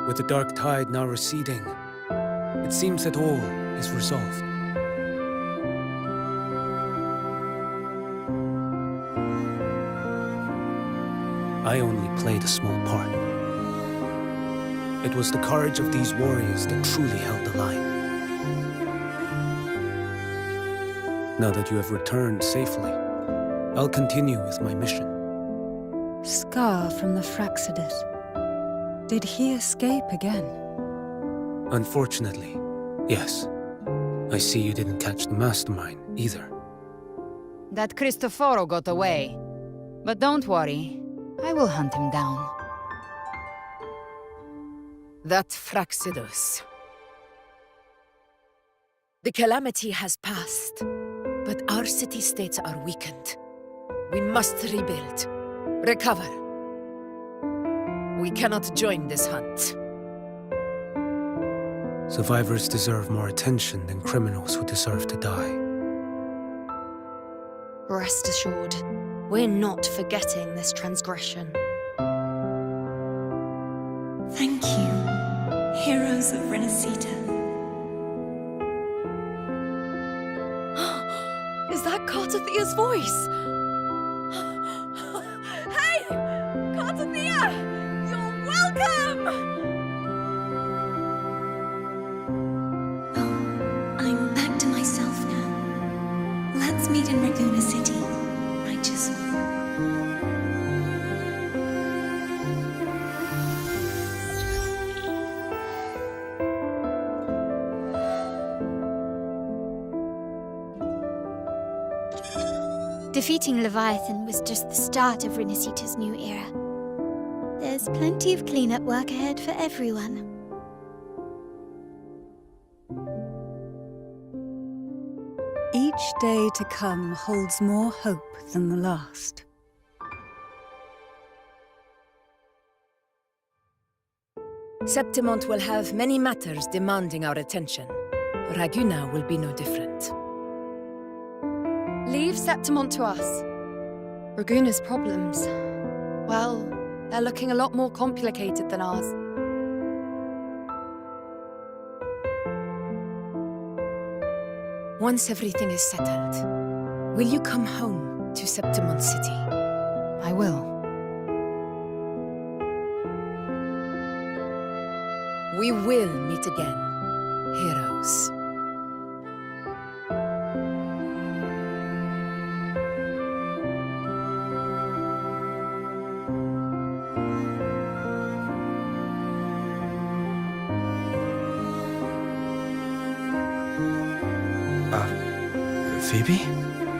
With the dark tide now receding, it seems that all is resolved. I only played a small part. It was the courage of these warriors that truly held the line. Now that you have returned safely, I'll continue with my mission. Scar from the Fraxidus. Did he escape again? Unfortunately, yes. I see you didn't catch the mastermind either. That Cristoforo got away. But don't worry, I will hunt him down. That Fraxidus. The calamity has passed, but our city-states are weakened. We must rebuild, recover. We cannot join this hunt. Survivors deserve more attention than criminals who deserve to die. Rest assured, we're not forgetting this transgression. Thank you, heroes of Renesita. Is that Cartathia's voice? Hey! Cartathia! You're welcome! I'm back to myself now. Let's meet in Raguna City, righteous one. Defeating Leviathan was just the start of Renesita's new era. There's plenty of cleanup work ahead for everyone. Each day to come holds more hope than the last. Septimont will have many matters demanding our attention. Raguna will be no different. Leave Septimont to us. Raguna's problems, well, they're looking a lot more complicated than ours. Once everything is settled, will you come home to Septimont City? I will. We will meet again, heroes. Phoebe?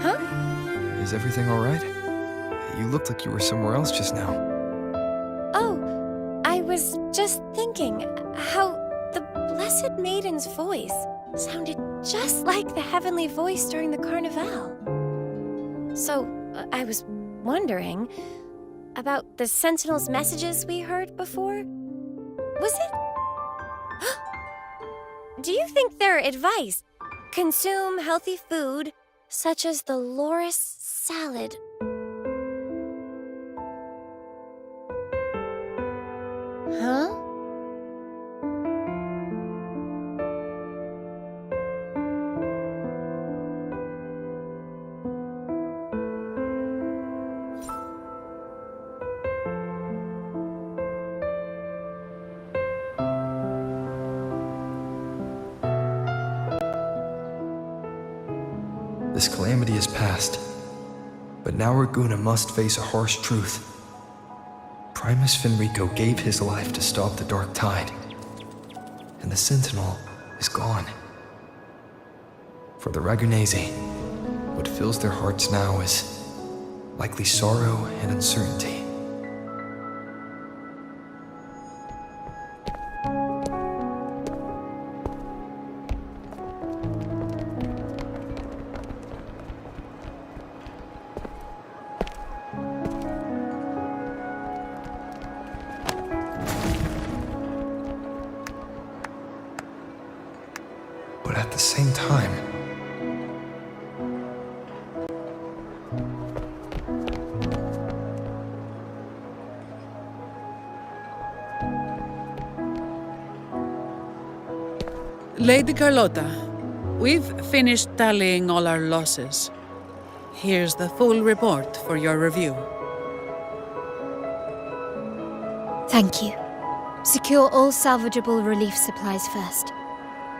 Huh? Is everything all right? You looked like you were somewhere else just now. Oh, I was just thinking how the Blessed Maiden's voice sounded just like the heavenly voice during the Carnival. So, I was wondering about the Sentinel's messages we heard before. Was it? Do you think their advice? Consume healthy food, such as the Loris salad. Huh? This calamity is past, but now Raguna must face a harsh truth. Primus Finrico gave his life to stop the Dark Tide, and the Sentinel is gone. For the Ragunesi, what fills their hearts now is likely sorrow and uncertainty. same time. Lady Carlotta, we've finished tallying all our losses. Here's the full report for your review. Thank you. Secure all salvageable relief supplies first.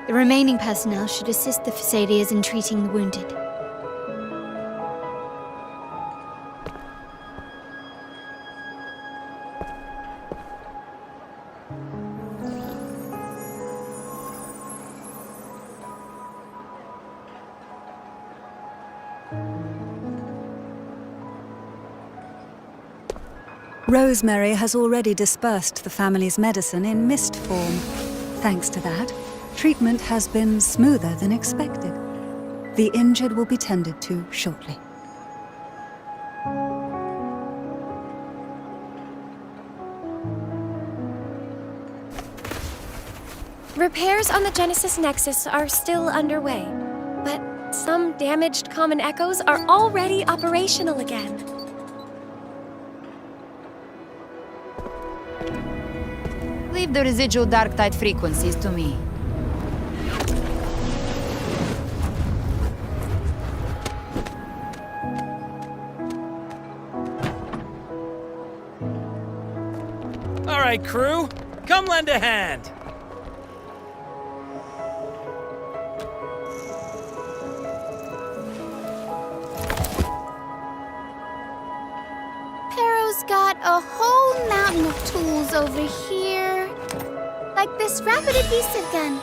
The remaining personnel should assist the Phasaelians in treating the wounded. Rosemary has already dispersed the family's medicine in mist form. Thanks to that, treatment has been smoother than expected. The injured will be tended to shortly. Repairs on the Genesis Nexus are still underway, but some damaged common echoes are already operational again. Leave the residual dark tide frequencies to me. All right, crew, come lend a hand. Pero's got a whole mountain of tools over here. Like this rapid adhesive gun.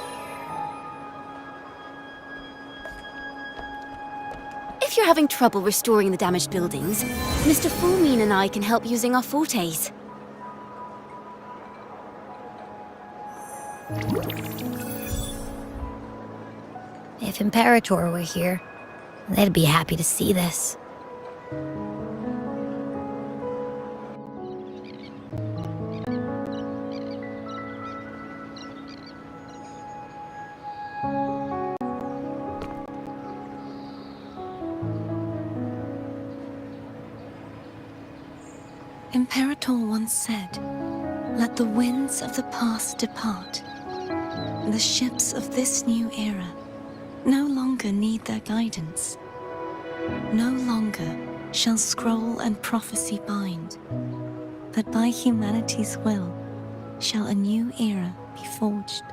If you're having trouble restoring the damaged buildings, Mr. Fulmine and I can help using our fortes. If Imperator were here, they'd be happy to see this. Imperator once said, "Let the winds of the past depart. The ships of this new era no longer need their guidance. No longer shall scroll and prophecy bind, but by humanity's will shall a new era be forged."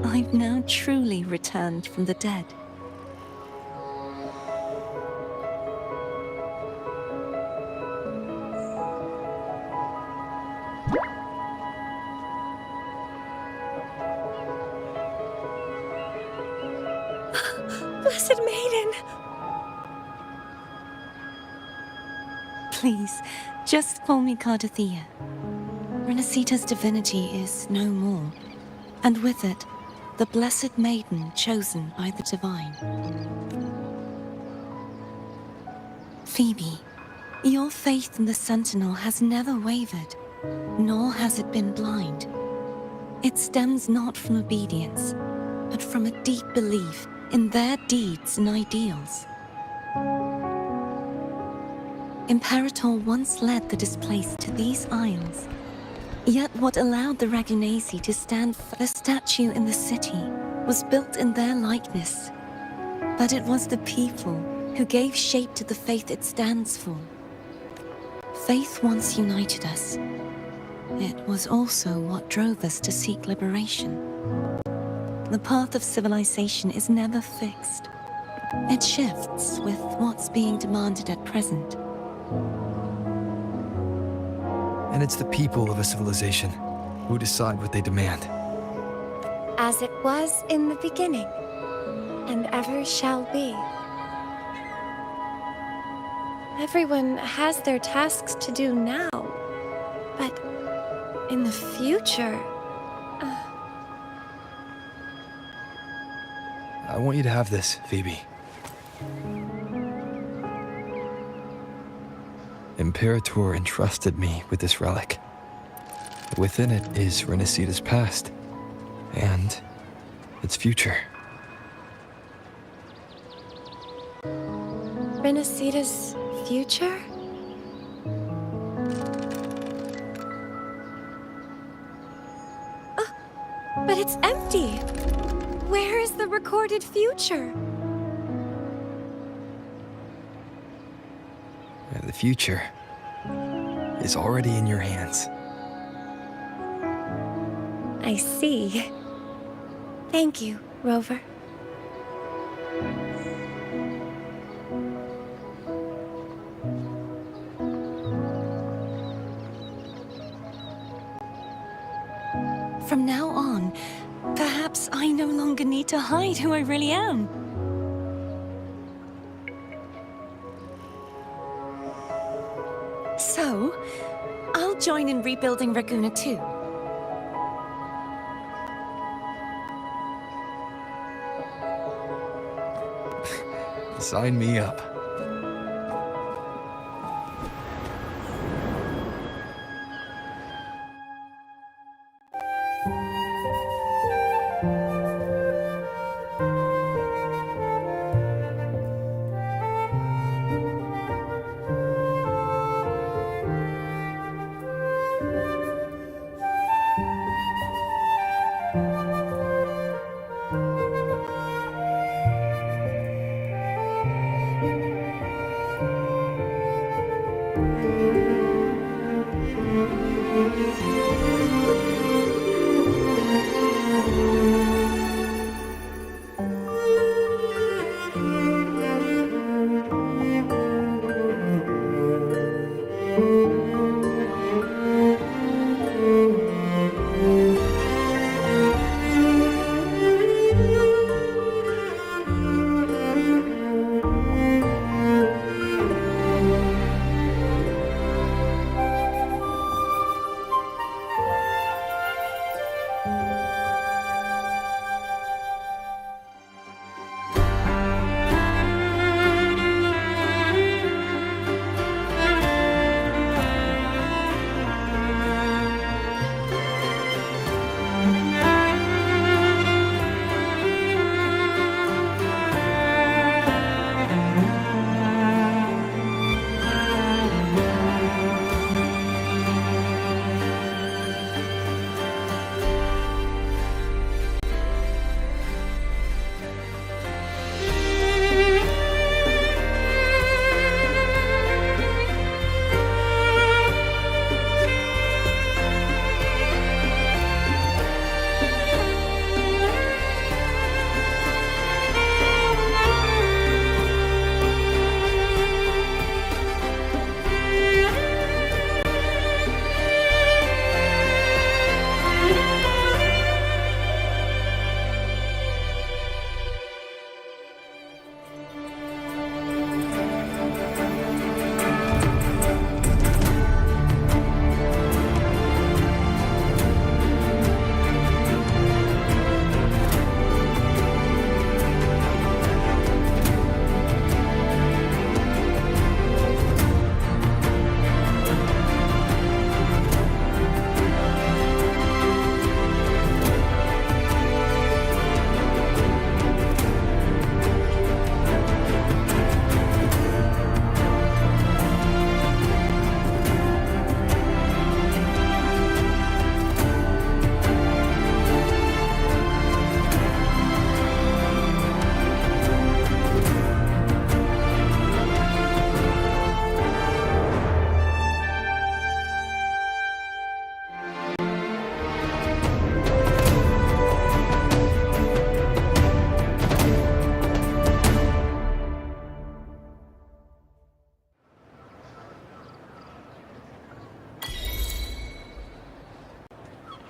I've now truly returned from the dead. Blessed Maiden! Please, just call me Cardothea. Renacita's divinity is no more, and with it, the Blessed Maiden chosen by the Divine. Phoebe, your faith in the Sentinel has never wavered, nor has it been blind. It stems not from obedience, but from a deep belief in their deeds and ideals. Imperator once led the displaced to these isles. Yet what allowed the Ragunasi to stand for the statue in the city was built in their likeness. But it was the people who gave shape to the faith it stands for. Faith once united us. It was also what drove us to seek liberation. The path of civilization is never fixed. It shifts with what's being demanded at present. And it's the people of a civilization who decide what they demand. As it was in the beginning, and ever shall be. Everyone has their tasks to do now, but in the future... I want you to have this, Phoebe. Imperator entrusted me with this relic. Within it is Renicida's past and its future. Renicida's future? But it's empty. Where is the recorded future? The future is already in your hands. I see. Thank you, Rover. From now on, perhaps I no longer need to hide who I really am. So, I'll join in rebuilding Raguna too. Sign me up.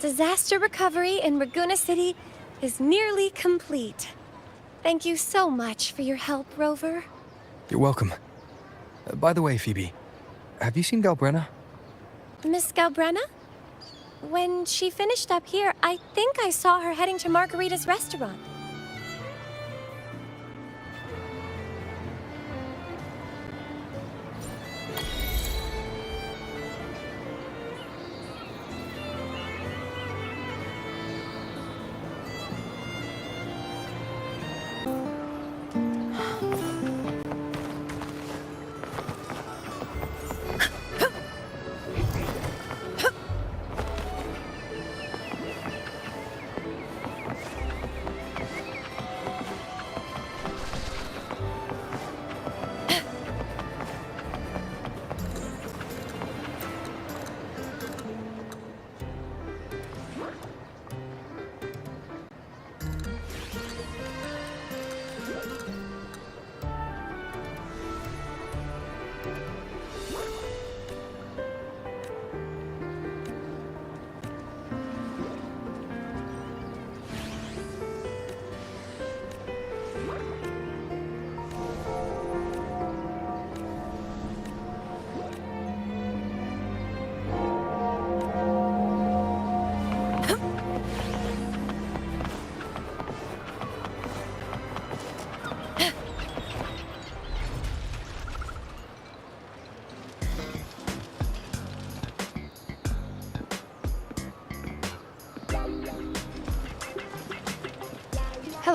Disaster recovery in Raguna City is nearly complete. Thank you so much for your help, Rover. You're welcome. By the way, Phoebe, have you seen Galbrenna? Miss Galbrenna? When she finished up here, I think I saw her heading to Margarita's restaurant.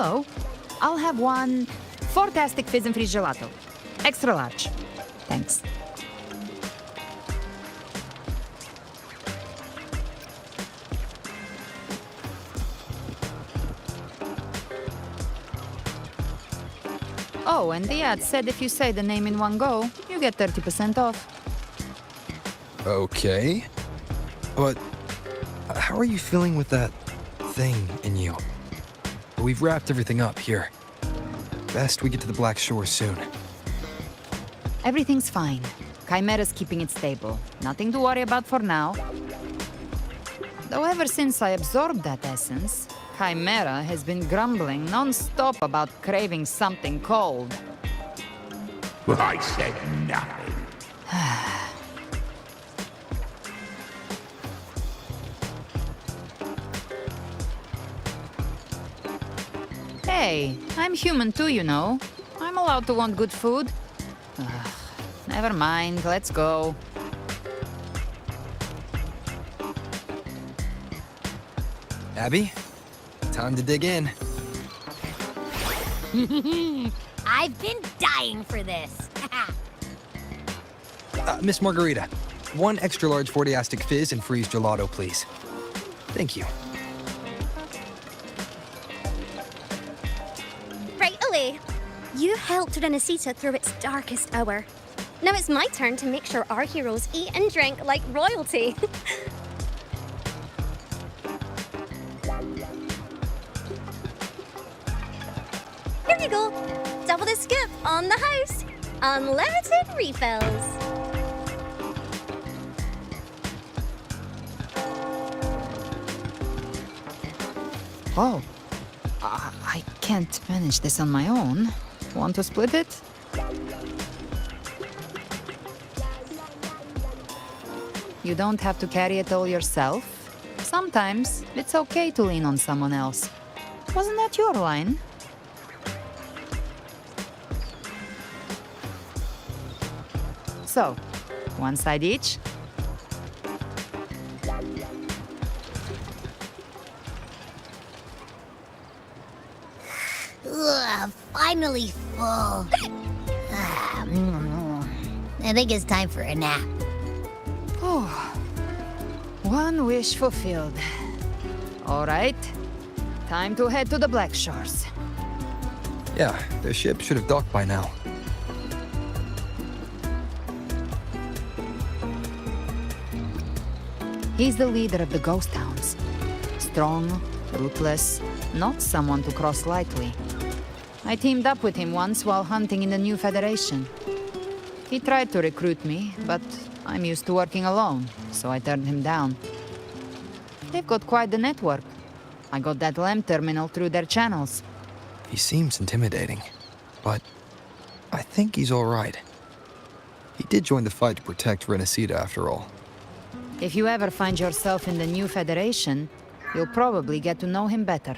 Hello. I'll have one fantastic fizz and freeze gelato. Extra large. Thanks. Oh, and the ad said if you say the name in one go, you get 30% off. Okay. But how are you feeling with that thing in you? We've wrapped everything up here. Best we get to the Black Shore soon. Everything's fine. Chimera's keeping it stable. Nothing to worry about for now. Though ever since I absorbed that essence, Chimera has been grumbling non-stop about craving something cold. I said nothing. Hey, I'm human too, you know. I'm allowed to want good food. Ugh, never mind, let's go. Abby, time to dig in. I've been dying for this. Miss Margarita, one extra large 40-astic fizz and freeze gelato, please. Thank you. Right away. You helped Renesita through its darkest hour. Now it's my turn to make sure our heroes eat and drink like royalty. Here you go. Double the scoop on the house. Unlimited refills. Oh, I can't manage this on my own. Want to split it? You don't have to carry it all yourself. Sometimes it's okay to lean on someone else. Wasn't that your line? So, one side each. Ugh, finally full. I think it's time for a nap. Oh, one wish fulfilled. All right, time to head to the Black Shores. Yeah, the ship should have docked by now. He's the leader of the Ghost Hounds. Strong, ruthless, not someone to cross lightly. I teamed up with him once while hunting in the New Federation. He tried to recruit me, but I'm used to working alone, so I turned him down. They've got quite the network. I got that LEM terminal through their channels. He seems intimidating, but I think he's all right. He did join the fight to protect Renesita after all. If you ever find yourself in the New Federation, you'll probably get to know him better.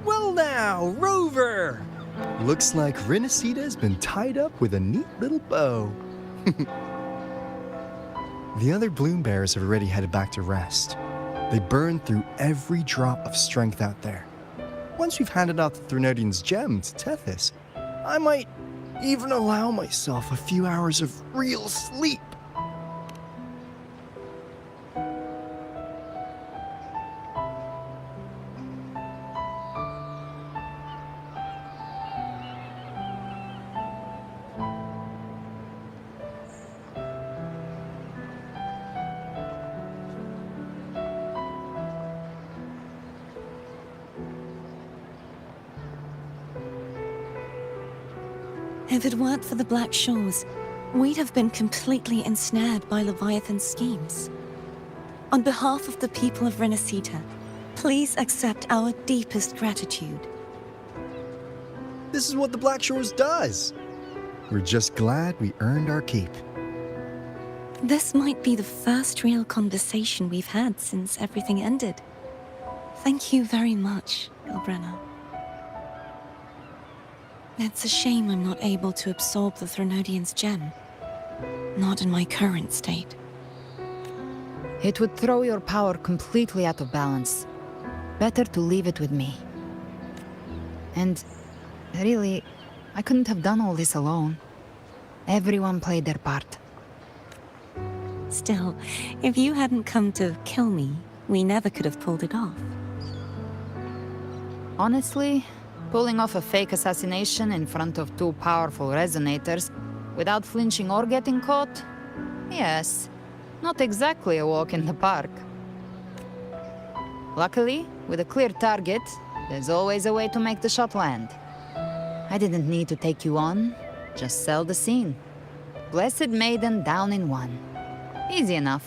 Well now, Rover! Looks like Renesita's been tied up with a neat little bow. The other bloom bearers have already headed back to rest. They burned through every drop of strength out there. Once we've handed out the Threnodian's gem to Tethys, I might even allow myself a few hours of real sleep. If it weren't for the Black Shores, we'd have been completely ensnared by Leviathan's schemes. On behalf of the people of Renacita, please accept our deepest gratitude. This is what the Black Shores does. We're just glad we earned our keep. This might be the first real conversation we've had since everything ended. Thank you very much, Galbrenna. It's a shame I'm not able to absorb the Threnodian's gem. Not in my current state. It would throw your power completely out of balance. Better to leave it with me. And really, I couldn't have done all this alone. Everyone played their part. Still, if you hadn't come to kill me, we never could have pulled it off. Honestly, pulling off a fake assassination in front of two powerful resonators without flinching or getting caught? Yes, not exactly a walk in the park. Luckily, with a clear target, there's always a way to make the shot land. I didn't need to take you on, just sell the scene. Blessed Maiden down in one. Easy enough.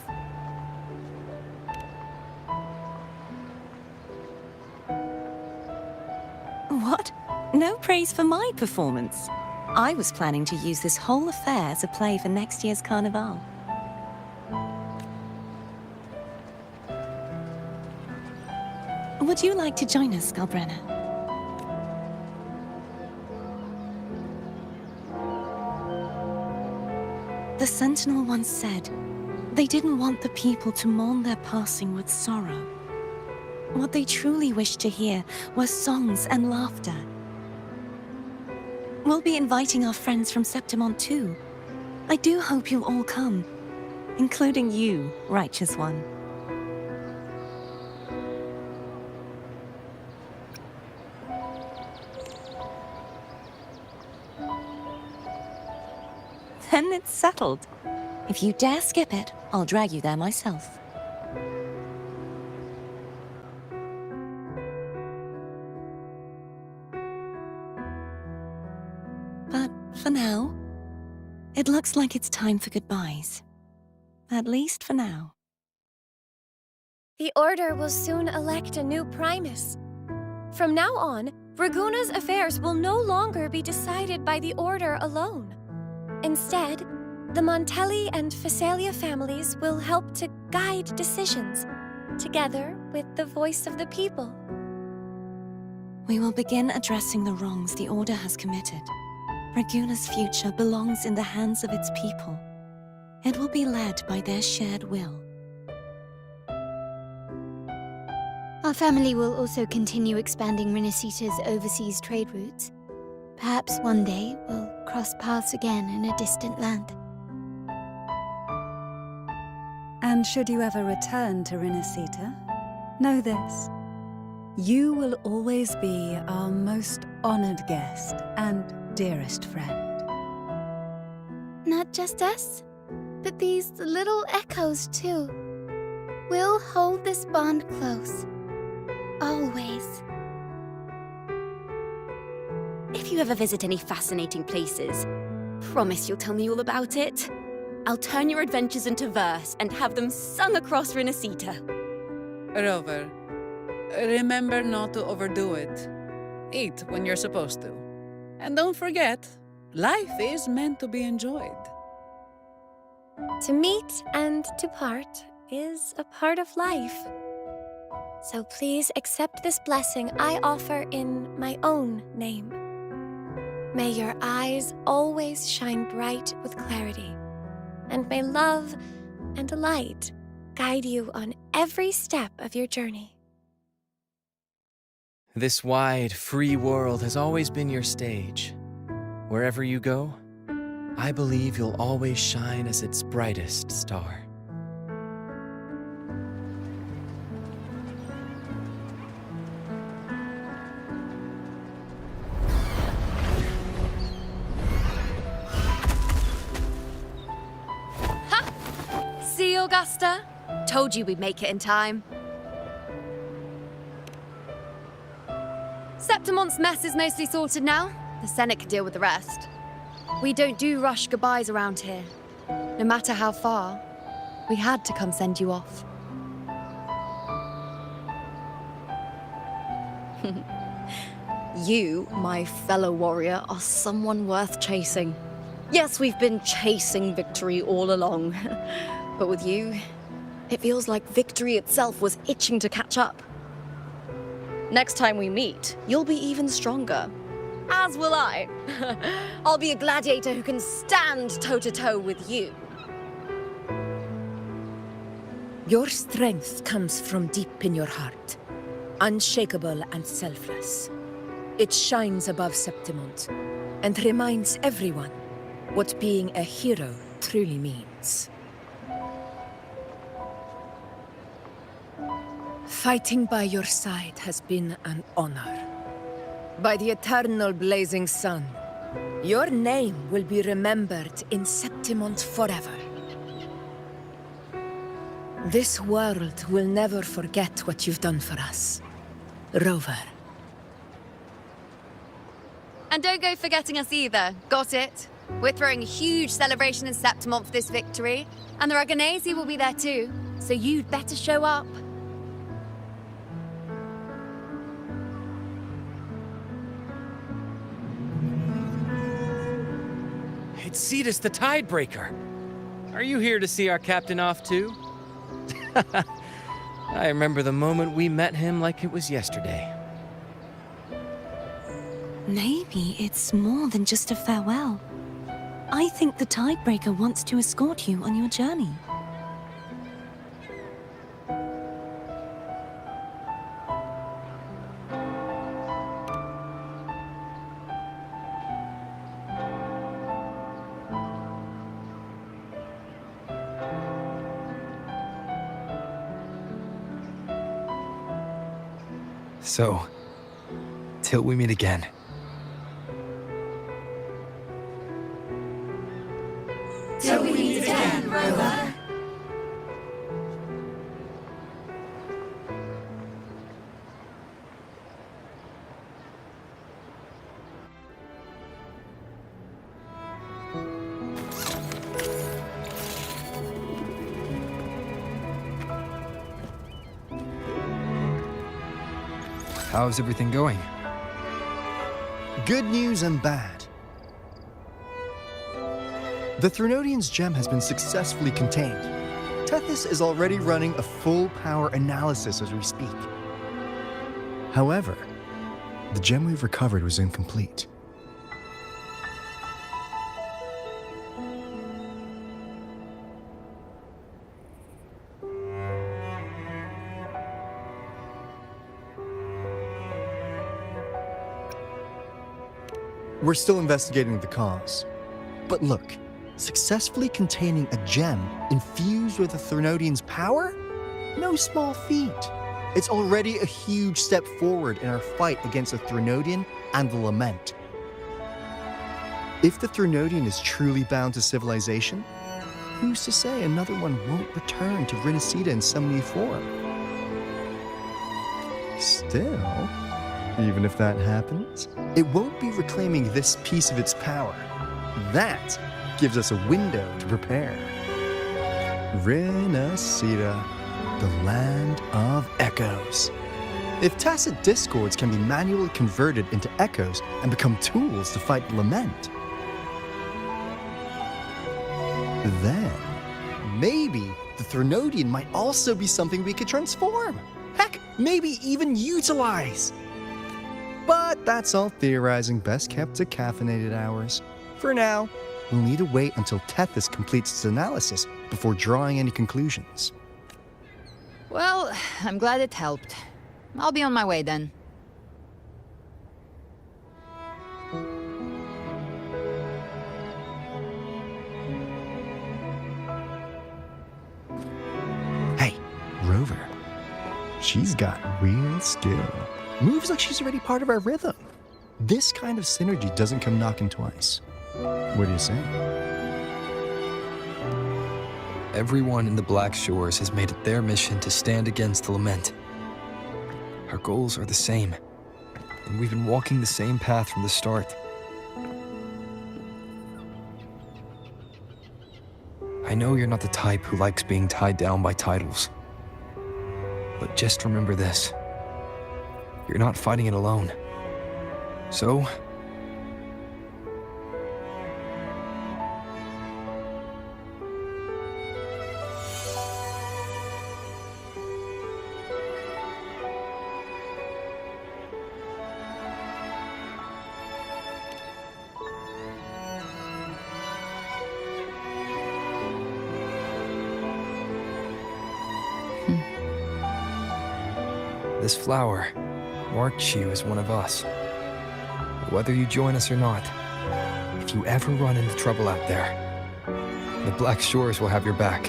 What? No praise for my performance. I was planning to use this whole affair as a play for next year's Carnival. Would you like to join us, Galbrenna? The Sentinel once said, they didn't want the people to mourn their passing with sorrow. What they truly wished to hear were songs and laughter. We'll be inviting our friends from Septimont too. I do hope you'll all come, including you, Righteous One. Then it's settled. If you dare skip it, I'll drag you there myself. But for now, it looks like it's time for goodbyes. At least for now. The Order will soon elect a new Primus. From now on, Raguna's affairs will no longer be decided by the Order alone. Instead, the Montelli and Phasalia families will help to guide decisions, together with the voice of the people. We will begin addressing the wrongs the Order has committed. Raguna's future belongs in the hands of its people. It will be led by their shared will. Our family will also continue expanding Renacita's overseas trade routes. Perhaps one day we'll cross paths again in a distant land. And should you ever return to Renacita, know this. You will always be our most honored guest and dearest friend. Not just us, but these little echoes too. We'll hold this bond close. Always. If you ever visit any fascinating places, promise you'll tell me all about it. I'll turn your adventures into verse and have them sung across Renacita. Rover, remember not to overdo it. Eat when you're supposed to. And don't forget, life is meant to be enjoyed. To meet and to part is a part of life. So please accept this blessing I offer in my own name. May your eyes always shine bright with clarity, and may love and light guide you on every step of your journey. This wide, free world has always been your stage. Wherever you go, I believe you'll always shine as its brightest star. See, Augusta? Told you we'd make it in time. Septimont's mess is mostly sorted now. The Senate can deal with the rest. We don't do rush goodbyes around here. No matter how far, we had to come send you off. You, my fellow warrior, are someone worth chasing. Yes, we've been chasing victory all along. But with you, it feels like victory itself was itching to catch up. Next time we meet, you'll be even stronger. As will I. I'll be a gladiator who can stand toe-to-toe with you. Your strength comes from deep in your heart, unshakable and selfless. It shines above Septimont and reminds everyone what being a hero truly means. Fighting by your side has been an honor. By the eternal blazing sun, your name will be remembered in Septimont forever. This world will never forget what you've done for us, Rover. And don't go forgetting us either, got it? We're throwing a huge celebration in Septimont for this victory, and the Raganesi will be there too, so you'd better show up. It's Cetus the Tidebreaker. Are you here to see our captain off too? I remember the moment we met him like it was yesterday. Maybe it's more than just a farewell. I think the Tidebreaker wants to escort you on your journey. So, till we meet again. Till we meet again, Rover. How's everything going? Good news and bad. The Threnodian's gem has been successfully contained. Tethys is already running a full power analysis as we speak. However, the gem we've recovered was incomplete. We're still investigating the cause. But look, successfully containing a gem infused with the Threnodian's power? No small feat. It's already a huge step forward in our fight against the Threnodian and the Lament. If the Threnodian is truly bound to civilization, who's to say another one won't return to Rinascita in some new form? Still, even if that happens, it won't be reclaiming this piece of its power. That gives us a window to prepare. Rinascita, the land of echoes. If tacit discords can be manually converted into echoes and become tools to fight the Lament, then maybe the Threnodian might also be something we could transform. Heck, maybe even utilize. But that's all theorizing best kept to caffeinated hours. For now, we'll need to wait until Tethys completes its analysis before drawing any conclusions. Well, I'm glad it helped. I'll be on my way then. Hey, Rover. She's got real skill. Moves like she's already part of our rhythm. This kind of synergy doesn't come knocking twice. What do you say? Everyone in the Black Shores has made it their mission to stand against the Lament. Our goals are the same, and we've been walking the same path from the start. I know you're not the type who likes being tied down by titles. But just remember this. You're not fighting it alone. So, this flower marks you as one of us. Whether you join us or not, if you ever run into trouble out there, the Black Shores will have your back.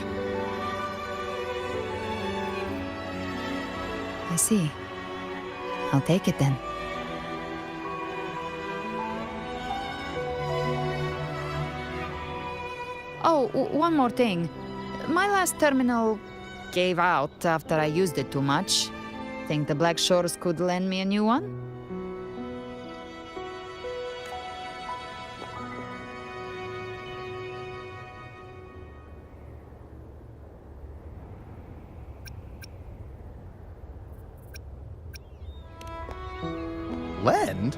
I see. I'll take it then. Oh, one more thing. My last terminal gave out after I used it too much. Think the Black Shores could lend me a new one? Lend?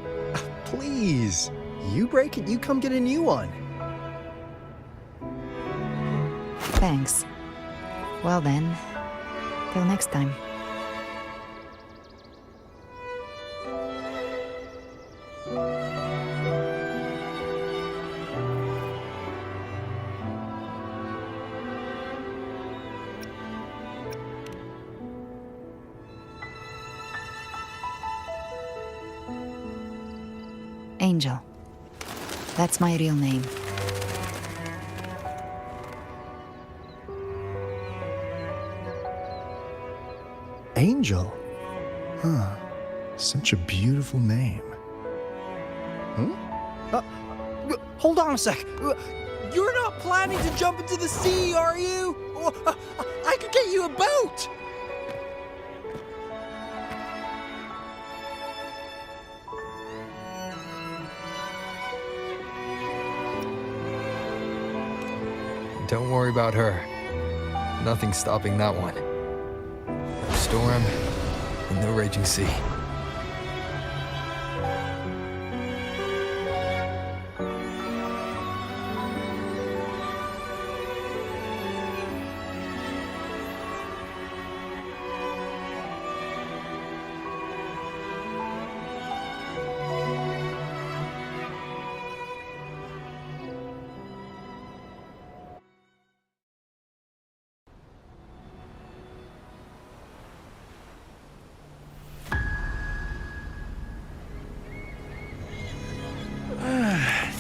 Please. You break it, you come get a new one. Thanks. Well then, till next time. Angel. That's my real name. Angel? Huh. Such a beautiful name. Hold on a sec. You're not planning to jump into the sea, are you? I could get you a boat. Don't worry about her. Nothing's stopping that one. No storm and no raging sea.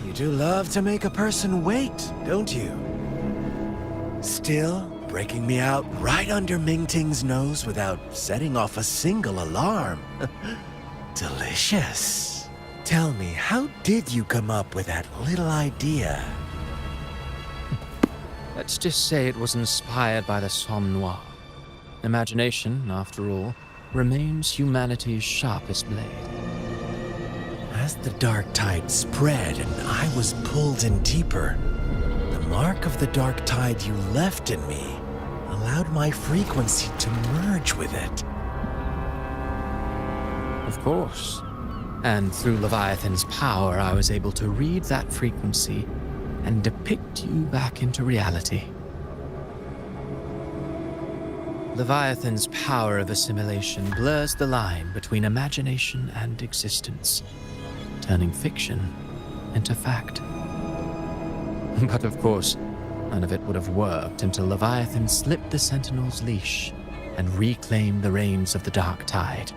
You do love to make a person wait, don't you? Still breaking me out right under Mingting's nose without setting off a single alarm. Delicious. Tell me, how did you come up with that little idea? Let's just say it was inspired by the Somme Noire. Imagination, after all, remains humanity's sharpest blade. As the dark tide spread and I was pulled in deeper, the mark of the dark tide you left in me allowed my frequency to merge with it. Of course. And through Leviathan's power, I was able to read that frequency and depict you back into reality. Leviathan's power of assimilation blurs the line between imagination and existence, turning fiction into fact. But of course, none of it would have worked until Leviathan slipped the Sentinel's leash and reclaimed the reins of the dark tide.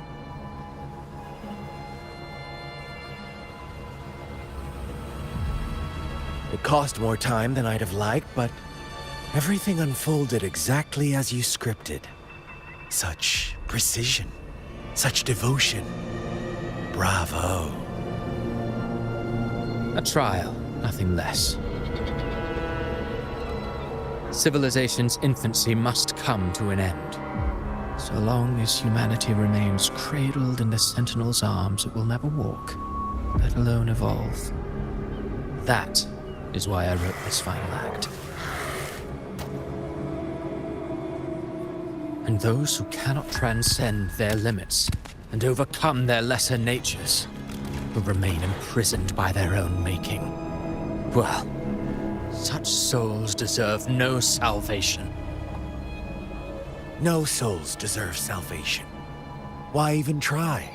It cost more time than I'd have liked, but everything unfolded exactly as you scripted. Such precision, such devotion. Bravo. A trial, nothing less. Civilization's infancy must come to an end. So long as humanity remains cradled in the Sentinel's arms, it will never walk, let alone evolve. That is why I wrote this final act. And those who cannot transcend their limits and overcome their lesser natures will remain imprisoned by their own making. Well, such souls deserve no salvation. No souls deserve salvation. Why even try?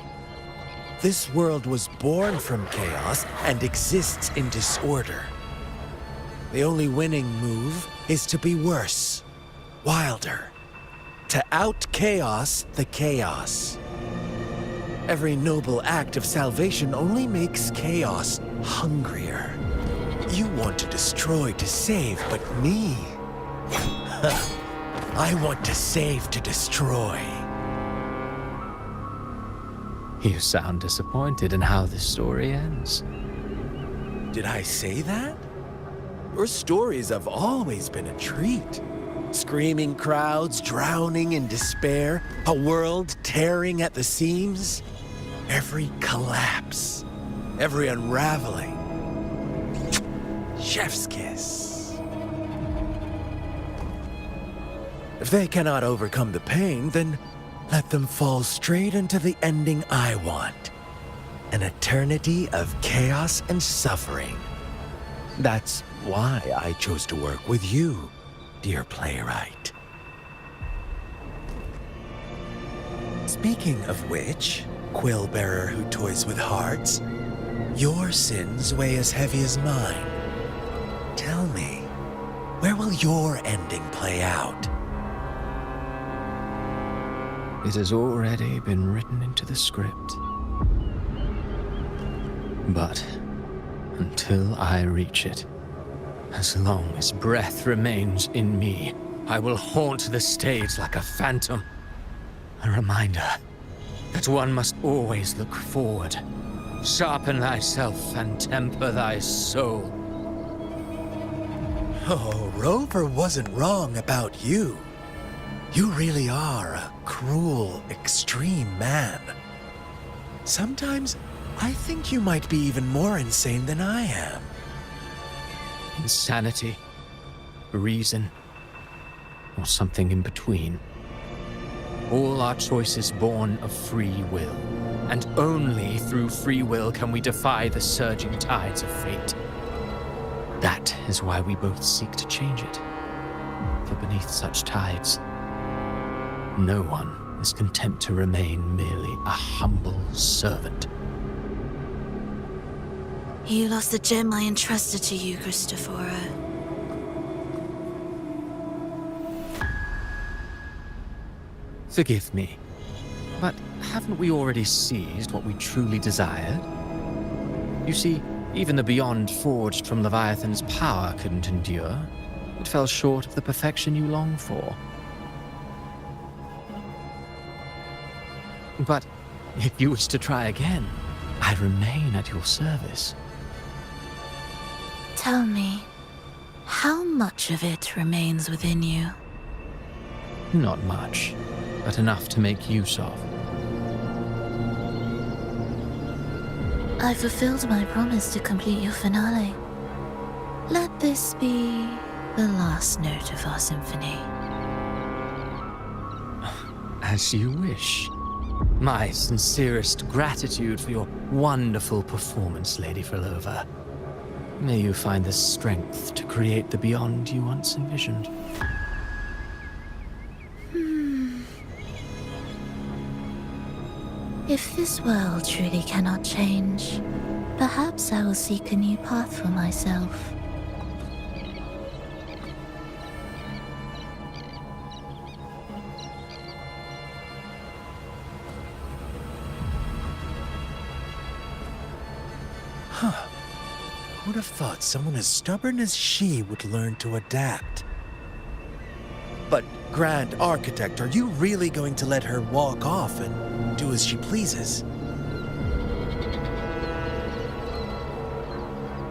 This world was born from chaos and exists in disorder. The only winning move is to be worse, wilder, to out-chaos the chaos. Every noble act of salvation only makes chaos hungrier. You want to destroy to save, but me? I want to save to destroy. You sound disappointed in how this story ends. Did I say that? Your stories have always been a treat. Screaming crowds drowning in despair, a world tearing at the seams. Every collapse, every unraveling. Chef's kiss. If they cannot overcome the pain, then let them fall straight into the ending I want. An eternity of chaos and suffering. That's why I chose to work with you, dear playwright. Speaking of which, quill bearer who toys with hearts, your sins weigh as heavy as mine. Tell me, where will your ending play out? It has already been written into the script. But until I reach it, as long as breath remains in me, I will haunt the stage like a phantom. A reminder that one must always look forward. Sharpen thyself and temper thy soul. Oh, Rover wasn't wrong about you. You really are a cruel, extreme man. Sometimes I think you might be even more insane than I am. Insanity, reason, or something in between. All our choices born of free will, and only through free will can we defy the surging tides of fate. That is why we both seek to change it. For beneath such tides, no one is content to remain merely a humble servant. You lost the gem I entrusted to you, Christophora. Forgive me, but haven't we already seized what we truly desired? You see, even the beyond forged from Leviathan's power couldn't endure. It fell short of the perfection you long for. But if you wish to try again, I remain at your service. Tell me, how much of it remains within you? Not much, but enough to make use of. I fulfilled my promise to complete your finale. Let this be the last note of our symphony. As you wish. My sincerest gratitude for your wonderful performance, Lady Frolova. May you find the strength to create the beyond you once envisioned. If this world truly cannot change, perhaps I will seek a new path for myself. Huh. Who'd have thought someone as stubborn as she would learn to adapt? But, Grand Architect, are you really going to let her walk off and do as she pleases?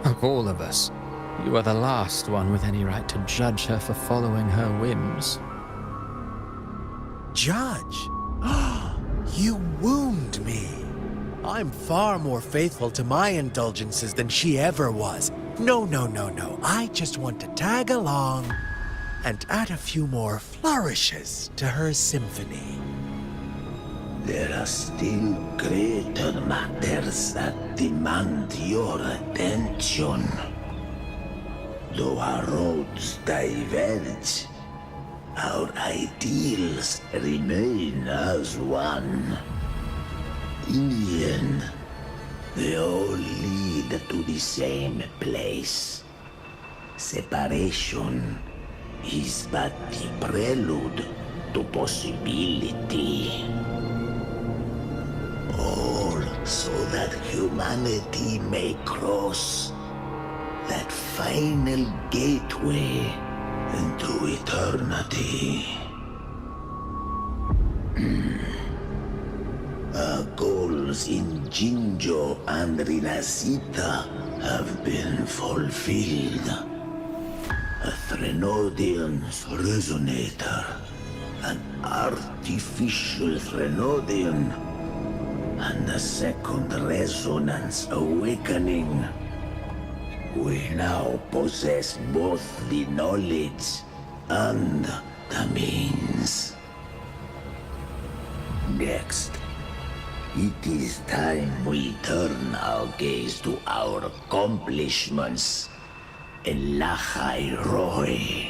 Of all of us, you are the last one with any right to judge her for following her whims. Judge? You wound me. I'm far more faithful to my indulgences than she ever was. No. I just want to tag along. and add a few more flourishes to her symphony. There are still greater matters that demand your attention. Though our roads diverge, our ideals remain as one. In the end, they all lead to the same place. Separation is but the prelude to possibility. All so that humanity may cross that final gateway into eternity. Our goals in Jinjo and Rinasita have been fulfilled. A Threnodian's resonator, an artificial Threnodian, and a second resonance awakening. We now possess both the knowledge and the means. Next, it is time we turn our gaze to our accomplishments in Lahai Roy.